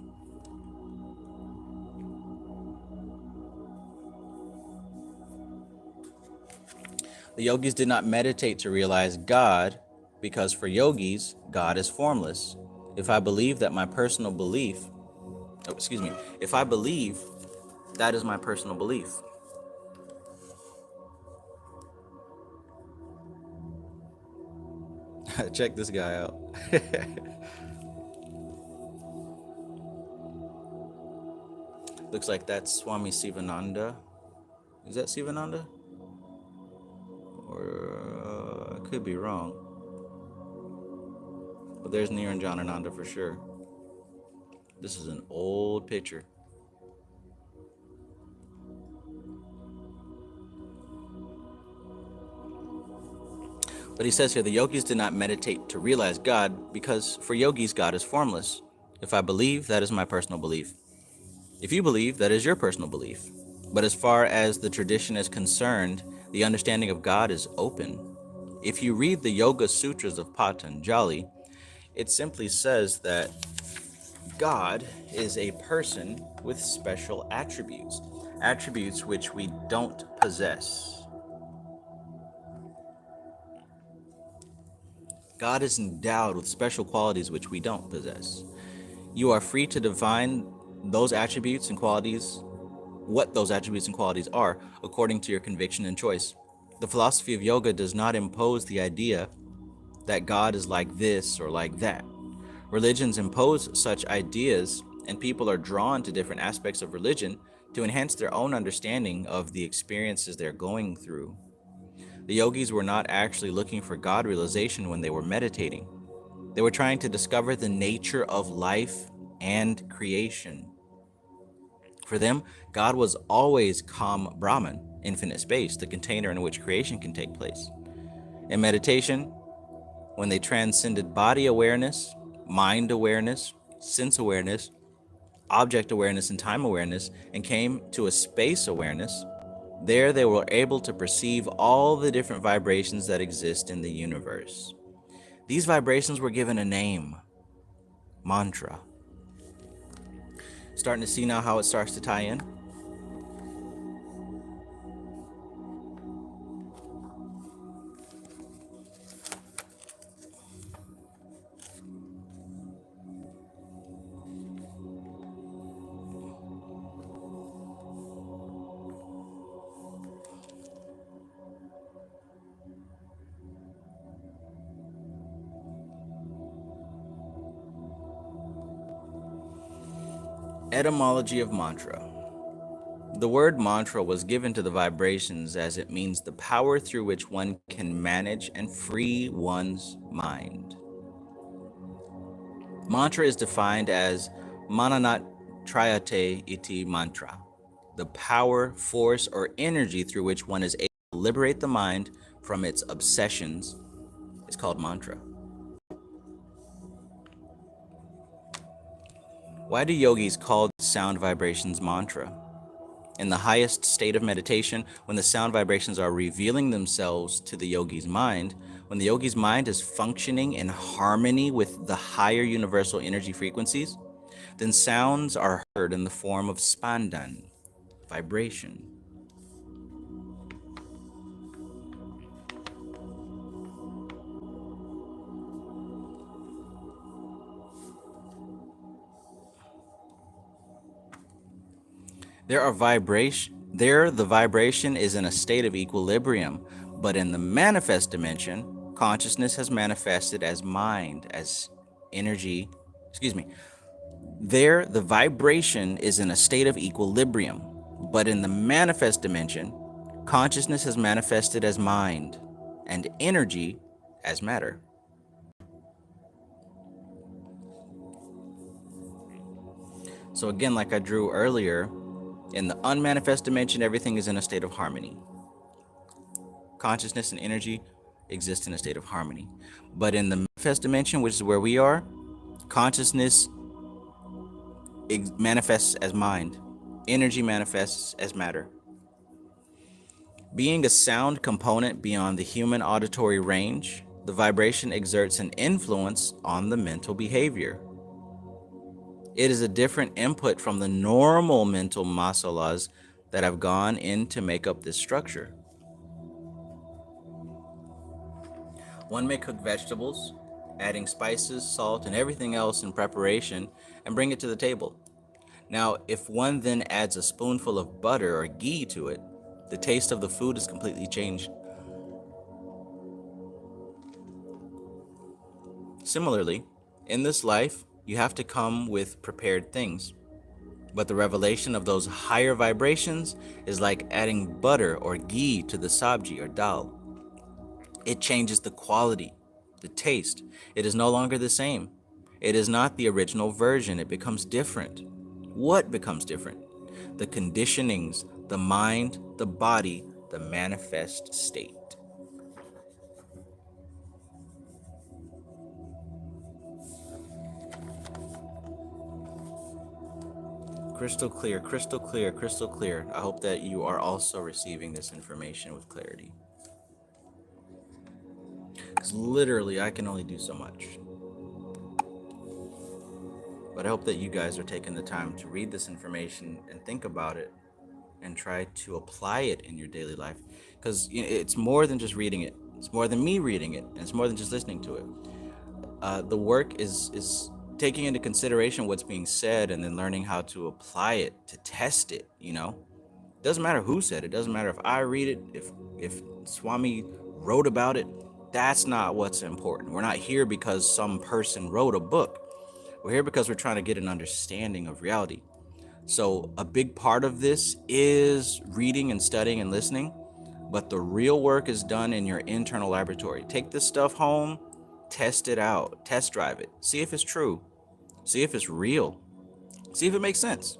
The yogis did not meditate to realize God because for yogis, God is formless. If I believe that my personal belief, if I believe that is my personal belief. Check this guy out. Looks like that's Swami Sivananda. Is that Sivananda? Or I could be wrong. But there's Niranjanananda for sure. This is an old picture. But he says here, the yogis did not meditate to realize God because for yogis, God is formless. If I believe, that is my personal belief. If you believe, that is your personal belief. But as far as the tradition is concerned, the understanding of God is open. If you read the Yoga Sutras of Patanjali, it simply says that God is a person with special attributes, attributes which we don't possess. God is endowed with special qualities which we don't possess. You are free to define those attributes and qualities, what those attributes and qualities are, according to your conviction and choice. The philosophy of yoga does not impose the idea that God is like this or like that. Religions impose such ideas, and people are drawn to different aspects of religion to enhance their own understanding of the experiences they're going through. The yogis were not actually looking for God realization when they were meditating. They were trying to discover the nature of life and creation. For them, God was always calm Brahman, infinite space, the container in which creation can take place. In meditation, when they transcended body awareness, mind awareness, sense awareness, object awareness, and time awareness, and came to a space awareness, there they were able to perceive all the different vibrations that exist in the universe. These vibrations were given a name, mantra. Starting to see now how it starts to tie in? Etymology of mantra. The word mantra was given to the vibrations as it means the power through which one can manage and free one's mind. Mantra is defined as mananat trayate iti mantra, the power, force, or energy through which one is able to liberate the mind from its obsessions is called mantra. Why do yogis call sound vibrations mantra? In the highest state of meditation, when the sound vibrations are revealing themselves to the yogi's mind, when the yogi's mind is functioning in harmony with the higher universal energy frequencies, then sounds are heard in the form of spandan, vibration. There the vibration is in a state of equilibrium, but in the manifest dimension, consciousness has manifested as mind, as energy, There the vibration is in a state of equilibrium, but in the manifest dimension, consciousness has manifested as mind, and energy as matter. So again, like I drew earlier, in the unmanifest dimension, everything is in a state of harmony. Consciousness and energy exist in a state of harmony. But in the manifest dimension, which is where we are, consciousness manifests as mind. Energy manifests as matter. Being a sound component beyond the human auditory range, the vibration exerts an influence on the mental behavior. It is a different input from the normal mental masalas that have gone in to make up this structure. One may cook vegetables, adding spices, salt, and everything else in preparation, and bring it to the table. Now, if one then adds a spoonful of butter or ghee to it, the taste of the food is completely changed. Similarly, in this life, you have to come with prepared things. But the revelation of those higher vibrations is like adding butter or ghee to the sabji or dal. It changes the quality, the taste. It is no longer the same. It is not the original version. It becomes different. What becomes different? The conditionings, the mind, the body, the manifest state. Crystal clear, crystal clear, crystal clear. I hope that you are also receiving this information with clarity. Because literally, I can only do so much. But I hope that you guys are taking the time to read this information and think about it and try to apply it in your daily life. Because it's more than just reading it. It's more than me reading it. And it's more than just listening to it. The work is taking into consideration what's being said and then learning how to apply it, to test it, It doesn't matter who said it. It doesn't matter if I read it, if Swami wrote about it. That's not what's important. We're not here because some person wrote a book. We're here because we're trying to get an understanding of reality. So a big part of this is reading and studying and listening, but the real work is done in your internal laboratory. Take this stuff home, test it out, test drive it, see if it's true, see if it's real, see if it makes sense.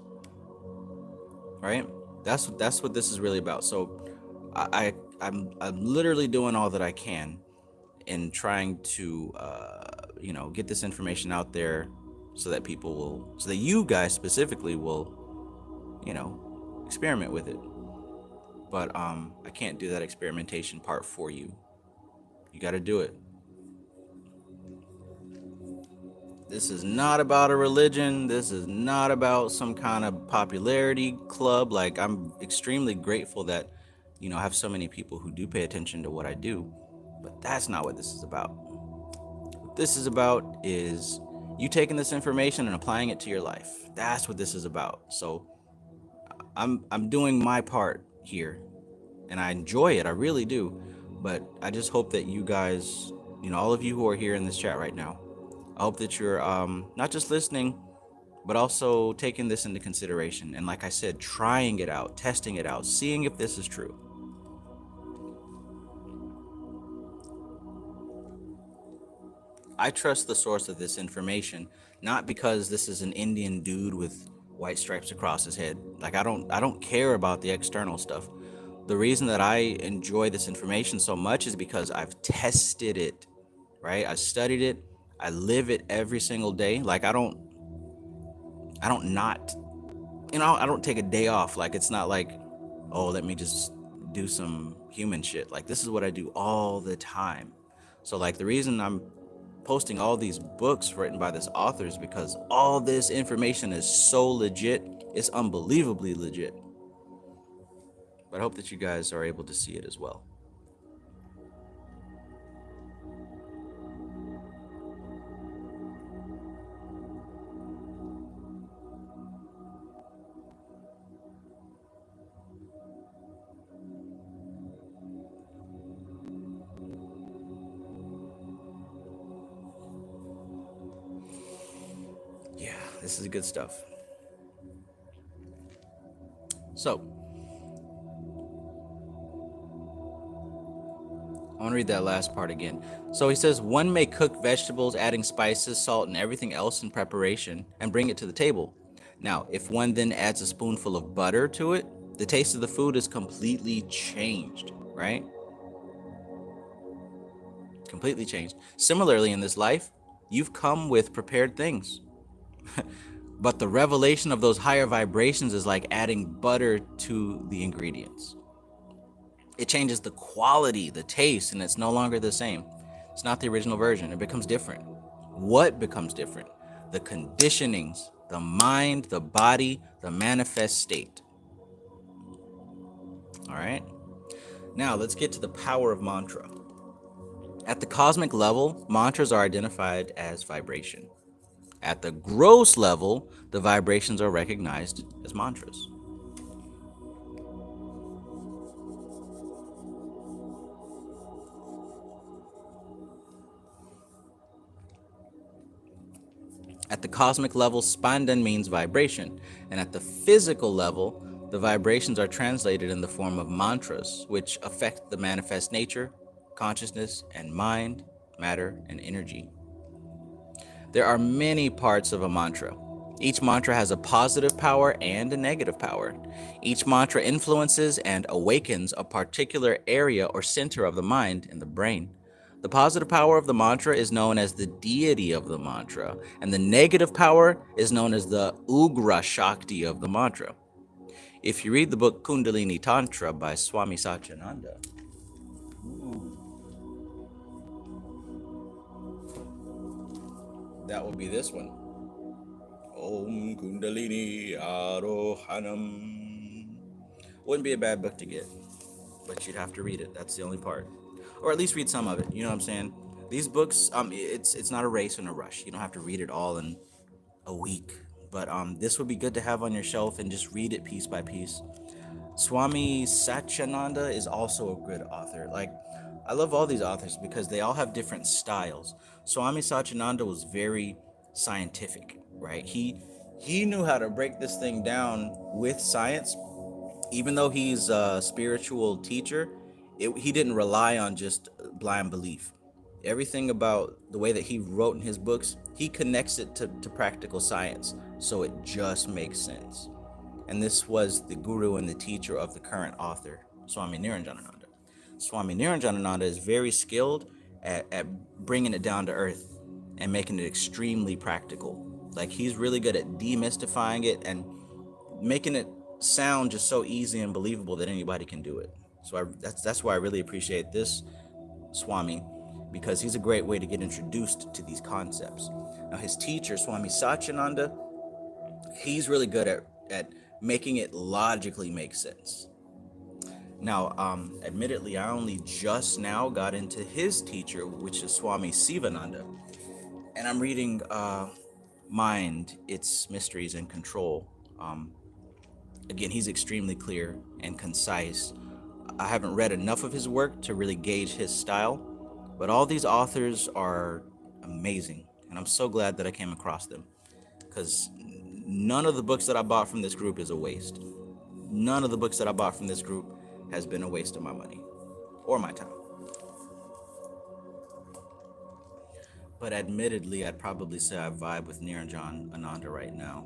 Right? That's what this is really about. So I'm literally doing all that I can in trying to get this information out there so that so that you guys specifically will experiment with it. But I can't do that experimentation part for you. You got to do it. This is not about a religion. This is not about some kind of popularity club. Like, I'm extremely grateful that I have so many people who do pay attention to what I do, but that's not what this is about. What this is about is you taking this information and applying it to your life. That's what this is about. So I'm doing my part here, and I enjoy it. I really do. But I just hope that you guys, all of you who are here in this chat right now, I hope that you're not just listening, but also taking this into consideration. And like I said, trying it out, testing it out, seeing if this is true. I trust the source of this information, not because this is an Indian dude with white stripes across his head. Like, I don't care about the external stuff. The reason that I enjoy this information so much is because I've tested it, right? I studied it. I live it every single day. Like, I don't take a day off. Like, it's not like, oh, let me just do some human shit. Like, this is what I do all the time. So, like, the reason I'm posting all these books written by this author is because all this information is so legit. It's unbelievably legit. But I hope that you guys are able to see it as well. Yeah, this is good stuff. So, I want to read that last part again. So he says, one may cook vegetables, adding spices, salt, and everything else in preparation, and bring it to the table. Now, if one then adds a spoonful of butter to it, the taste of the food is completely changed, right? Completely changed. Similarly, in this life, you've come with prepared things. But the revelation of those higher vibrations is like adding butter to the ingredients. It changes the quality, the taste, and it's no longer the same. It's not the original version. It becomes different. What becomes different? The conditionings, the mind, the body, the manifest state. All right? Now, let's get to the power of mantra. At the cosmic level, mantras are identified as vibration. At the gross level, the vibrations are recognized as mantras. At the cosmic level, spandan means vibration, and at the physical level, the vibrations are translated in the form of mantras, which affect the manifest nature, consciousness, and mind, matter, and energy. There are many parts of a mantra. Each mantra has a positive power and a negative power. Each mantra influences and awakens a particular area or center of the mind and the brain. The positive power of the mantra is known as the deity of the mantra, and the negative power is known as the Ugra Shakti of the mantra. If you read the book Kundalini Tantra by Swami Satyananda, that will be this one. Om Kundalini Arohanam. Wouldn't be a bad book to get, but you'd have to read it. That's the only part, or at least read some of it. You know what I'm saying? These books, it's not a race and a rush. You don't have to read it all in a week, but this would be good to have on your shelf and just read it piece by piece. Swami Satyananda is also a good author. Like, I love all these authors because they all have different styles. Swami Satyananda was very scientific, right? He knew how to break this thing down with science. Even though he's a spiritual teacher, he didn't rely on just blind belief. Everything about the way that he wrote in his books, he connects it to practical science, so it just makes sense. And this was the guru and the teacher of the current author, Swami Niranjanananda. Swami Niranjanananda is very skilled at bringing it down to earth and making it extremely practical. Like, he's really good at demystifying it and making it sound just so easy and believable that anybody can do it. So that's why I really appreciate this Swami, because he's a great way to get introduced to these concepts. Now, his teacher, Swami Satyananda, he's really good at making it logically make sense. Now, admittedly, I only just now got into his teacher, which is Swami Sivananda, and I'm reading Mind, Its Mysteries and Control. Again, he's extremely clear and concise. I haven't read enough of his work to really gauge his style, but all these authors are amazing, and I'm so glad that I came across them, because none of the books that I bought from this group is a waste. None of the books that I bought from this group has been a waste of my money or my time. But admittedly, I'd probably say I vibe with Niranjanananda right now.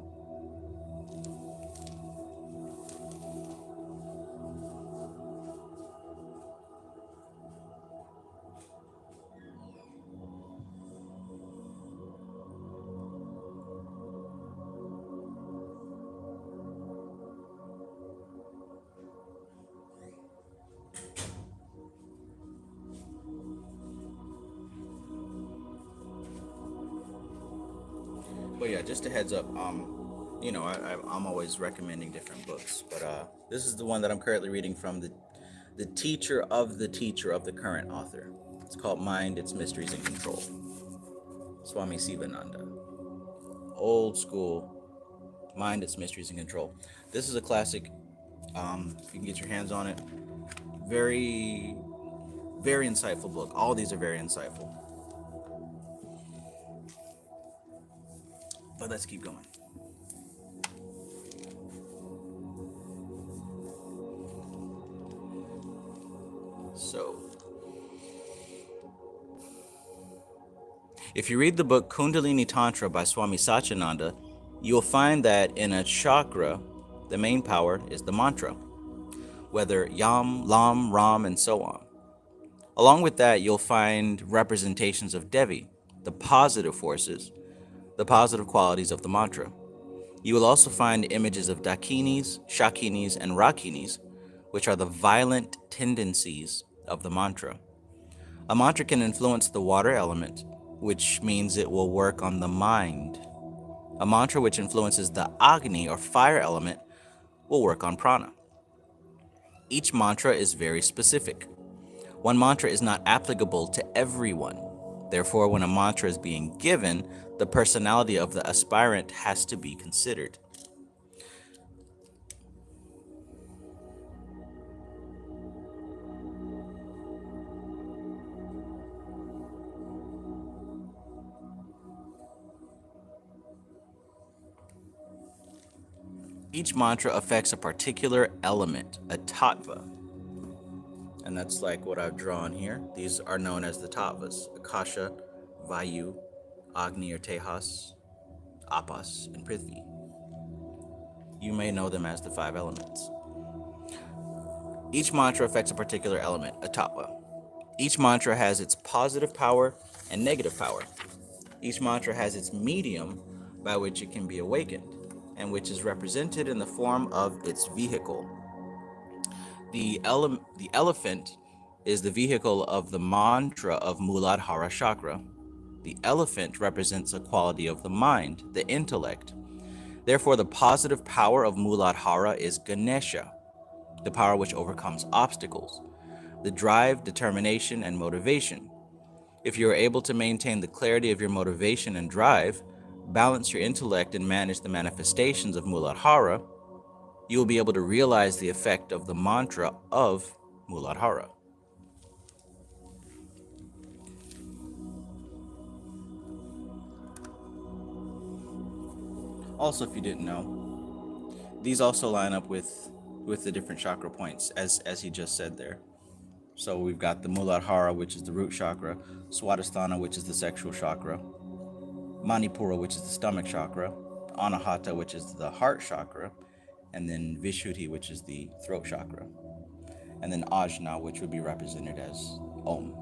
But yeah, just a heads up. I'm always recommending different books, but this is the one that I'm currently reading from the teacher of the current author. It's called Mind, Its Mysteries and Control. Swami Sivananda. Old school. Mind, Its Mysteries and Control. This is a classic. If you can get your hands on it, very, very insightful book. All these are very insightful. But let's keep going. So, if you read the book Kundalini Tantra by Swami Satyananda, you'll find that in a chakra, the main power is the mantra, whether Yam, Lam, Ram, and so on. Along with that, you'll find representations of Devi, the positive forces, the positive qualities of the mantra. You will also find images of Dakinis, Shakinis, and Rakinis, which are the violent tendencies of the mantra. A mantra can influence the water element, which means it will work on the mind. A mantra which influences the Agni or fire element will work on prana. Each mantra is very specific. One mantra is not applicable to everyone. Therefore, when a mantra is being given, the personality of the aspirant has to be considered. Each mantra affects a particular element, a tattva. And that's like what I've drawn here. These are known as the tattvas: Akasha, Vayu, Agni or Tejas, Apas, and Prithvi. You may know them as the five elements. Each mantra affects a particular element, a tattva. Each mantra has its positive power and negative power. Each mantra has its medium by which it can be awakened, and which is represented in the form of its vehicle. The elephant is the vehicle of the mantra of Muladhara chakra. The elephant represents a quality of the mind, the intellect. Therefore, the positive power of Muladhara is Ganesha, the power which overcomes obstacles, the drive, determination, and motivation. If you are able to maintain the clarity of your motivation and drive, balance your intellect, and manage the manifestations of Muladhara, you will be able to realize the effect of the mantra of Muladhara. Also, if you didn't know, these also line up with the different chakra points, as he just said there. So we've got the Muladhara, which is the root chakra, Swadhisthana, which is the sexual chakra, Manipura, which is the stomach chakra, Anahata, which is the heart chakra, and then Vishuddhi, which is the throat chakra, and then Ajna, which would be represented as Om.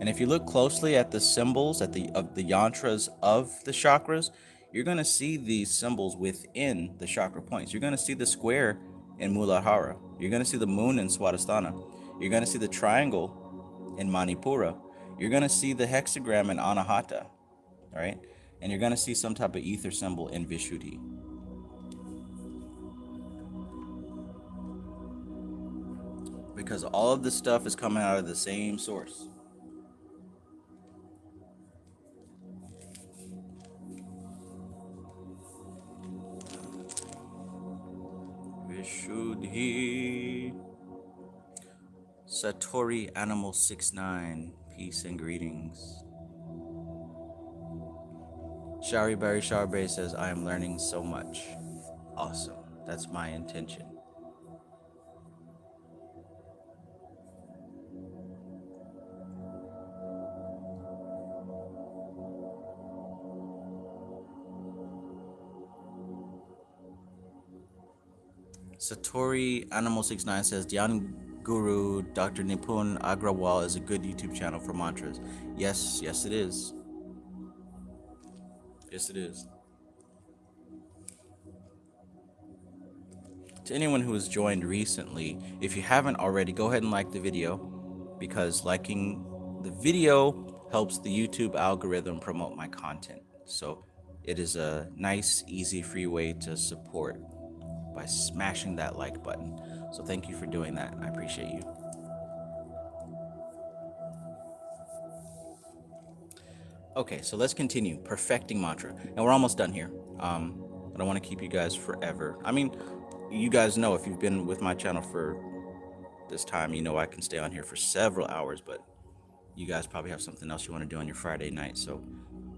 And if you look closely at the symbols of the yantras of the chakras, you're going to see these symbols within the chakra points. You're going to see the square in Muladhara. You're going to see the moon in Swadhisthana. You're going to see the triangle in Manipura. You're going to see the hexagram in Anahata, all right? And you're going to see some type of ether symbol in Vishuddhi. Because all of this stuff is coming out of the same source. Vishuddhi. Satori Animal 69, peace and greetings. Shari Barry Sharbre says, I am learning so much. Awesome. That's my intention. Satori Animal 69 says, Dhyan Guru Dr. Nipun Agrawal is a good YouTube channel for mantras. Yes, yes it is. Yes it is. To anyone who has joined recently, if you haven't already, go ahead and like the video, because liking the video helps the YouTube algorithm promote my content. So it is a nice, easy, free way to support by smashing that like button. So thank you for doing that. I appreciate you. Okay, so let's continue perfecting mantra, and we're almost done here. I don't want to keep you guys forever. I mean, you guys know, if you've been with my channel for this time, you know I can stay on here for several hours, but you guys probably have something else you want to do on your Friday night. So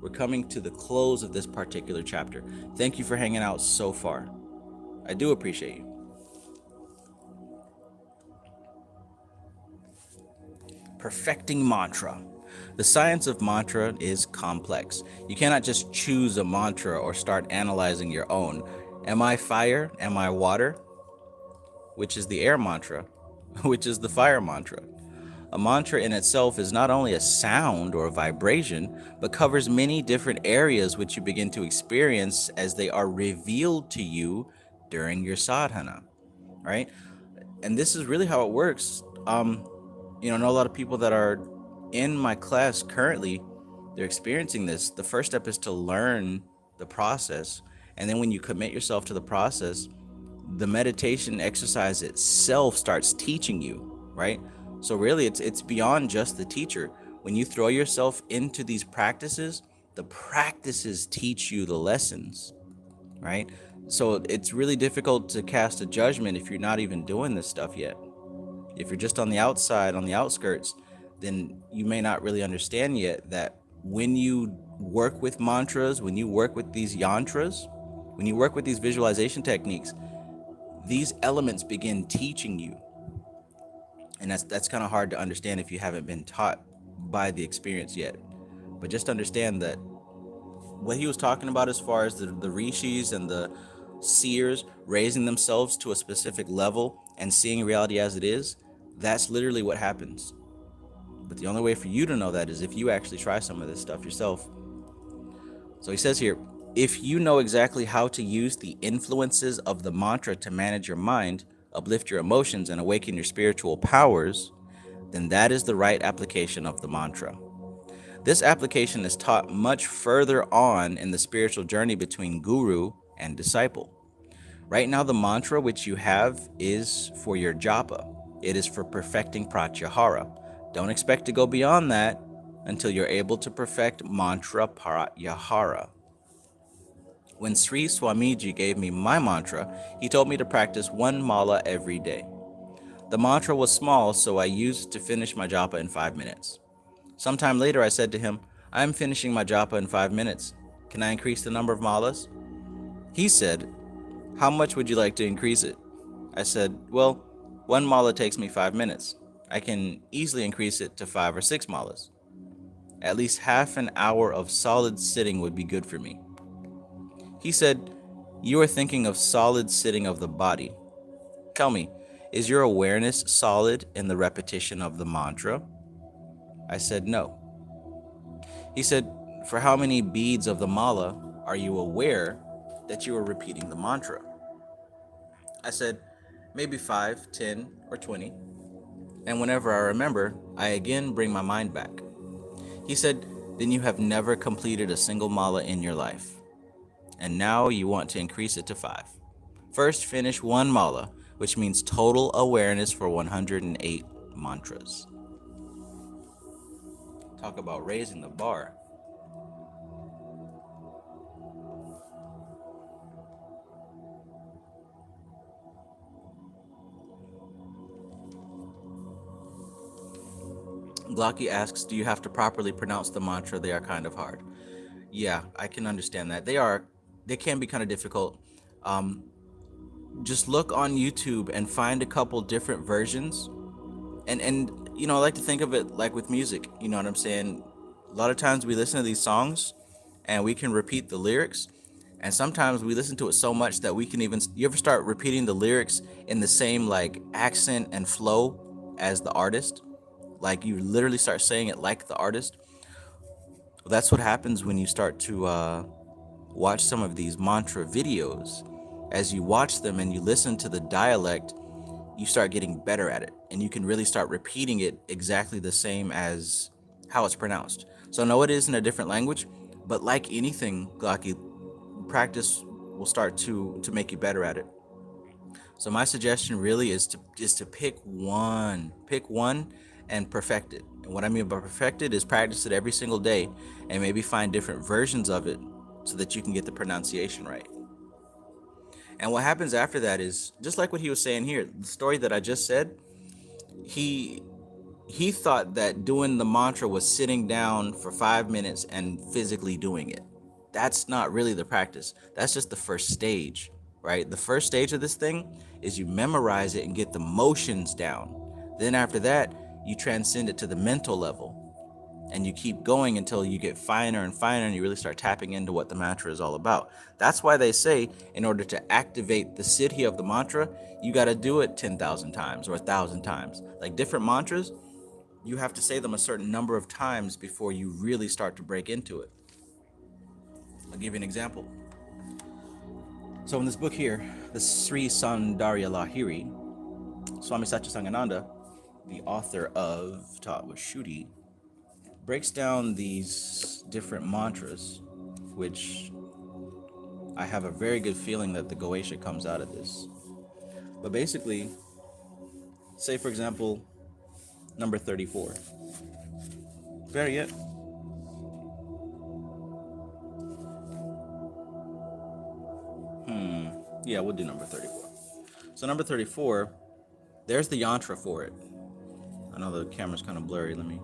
we're coming to the close of this particular chapter. Thank you for hanging out so far. I do appreciate you. Perfecting mantra. The science of mantra is complex. You cannot just choose a mantra or start analyzing your own. Am I fire? Am I water? Which is the air mantra? Which is the fire mantra? A mantra in itself is not only a sound or a vibration, but covers many different areas which you begin to experience as they are revealed to you during your sadhana, right? And this is really how it works. I know a lot of people that are in my class currently, they're experiencing this. The first step is to learn the process. And then when you commit yourself to the process, the meditation exercise itself starts teaching you, right? So really, it's beyond just the teacher. When you throw yourself into these practices, the practices teach you the lessons, right? So it's really difficult to cast a judgment if you're not even doing this stuff yet. If you're just on the outside, on the outskirts, then you may not really understand yet that when you work with mantras, when you work with these yantras, when you work with these visualization techniques, these elements begin teaching you. And that's kind of hard to understand if you haven't been taught by the experience yet. But just understand that what he was talking about as far as the rishis and the seers raising themselves to a specific level and seeing reality as it is, that's literally what happens. But the only way for you to know that is if you actually try some of this stuff yourself. So he says here, if you know exactly how to use the influences of the mantra to manage your mind, uplift your emotions, and awaken your spiritual powers, then that is the right application of the mantra. This application is taught much further on in the spiritual journey between guru and disciple. Right now, the mantra which you have is for your japa. It is for perfecting pratyahara. Don't expect to go beyond that until you're able to perfect mantra pratyahara. When Sri Swamiji gave me my mantra, he told me to practice one mala every day. The mantra was small, so I used it to finish my japa in 5 minutes. Sometime later, I said to him, I am finishing my japa in 5 minutes. Can I increase the number of malas? He said, how much would you like to increase it? I said, well, one mala takes me 5 minutes. I can easily increase it to 5 or 6 malas. At least half an hour of solid sitting would be good for me. He said, you are thinking of solid sitting of the body. Tell me, is your awareness solid in the repetition of the mantra? I said, no. He said, for how many beads of the mala are you aware that you are repeating the mantra? I said, maybe 5, 10, or 20. And whenever I remember, I again bring my mind back. He said, then you have never completed a single mala in your life. And now you want to increase it to 5. First, finish one mala, which means total awareness for 108 mantras. Talk about raising the bar. Glocky asks, do you have to properly pronounce the mantra? They are kind of hard. Yeah, I can understand that. They can be kind of difficult. Just look on YouTube and find a couple different versions. And I like to think of it like with music. You know what I'm saying? A lot of times we listen to these songs and we can repeat the lyrics. And sometimes we listen to it so much that we can even, you ever start repeating the lyrics in the same like accent and flow as the artist? Like you literally start saying it like the artist. Well, that's what happens when you start to watch some of these mantra videos. As you watch them and you listen to the dialect, you start getting better at it. And you can really start repeating it exactly the same as how it's pronounced. So no, it is in a different language, but like anything, Glocky, practice will start to make you better at it. So my suggestion really is to pick one and perfect it. And what I mean by perfect it is practice it every single day and maybe find different versions of it so that you can get the pronunciation right. And what happens after that is just like what he was saying here, the story that I just said, he thought that doing the mantra was sitting down for 5 minutes and physically doing it. That's not really the practice. That's just the first stage, right? The first stage of this thing is you memorize it and get the motions down. Then after that, you transcend it to the mental level. And you keep going until you get finer and finer and you really start tapping into what the mantra is all about. That's why they say in order to activate the siddhi of the mantra, you got to do it 10,000 times or 1,000 times. Like different mantras, you have to say them a certain number of times before you really start to break into it. I'll give you an example. So in this book here, the Sri Saundarya Lahiri, Swami Satchidananda, the author of Taught with Shuddhi, breaks down these different mantras, which I have a very good feeling that the Goesha comes out of this. But basically, say for example, number 34. Better yet. Yeah, we'll do number 34. So number 34, there's the yantra for it. I know the camera's kind of blurry. Let me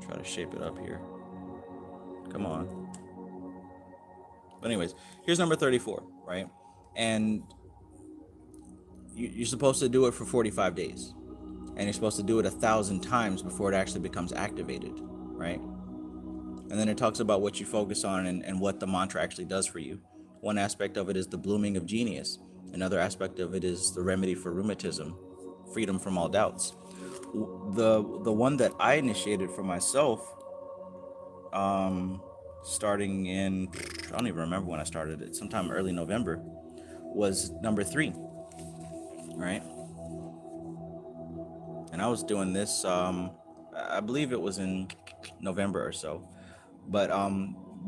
try to shape it up here. Come on. But anyways, here's number 34, right? And you're supposed to do it for 45 days. And you're supposed to do it 1,000 times before it actually becomes activated, right? And then it talks about what you focus on and what the mantra actually does for you. One aspect of it is the blooming of genius. Another aspect of it is the remedy for rheumatism, freedom from all doubts. The one that I initiated for myself, starting in, I don't even remember when I started it, sometime early November, was number 3, right? And I was doing this, I believe it was in November or so. But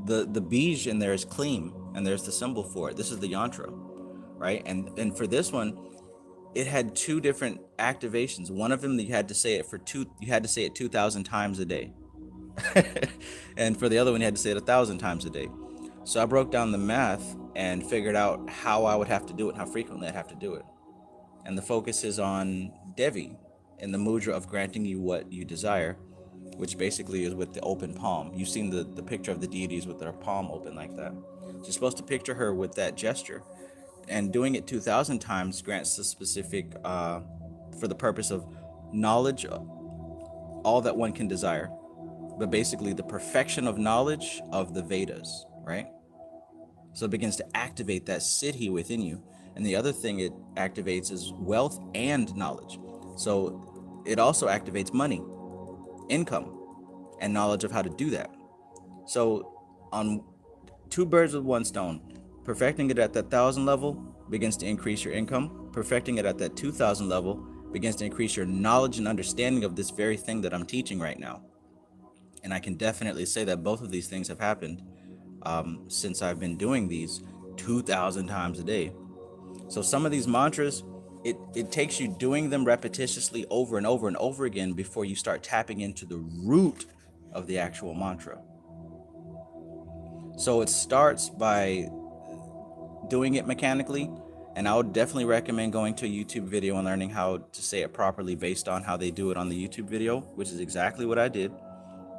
the Beej in there is clean, and there's the symbol for it. This is the yantra, right? And for this one, it had 2 different activations. One of them you had to say it 2,000 times a day. And for the other one, you had to say it 1,000 times a day. So I broke down the math and figured out how I would have to do it and how frequently I'd have to do it. And the focus is on Devi, in the mudra of granting you what you desire, which basically is with the open palm. You've seen the picture of the deities with their palm open like that. So you're supposed to picture her with that gesture. And doing it 2,000 times grants the specific, for the purpose of knowledge, all that one can desire. But basically the perfection of knowledge of the Vedas, right? So it begins to activate that siddhi within you. And the other thing it activates is wealth and knowledge. So it also activates money, income, and knowledge of how to do that. So on 2 birds with 1 stone, perfecting it at that 1,000 level begins to increase your income. Perfecting it at that 2,000 level begins to increase your knowledge and understanding of this very thing that I'm teaching right now. And I can definitely say that both of these things have happened since I've been doing these 2,000 times a day. So some of these mantras, it takes you doing them repetitiously over and over and over again before you start tapping into the root of the actual mantra. So it starts by doing it mechanically, and I would definitely recommend going to a YouTube video and learning how to say it properly based on how they do it on the YouTube video, which is exactly what I did.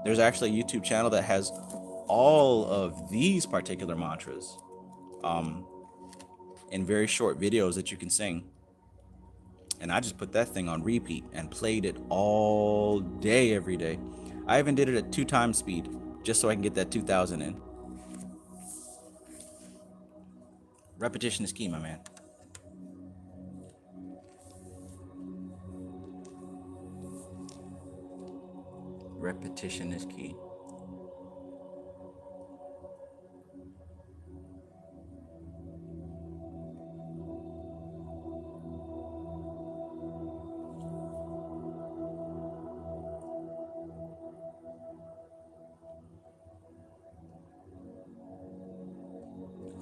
There's actually a YouTube channel that has all of these particular mantras in very short videos that you can sing. And I just put that thing on repeat and played it all day, every day. I even did it at 2 times speed just so I can get that 2,000 in. Repetition is key, my man. Repetition is key.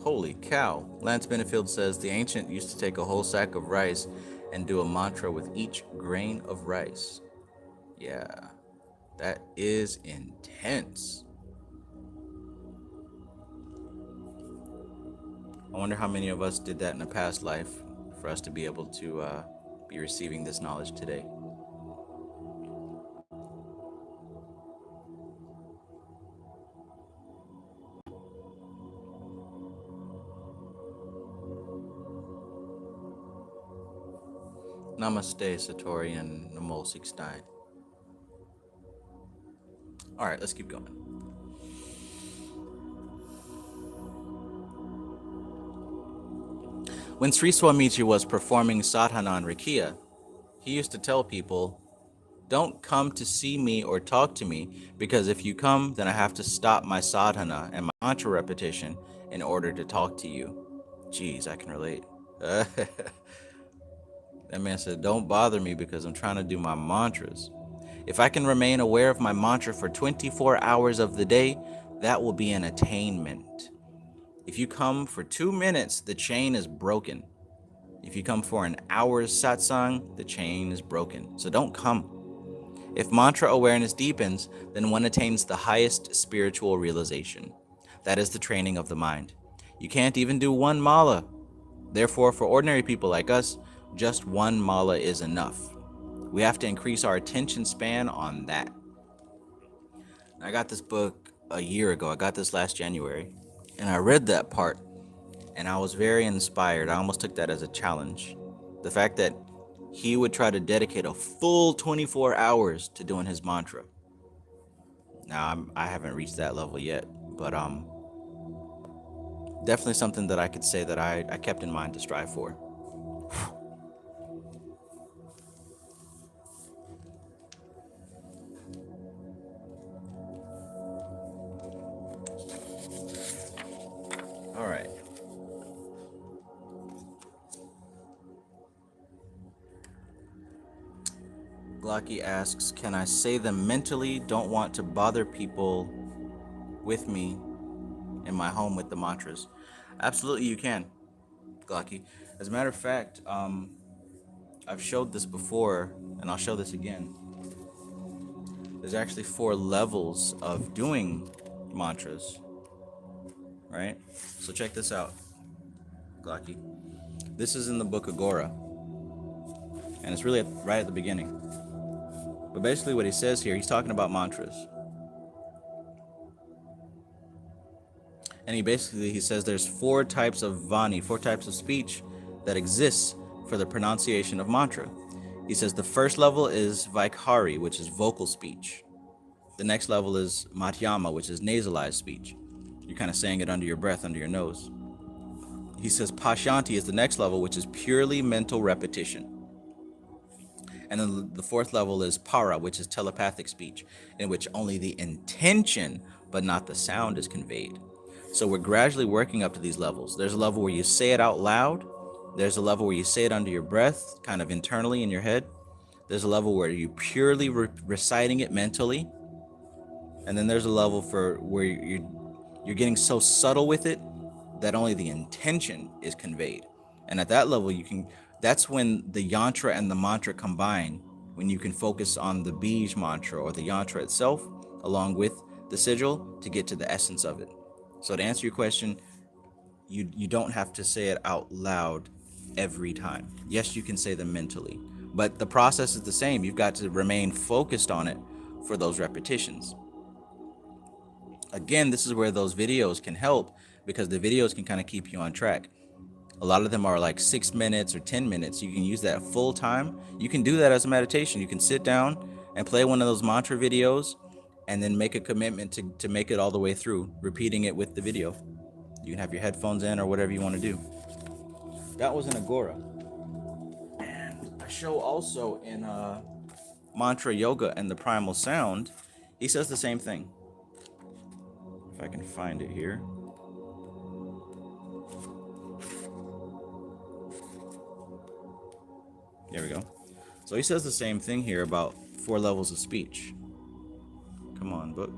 Holy cow. Lance Benefield says the ancient used to take a whole sack of rice and do a mantra with each grain of rice. Yeah, that is intense. I wonder how many of us did that in a past life for us to be able to be receiving this knowledge today. Namaste, Satori, and Namo 69. All right, let's keep going. When Sri Swamiji was performing sadhana and rakia, he used to tell people, don't come to see me or talk to me, because if you come, then I have to stop my sadhana and my mantra repetition in order to talk to you. Jeez, I can relate. That man said, don't bother me because I'm trying to do my mantras. If I can remain aware of my mantra for 24 hours of the day, that will be an attainment. If you come for 2 minutes, the chain is broken. If you come for an hour's satsang, the chain is broken. So don't come. If mantra awareness deepens, then one attains the highest spiritual realization. That is the training of the mind. You can't even do one mala. Therefore, for ordinary people like us, just one mala is enough. We have to increase our attention span on that. I got this book a year ago. I got this last January. And I read that part, and I was very inspired. I almost took that as a challenge. The fact that he would try to dedicate a full 24 hours to doing his mantra. Now, I haven't reached that level yet, but definitely something that I could say that I kept in mind to strive for. All right. Glocky asks, can I say them mentally? Don't want to bother people with me in my home with the mantras. Absolutely, you can, Glocky. As a matter of fact, I've showed this before, and I'll show this again. There's actually 4 levels of doing mantras, right? So check this out, Glocky. This is in the book Agora, and it's really right at the beginning. But basically what he says here, he's talking about mantras. And he says there's 4 types of vani, 4 types of speech that exists for the pronunciation of mantra. He says the first level is Vaikhari, which is vocal speech. The next level is Madhyama, which is nasalized speech. You're kind of saying it under your breath, under your nose. He says Pashanti is the next level, which is purely mental repetition. And then the 4th level is Para, which is telepathic speech, in which only the intention, but not the sound, is conveyed. So we're gradually working up to these levels. There's a level where you say it out loud. There's a level where you say it under your breath, kind of internally in your head. There's a level where you're purely reciting it mentally. And then there's a level where you're getting so subtle with it that only the intention is conveyed. And at that level, that's when the yantra and the mantra combine, when you can focus on the Beej mantra or the yantra itself, along with the sigil, to get to the essence of it. So to answer your question, you don't have to say it out loud every time. Yes, you can say them mentally, but the process is the same. You've got to remain focused on it for those repetitions. Again, this is where those videos can help, because the videos can kind of keep you on track. A lot of them are like 6 minutes or 10 minutes. You can use that full time. You can do that as a meditation. You can sit down and play one of those mantra videos and then make a commitment to make it all the way through, repeating it with the video. You can have your headphones in or whatever you want to do. That was in Agora. And I show also in Mantra Yoga and the Primal Sound, he says the same thing. If I can find it here. There we go. So he says the same thing here about 4 levels of speech. Come on, book.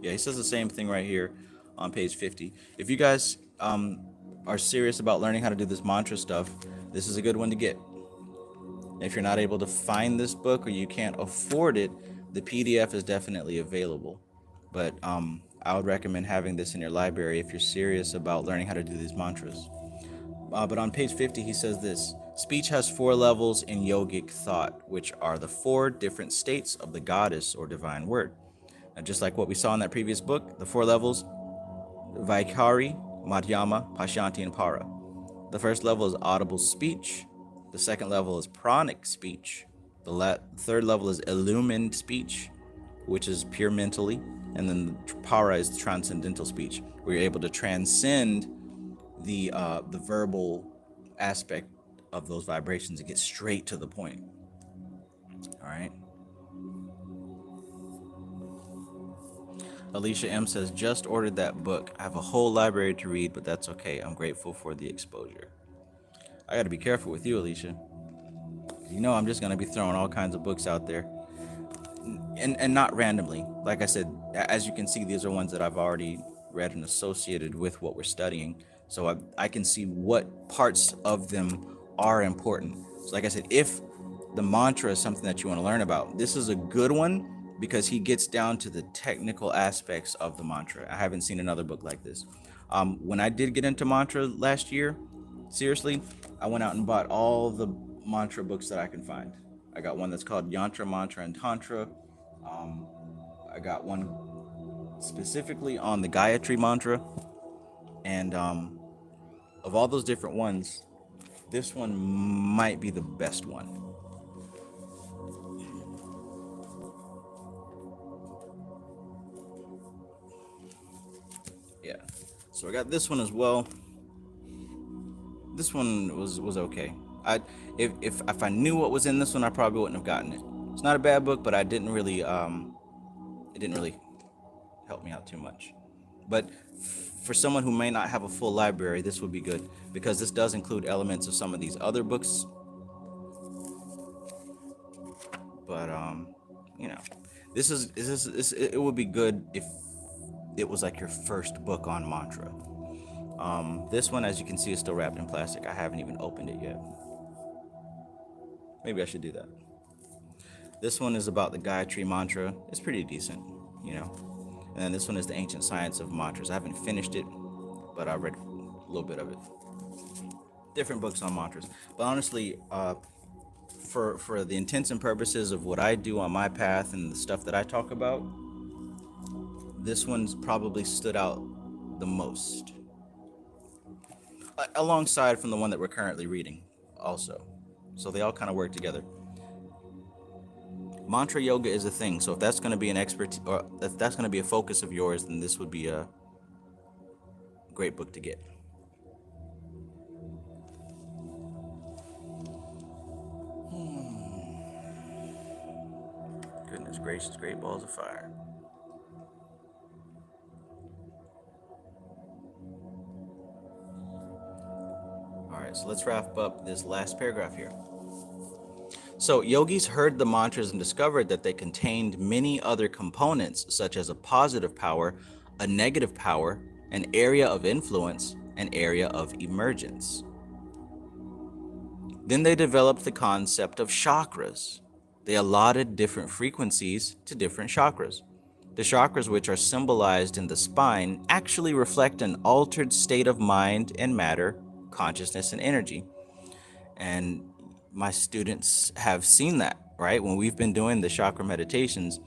Yeah, he says the same thing right here on page 50. If you guys are serious about learning how to do this mantra stuff, this is a good one to get. If you're not able to find this book or you can't afford it, the PDF is definitely available. But I would recommend having this in your library if you're serious about learning how to do these mantras. But on page 50, he says this: speech has 4 levels in yogic thought, which are the 4 different states of the goddess or divine word. Now, just like what we saw in that previous book, the 4 levels, Vaikhari, Madhyama, Pashanti, and Para. The first level is audible speech. The second level is pranic speech. The third level is illumined speech, which is pure mentally. And then the Para is transcendental speech, where you're able to transcend the verbal aspect of those vibrations and get straight to the point. All right. Alicia M says, just ordered that book. I have a whole library to read, but that's okay. I'm grateful for the exposure. I got to be careful with you, Alicia. You know I'm just going to be throwing all kinds of books out there. And not randomly. Like I said, as you can see, these are ones that I've already read and associated with what we're studying. So I can see what parts of them are important. So like I said, if the mantra is something that you want to learn about, this is a good one because he gets down to the technical aspects of the mantra. I haven't seen another book like this. When I did get into mantra last year, seriously, I went out and bought all the mantra books that I can find. I got one that's called Yantra, Mantra, and Tantra. I got one specifically on the Gayatri mantra. And of all those different ones, this one might be the best one. Yeah. So I got this one as well. This one was okay. If I knew what was in this one, I probably wouldn't have gotten it. It's not a bad book, but I didn't really it didn't really help me out too much. But for someone who may not have a full library, this would be good because this does include elements of some of these other books. But you know, it would be good if it was like your first book on mantra. This one, as you can see, is still wrapped in plastic. I haven't even opened it yet. Maybe I should do that. This one is about the Gayatri mantra. It's pretty decent, you know. And then this one is the ancient science of mantras. I haven't finished it, but I read a little bit of it. Different books on mantras. But honestly, for the intents and purposes of what I do on my path and the stuff that I talk about, this one's probably stood out the most. Alongside from the one that we're currently reading also. So they all kind of work together. Mantra yoga is a thing, so if that's going to be an expert, or if that's going to be a focus of yours, then this would be a great book to get. Goodness gracious, great balls of fire. Alright, so let's wrap up this last paragraph here. So, yogis heard the mantras and discovered that they contained many other components, such as a positive power, a negative power, an area of influence, an area of emergence. Then they developed the concept of chakras. They allotted different frequencies to different chakras. The chakras, which are symbolized in the spine, actually reflect an altered state of mind and matter, consciousness and energy. And my students have seen that, right? When we've been doing the chakra meditations,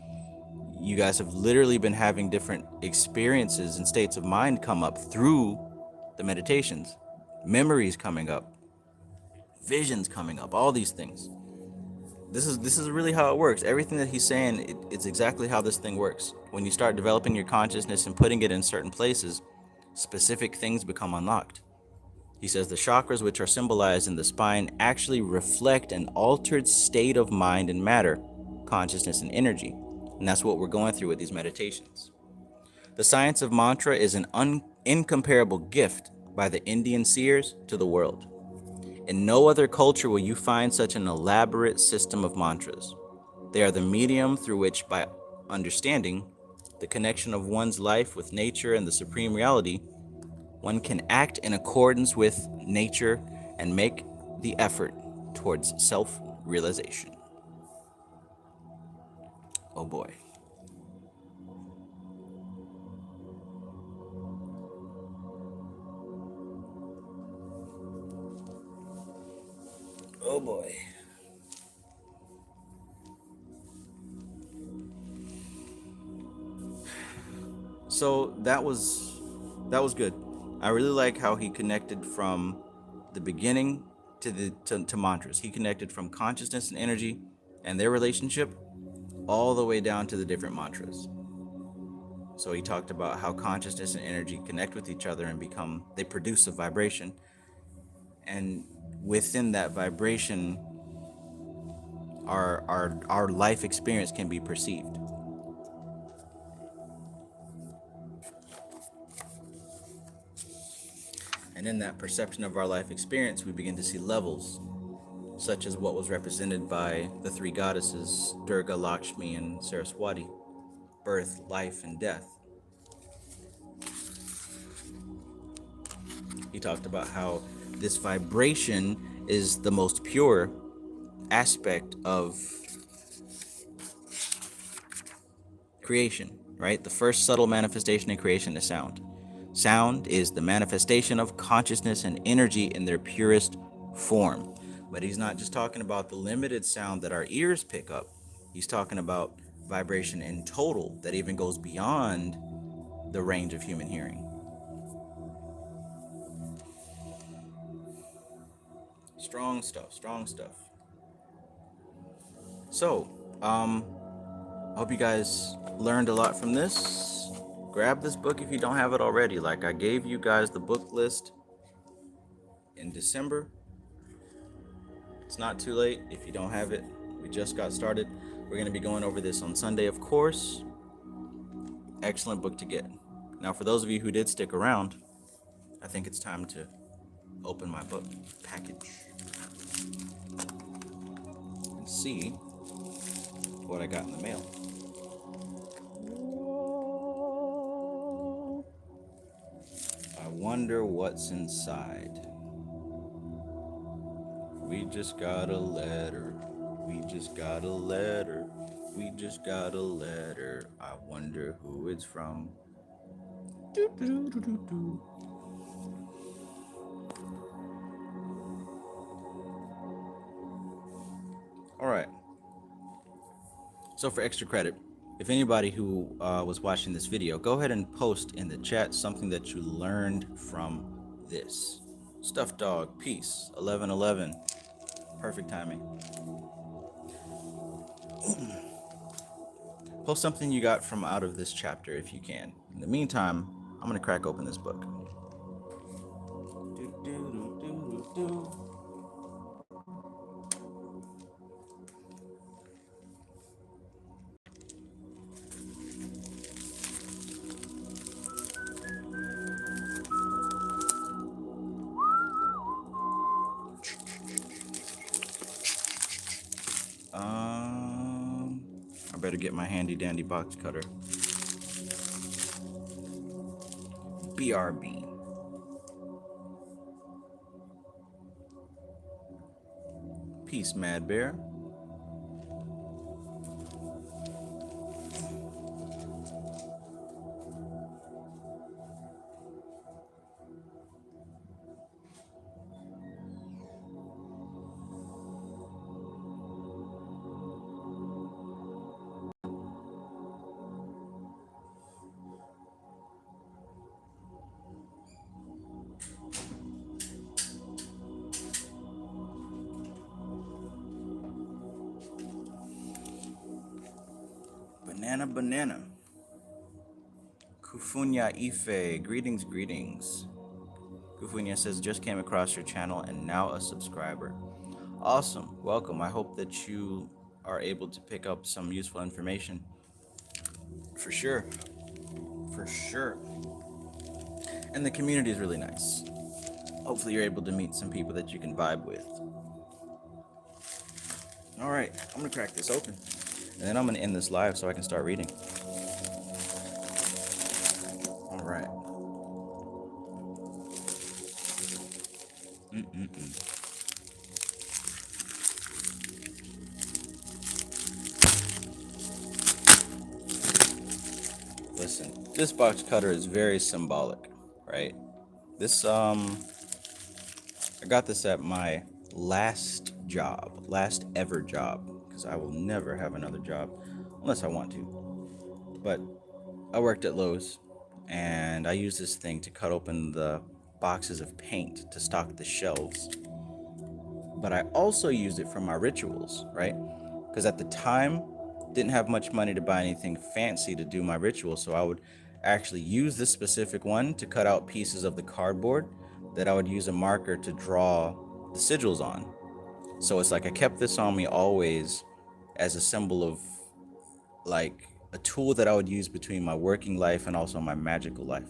you guys have literally been having different experiences and states of mind come up through the meditations. Memories coming up, visions coming up, all these things. This is really how it works. Everything that he's saying, it's exactly how this thing works. When you start developing your consciousness and putting it in certain places, specific things become unlocked. He says the chakras, which are symbolized in the spine, actually reflect an altered state of mind and matter, consciousness and energy. And that's what we're going through with these meditations. The science of mantra is an incomparable gift by the Indian seers to the world. In no other culture will you find such an elaborate system of mantras. They are the medium through which, by understanding the connection of one's life with nature and the supreme reality, one can act in accordance with nature and make the effort towards self-realization. Oh boy. Oh boy. So that was good. I really like how he connected from the beginning to mantras. He connected from consciousness and energy and their relationship all the way down to the different mantras. So he talked about how consciousness and energy connect with each other and they produce a vibration. And within that vibration, our life experience can be perceived. And in that perception of our life experience, we begin to see levels, such as what was represented by the three goddesses, Durga, Lakshmi, and Saraswati: birth, life, and death. He talked about how this vibration is the most pure aspect of creation, right? The first subtle manifestation in creation is sound. Sound is the manifestation of consciousness and energy in their purest form. But he's not just talking about the limited sound that our ears pick up. He's talking about vibration in total that even goes beyond the range of human hearing. Strong stuff, strong stuff. So, I hope you guys learned a lot from this. Grab this book if you don't have it already. Like I gave you guys the book list in December. It's not too late if you don't have it. We just got started. We're going to be going over this on Sunday, of course. Excellent book to get. Now, for those of you who did stick around, I think it's time to open my book package and see what I got in the mail. I wonder what's inside. We just got a letter. We just got a letter. We just got a letter. I wonder who it's from. All right. So for extra credit, if anybody who was watching this video, go ahead and post in the chat something that you learned from this. Stuffed dog, peace, 1111. Perfect timing. Post something you got from out of this chapter if you can. In the meantime, I'm going to crack open this book. I better get my handy dandy box cutter. BRB. Peace, Mad Bear. Banana. Kufunya Ife, greetings. Kufunya says, just came across your channel and now a subscriber. Awesome, welcome. I hope that you are able to pick up some useful information. For sure. And the community is really nice. Hopefully you're able to meet some people that you can vibe with. All right, I'm gonna crack this open. And then I'm gonna end this live so I can start reading. All right. Listen, this box cutter is very symbolic, right? This, I got this at my last ever job, because I will never have another job unless I want to. But I worked at Lowe's, and I used this thing to cut open the boxes of paint to stock the shelves. But I also used it for my rituals, right? Because at the time, didn't have much money to buy anything fancy to do my ritual, so I would actually use this specific one to cut out pieces of the cardboard that I would use a marker to draw the sigils on. So it's like I kept this on me always as a symbol of like a tool that I would use between my working life and also my magical life.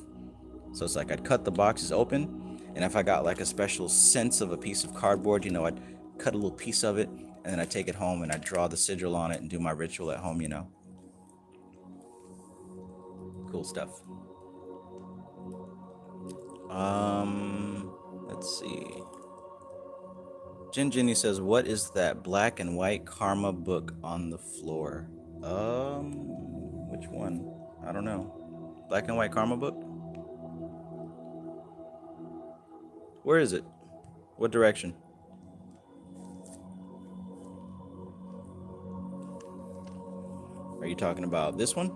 So it's like I'd cut the boxes open, and if I got like a special sense of a piece of cardboard, I'd cut a little piece of it, and then I'd take it home and I'd draw the sigil on it and do my ritual at home, Cool stuff. Let's see. Ginny says, "What is that black and white karma book on the floor?" Which one? I don't know. Black and white karma book? Where is it? What direction? Are you talking about this one?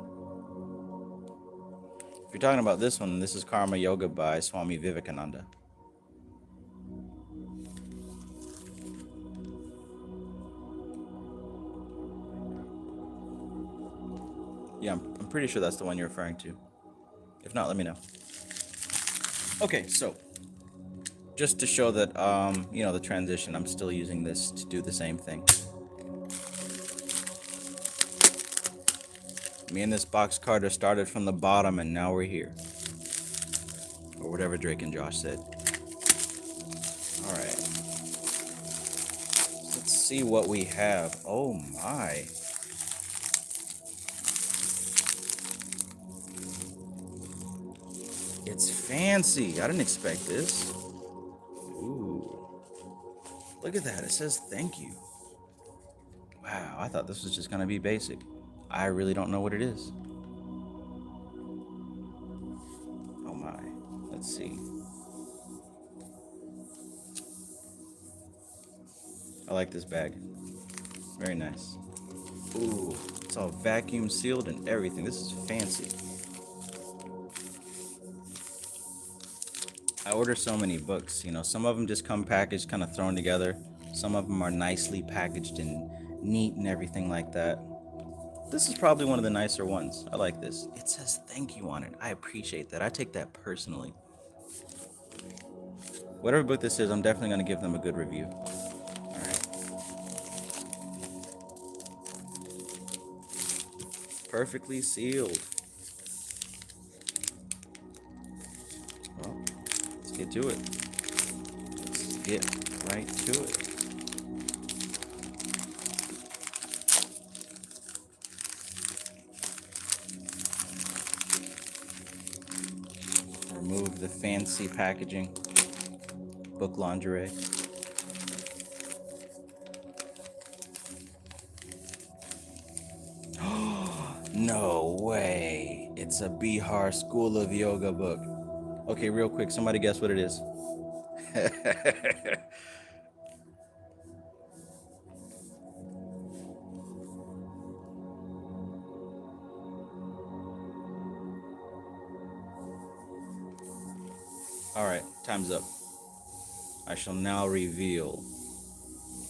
If you're talking about this one, this is Karma Yoga by Swami Vivekananda. Yeah, I'm pretty sure that's the one you're referring to. If not, let me know. Okay, so just to show that, the transition, I'm still using this to do the same thing. Me and this box cutter started from the bottom, and now we're here. Or whatever Drake and Josh said. All right. Let's see what we have. Oh my. It's fancy. I didn't expect this. Ooh. Look at that. It says thank you. Wow, I thought this was just going to be basic. I really don't know what it is. Oh my. Let's see. I like this bag. Very nice. Ooh, it's all vacuum sealed and everything. This is fancy. I order so many books, some of them just come packaged, kind of thrown together. Some of them are nicely packaged and neat and everything like that. This is probably one of the nicer ones. I like this. It says thank you on it. I appreciate that. I take that personally. Whatever book this is, I'm definitely going to give them a good review. All right. Perfectly sealed. Well, let's get to it. Let's get right to it. Remove the fancy packaging. Book lingerie. No way. It's a Bihar School of Yoga book. Okay, real quick, somebody guess what it is. All right, time's up. I shall now reveal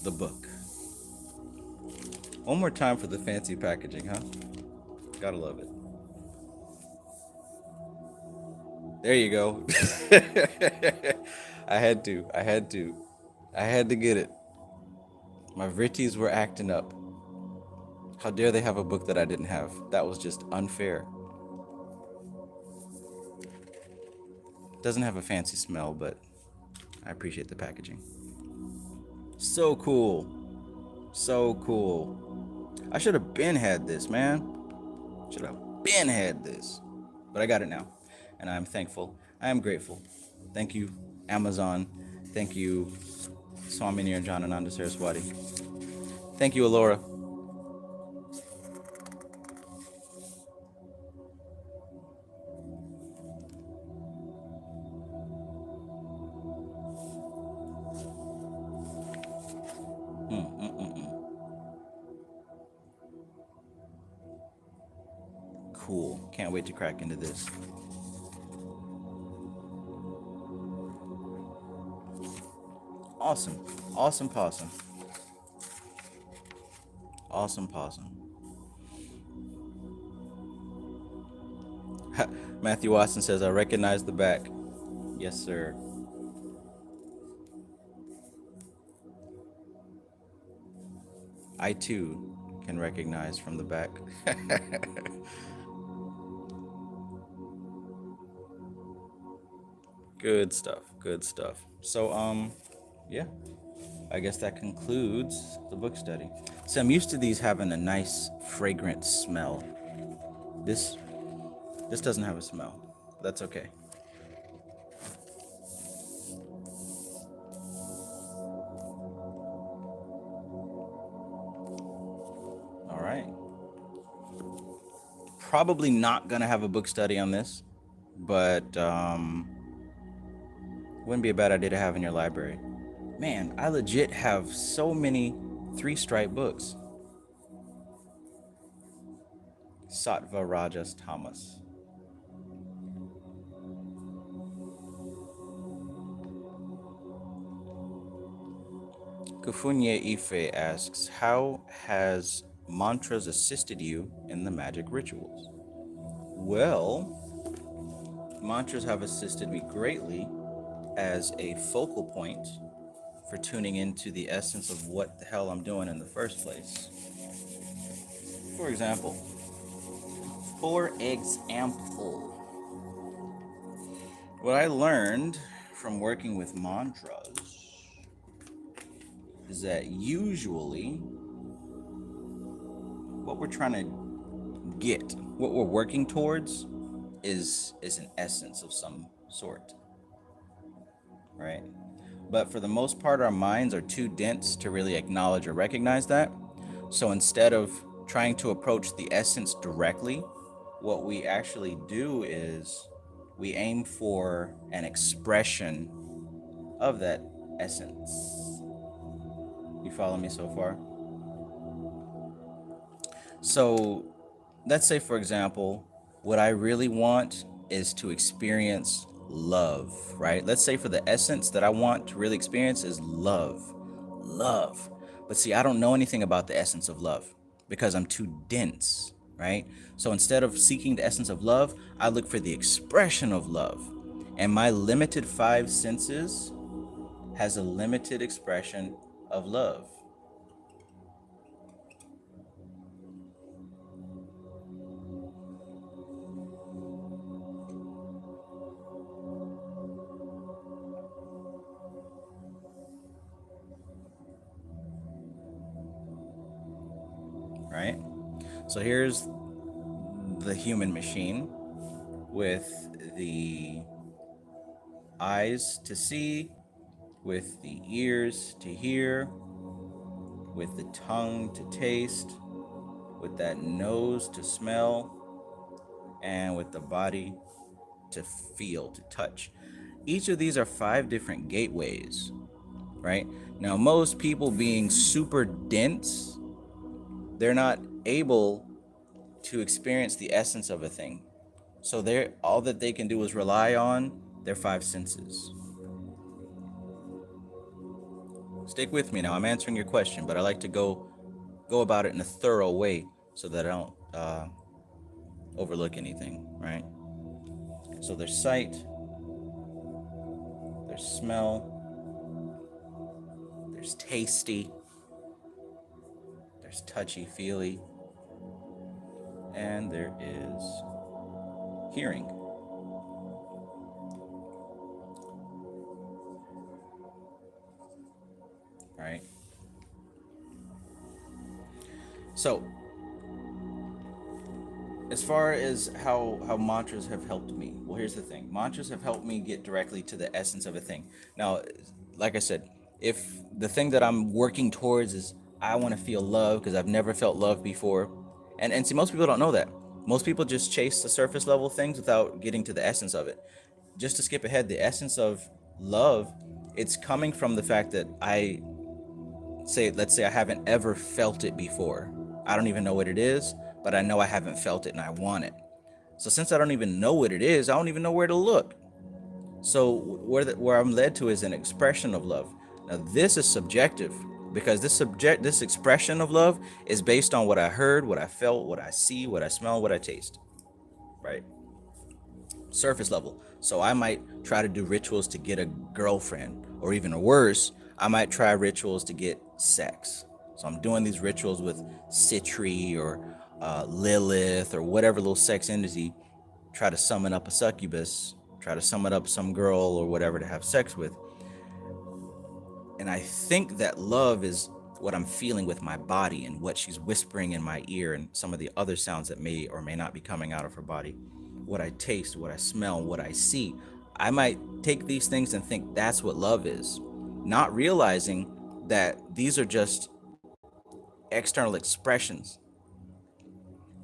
the book. One more time for the fancy packaging, huh? Gotta love it. There you go. I had to get it. My vrittis were acting up. How dare they have a book that I didn't have? That was just unfair. Doesn't have a fancy smell, but I appreciate the packaging. So cool. So cool. I should have been had this, man. Should have been had this. But I got it now. And I'm thankful. I am grateful. Thank you, Amazon. Thank you, Swami Niranjanananda Saraswati. Thank you, Alora. Cool. Can't wait to crack into this. Awesome. Awesome possum. Awesome possum. Matthew Watson says, I recognize the back. Yes, sir. I too can recognize from the back. Good stuff. Good stuff. So, yeah. I guess that concludes the book study. So I'm used to these having a nice, fragrant smell. This doesn't have a smell. That's okay. probably not gonna have a book study on this, but wouldn't be a bad idea to have in your library. Man, I legit have so many three-stripe books. Sattva Rajas Tamas. Kufunye Ife asks, how has mantras assisted you in the magic rituals? Well, mantras have assisted me greatly as a focal point for tuning into the essence of what the hell I'm doing in the first place. For example, what I learned from working with mantras is that usually what we're trying to get, what we're working towards, is an essence of some sort, right? But for the most part, our minds are too dense to really acknowledge or recognize that. So instead of trying to approach the essence directly, what we actually do is we aim for an expression of that essence. You follow me so far? So let's say, for example, what I really want is to experience love, right? Let's say for the essence that I want to really experience is love. Love. But see, I don't know anything about the essence of love because I'm too dense, right? So instead of seeking the essence of love, I look for the expression of love. And my limited five senses has a limited expression of love. Right? So here's the human machine with the eyes to see, with the ears to hear, with the tongue to taste, with that nose to smell, and with the body to feel, to touch. Each of these are 5 different gateways, right? Now, most people being super dense, they're not able to experience the essence of a thing. So they're all that they can do is rely on their 5 senses. Stick with me now. I'm answering your question, but I like to go about it in a thorough way so that I don't overlook anything, right? So there's sight, there's smell, there's tasty, there's touchy-feely, and there is hearing. Right? So, as far as how mantras have helped me, well, here's the thing. Mantras have helped me get directly to the essence of a thing. Now, like I said, if the thing that I'm working towards is I want to feel love because I've never felt love before, and see, most people don't know that. Most people just chase the surface level things without getting to the essence of it. Just to skip ahead, the essence of love, it's coming from the fact that let's say I haven't ever felt it before. I don't even know what it is, but I know I haven't felt it and I want it. So since I don't even know what it is, I don't even know where to look. So where I'm led to is an expression of love. Now this is subjective because this expression of love is based on what I heard, what I felt, what I see, what I smell, what I taste. Right? Surface level. So I might try to do rituals to get a girlfriend, or even worse, I might try rituals to get sex. So I'm doing these rituals with Citri or Lilith or whatever little sex entity, try to summon up a succubus, try to summon up some girl or whatever to have sex with. And I think that love is what I'm feeling with my body and what she's whispering in my ear and some of the other sounds that may or may not be coming out of her body. What I taste, what I smell, what I see. I might take these things and think that's what love is, not realizing that these are just external expressions.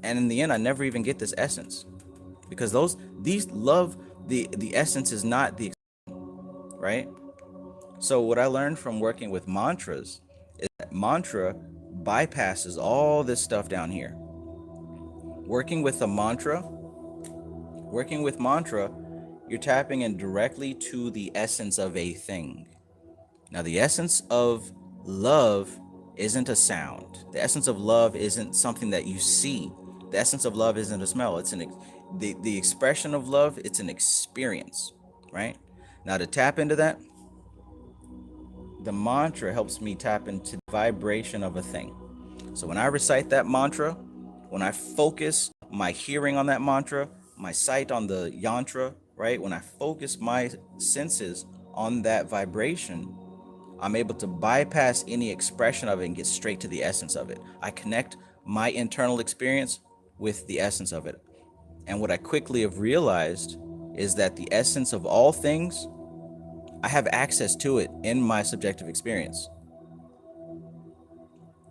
And in the end, I never even get this essence, because the essence is not the, right? So what I learned from working with mantras is that mantra bypasses all this stuff down here. Working with mantra, you're tapping in directly to the essence of a thing. Now, the essence of love isn't a sound. The essence of love isn't something that you see. The essence of love isn't a smell. The expression of love, it's an experience, right? Now, to tap into that, the mantra helps me tap into the vibration of a thing. So when I recite that mantra, when I focus my hearing on that mantra, my sight on the yantra, right? When I focus my senses on that vibration, I'm able to bypass any expression of it and get straight to the essence of it. I connect my internal experience with the essence of it. And what I quickly have realized is that the essence of all things, I have access to it in my subjective experience,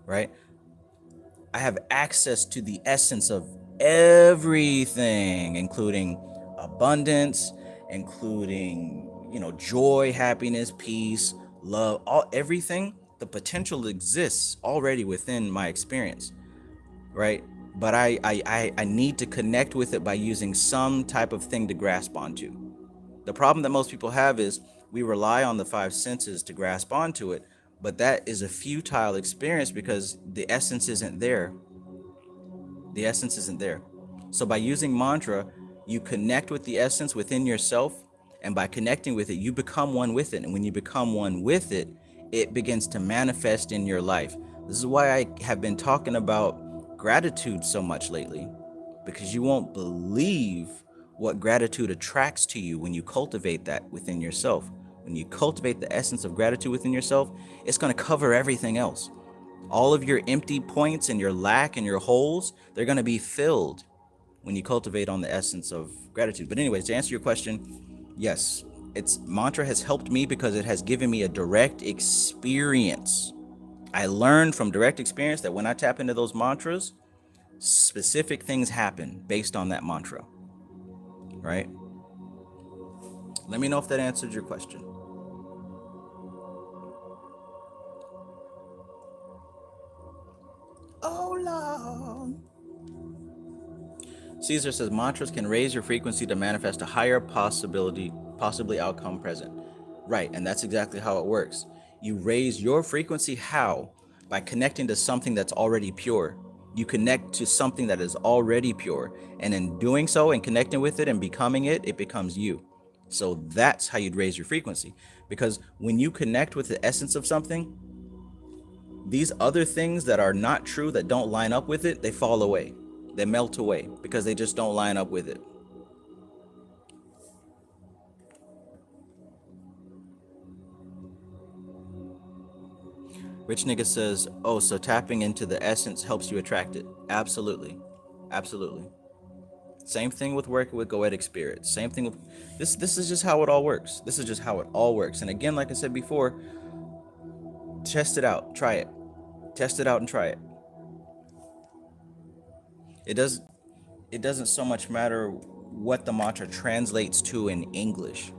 right? I have access to the essence of everything, including abundance, including, joy, happiness, peace, love, everything. The potential exists already within my experience, right? But I need to connect with it by using some type of thing to grasp onto. The problem that most people have is we rely on the five senses to grasp onto it, but that is a futile experience because the essence isn't there. The essence isn't there. So by using mantra, you connect with the essence within yourself, and by connecting with it, you become one with it. And when you become one with it, it begins to manifest in your life. This is why I have been talking about gratitude so much lately, because you won't believe what gratitude attracts to you when you cultivate that within yourself. When you cultivate the essence of gratitude within yourself, it's going to cover everything else. All of your empty points and your lack and your holes, they're going to be filled when you cultivate on the essence of gratitude. But anyways, to answer your question, yes, mantra has helped me because it has given me a direct experience. I learned from direct experience that when I tap into those mantras, specific things happen based on that mantra, right? Let me know if that answered your question. Oh, Lord. Caesar says mantras can raise your frequency to manifest a higher possibly outcome present. Right, and that's exactly how it works. You raise your frequency how? By connecting to something that's already pure. You connect to something that is already pure, and in doing so and connecting with it and becoming it, it becomes you. So that's how you'd raise your frequency. Because when you connect with the essence of something, these other things that are not true, that don't line up with it, they fall away. They melt away because they just don't line up with it. Rich Nigga says, oh, so tapping into the essence helps you attract it. Absolutely. Absolutely. Same thing with working with goetic spirits. Same thing with this is just how it all works. This is just how it all works. And again, like I said before, test it out. Try it. Test it out and try it. It doesn't so much matter what the mantra translates to in English.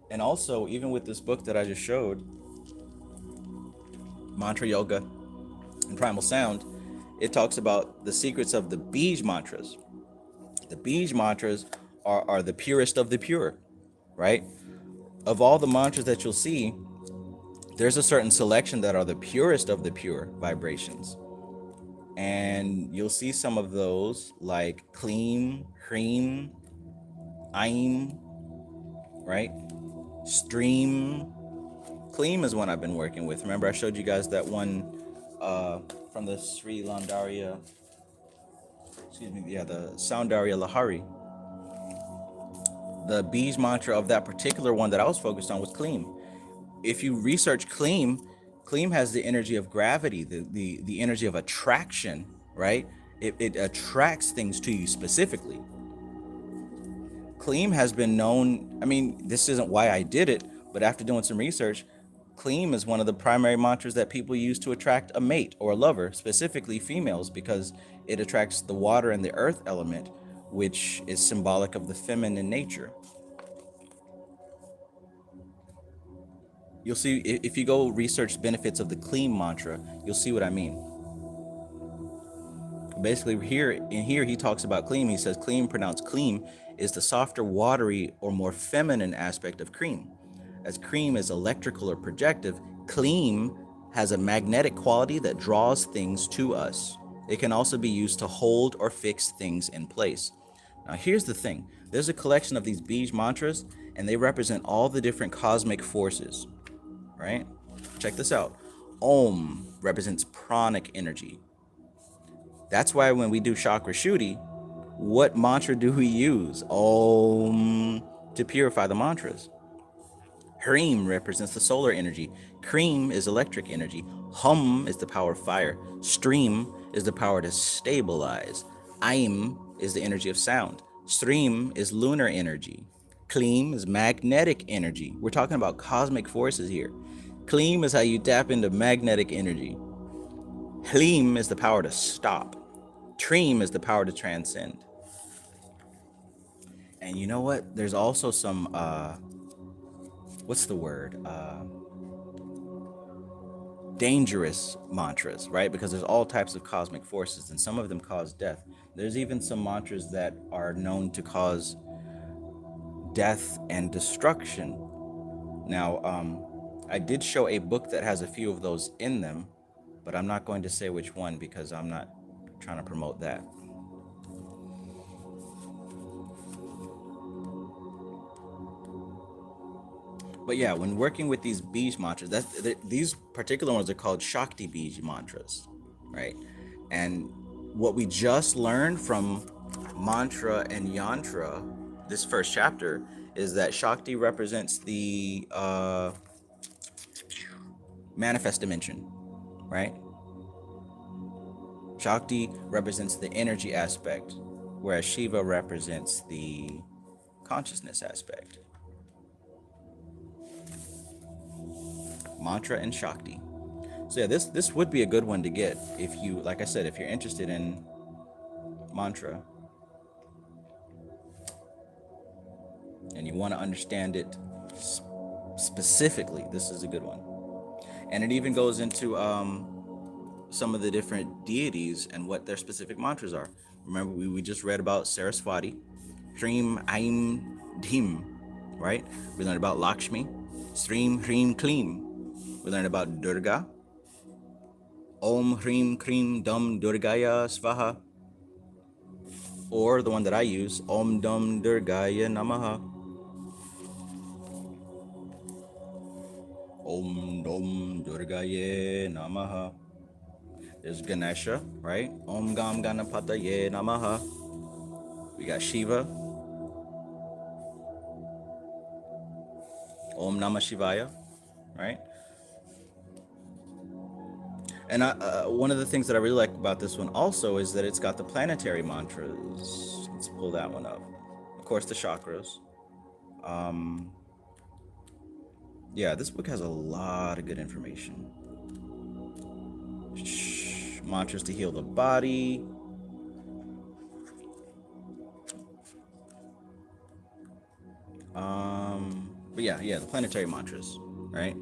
And also, even with this book that I just showed, Mantra Yoga and Primal Sound, it talks about the secrets of the Beej mantras. The Beej mantras are the purest of the pure, right? Of all the mantras that you'll see, there's a certain selection that are the purest of the pure vibrations. And you'll see some of those like Kleem, Hreem, Aim, right? Stream. Kleem is one I've been working with. Remember I showed you guys that one from the Sri Landarya, the Soundarya Lahari. The Beej mantra of that particular one that I was focused on was Kleem. If you research Kleem, Kleem has the energy of gravity, the energy of attraction, right? It attracts things to you specifically. Kleem has been known, I mean, this isn't why I did it, but after doing some research, Kleem is one of the primary mantras that people use to attract a mate or a lover, specifically females, because it attracts the water and the earth element, which is symbolic of the feminine nature. You'll see, if you go research benefits of the Kleem mantra, you'll see what I mean. Basically, here he talks about Kleem. He says Kleem, pronounced Kleem, is the softer, watery, or more feminine aspect of cream. As cream is electrical or projective, Kleem has a magnetic quality that draws things to us. It can also be used to hold or fix things in place. Now, here's the thing. There's a collection of these Beej mantras, and they represent all the different cosmic forces, right? Check this out. Om represents pranic energy. That's why when we do chakra shuddhi, what mantra do we use? Om, to purify the mantras. Hreem represents the solar energy. Cream is electric energy. Hum is the power of fire. Stream is the power to stabilize. Aim is the energy of sound. Stream is lunar energy. Kleem is magnetic energy. We're talking about cosmic forces here. Kleem is how you tap into magnetic energy. Hleem is the power to stop. Treem is the power to transcend. And you know what? There's also some, what's the word? Dangerous mantras, right? Because there's all types of cosmic forces, and some of them cause death. There's even some mantras that are known to cause death and destruction. Now, I did show a book that has a few of those in them, but I'm not going to say which one because I'm not trying to promote that. But yeah, when working with these Beej mantras, these particular ones are called Shakti Beej mantras, right? And what we just learned from mantra and yantra, this first chapter, is that Shakti represents the manifest dimension, right? Shakti represents the energy aspect, whereas Shiva represents the consciousness aspect. Mantra and Shakti. So yeah, this would be a good one to get if you, like I said, if you're interested in mantra and you want to understand it specifically, this is a good one. And it even goes into some of the different deities and what their specific mantras are. Remember, we just read about Saraswati, Shreem, Aim, Dhim, right? We learned about Lakshmi, Sreem, Hreem, Kleem. We learned about Durga, Om, Hreem, Kreem, Dum, Durgaya, Svaha. Or the one that I use, Om, Dum, Durgaya, Namaha. Om, Dum, Durgaya, Namaha. There's Ganesha, right? Om, Gam, Ganapataye, Namaha. We got Shiva. Om Namah Shivaya, right? And one of the things that I really like about this one also is that it's got the planetary mantras. Let's pull that one up. Of course, the chakras. Yeah, this book has a lot of good information. Mantras to heal the body. But yeah, the planetary mantras, right?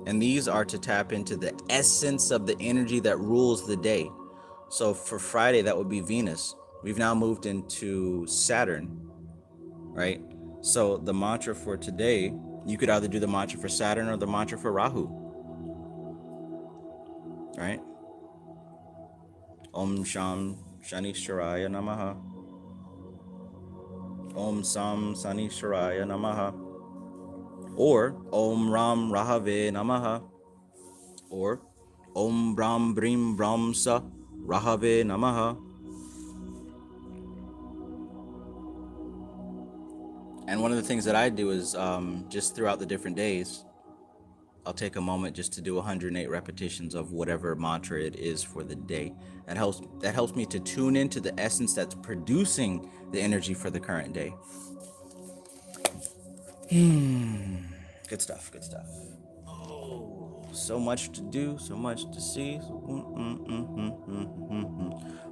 And these are to tap into the essence of the energy that rules the day. So for Friday, that would be Venus. We've now moved into Saturn, right? So the mantra for today, you could either do the mantra for Saturn or the mantra for Rahu, right? Om Sham Shanisharaya Namaha. Om Sam Sanisharaya Namaha. Or Om Ram Rahave Namaha. Or Om Brahm Brim Brahmsa Rahave Namaha. And one of the things that I do is just throughout the different days, I'll take a moment just to do 108 repetitions of whatever mantra it is for the day. That helps me to tune into the essence that's producing the energy for the current day. Good stuff. So much to do, so much to see.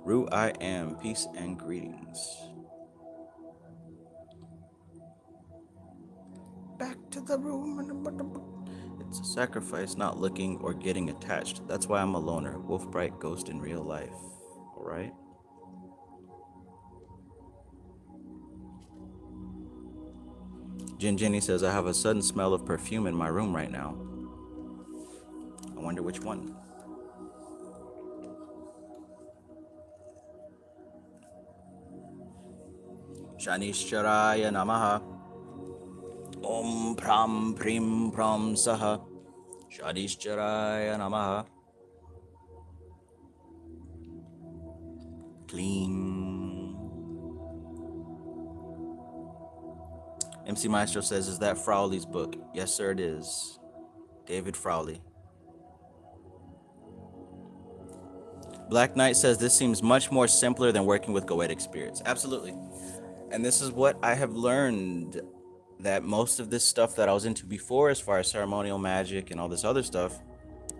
Ru, I am. Peace and greetings. Back to the room. It's a sacrifice not looking or getting attached. That's why I'm a loner. Wolf Bright ghost in real life. Alright? Jenny says, I have a sudden smell of perfume in my room right now. I wonder which one. Shanishcharaya Namaha. Om Pram Prim Pram Saha. Shanishcharaya Namaha. Clean. MC Maestro says, is that Frowley's book? Yes, sir, it is. David Frowley. Black Knight says, this seems much more simpler than working with goetic spirits. Absolutely. And this is what I have learned, that most of this stuff that I was into before, as far as ceremonial magic and all this other stuff,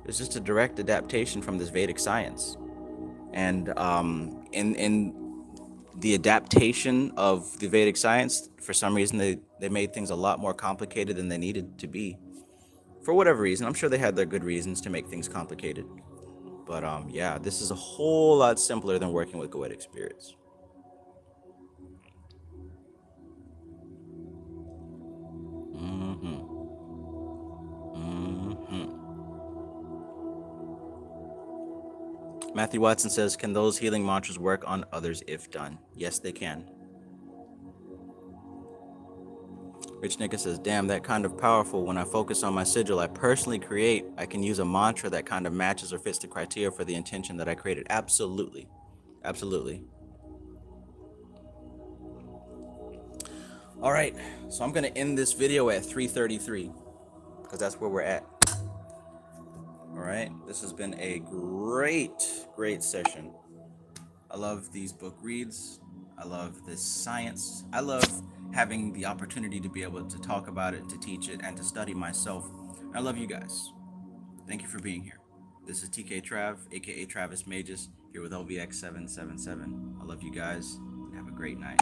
is just a direct adaptation from this Vedic science. And in the adaptation of the Vedic science, for some reason, they made things a lot more complicated than they needed to be. For whatever reason. I'm sure they had their good reasons to make things complicated. But yeah, this is a whole lot simpler than working with goetic spirits. Matthew Watson says, can those healing mantras work on others if done? Yes, they can. Rich Nika says, damn, that kind of powerful. When I focus on my sigil I personally create, I can use a mantra that kind of matches or fits the criteria for the intention that I created. Absolutely. Absolutely. All right, so I'm going to end this video at 3:33 because that's where we're at. All right, this has been a great session. I love these book reads. I love this science. I love having the opportunity to be able to talk about it, to teach it, and to study myself. I love you guys. Thank you for being here. This is TK Trav, aka Travis Magus, here with LVX777. I love you guys, and have a great night.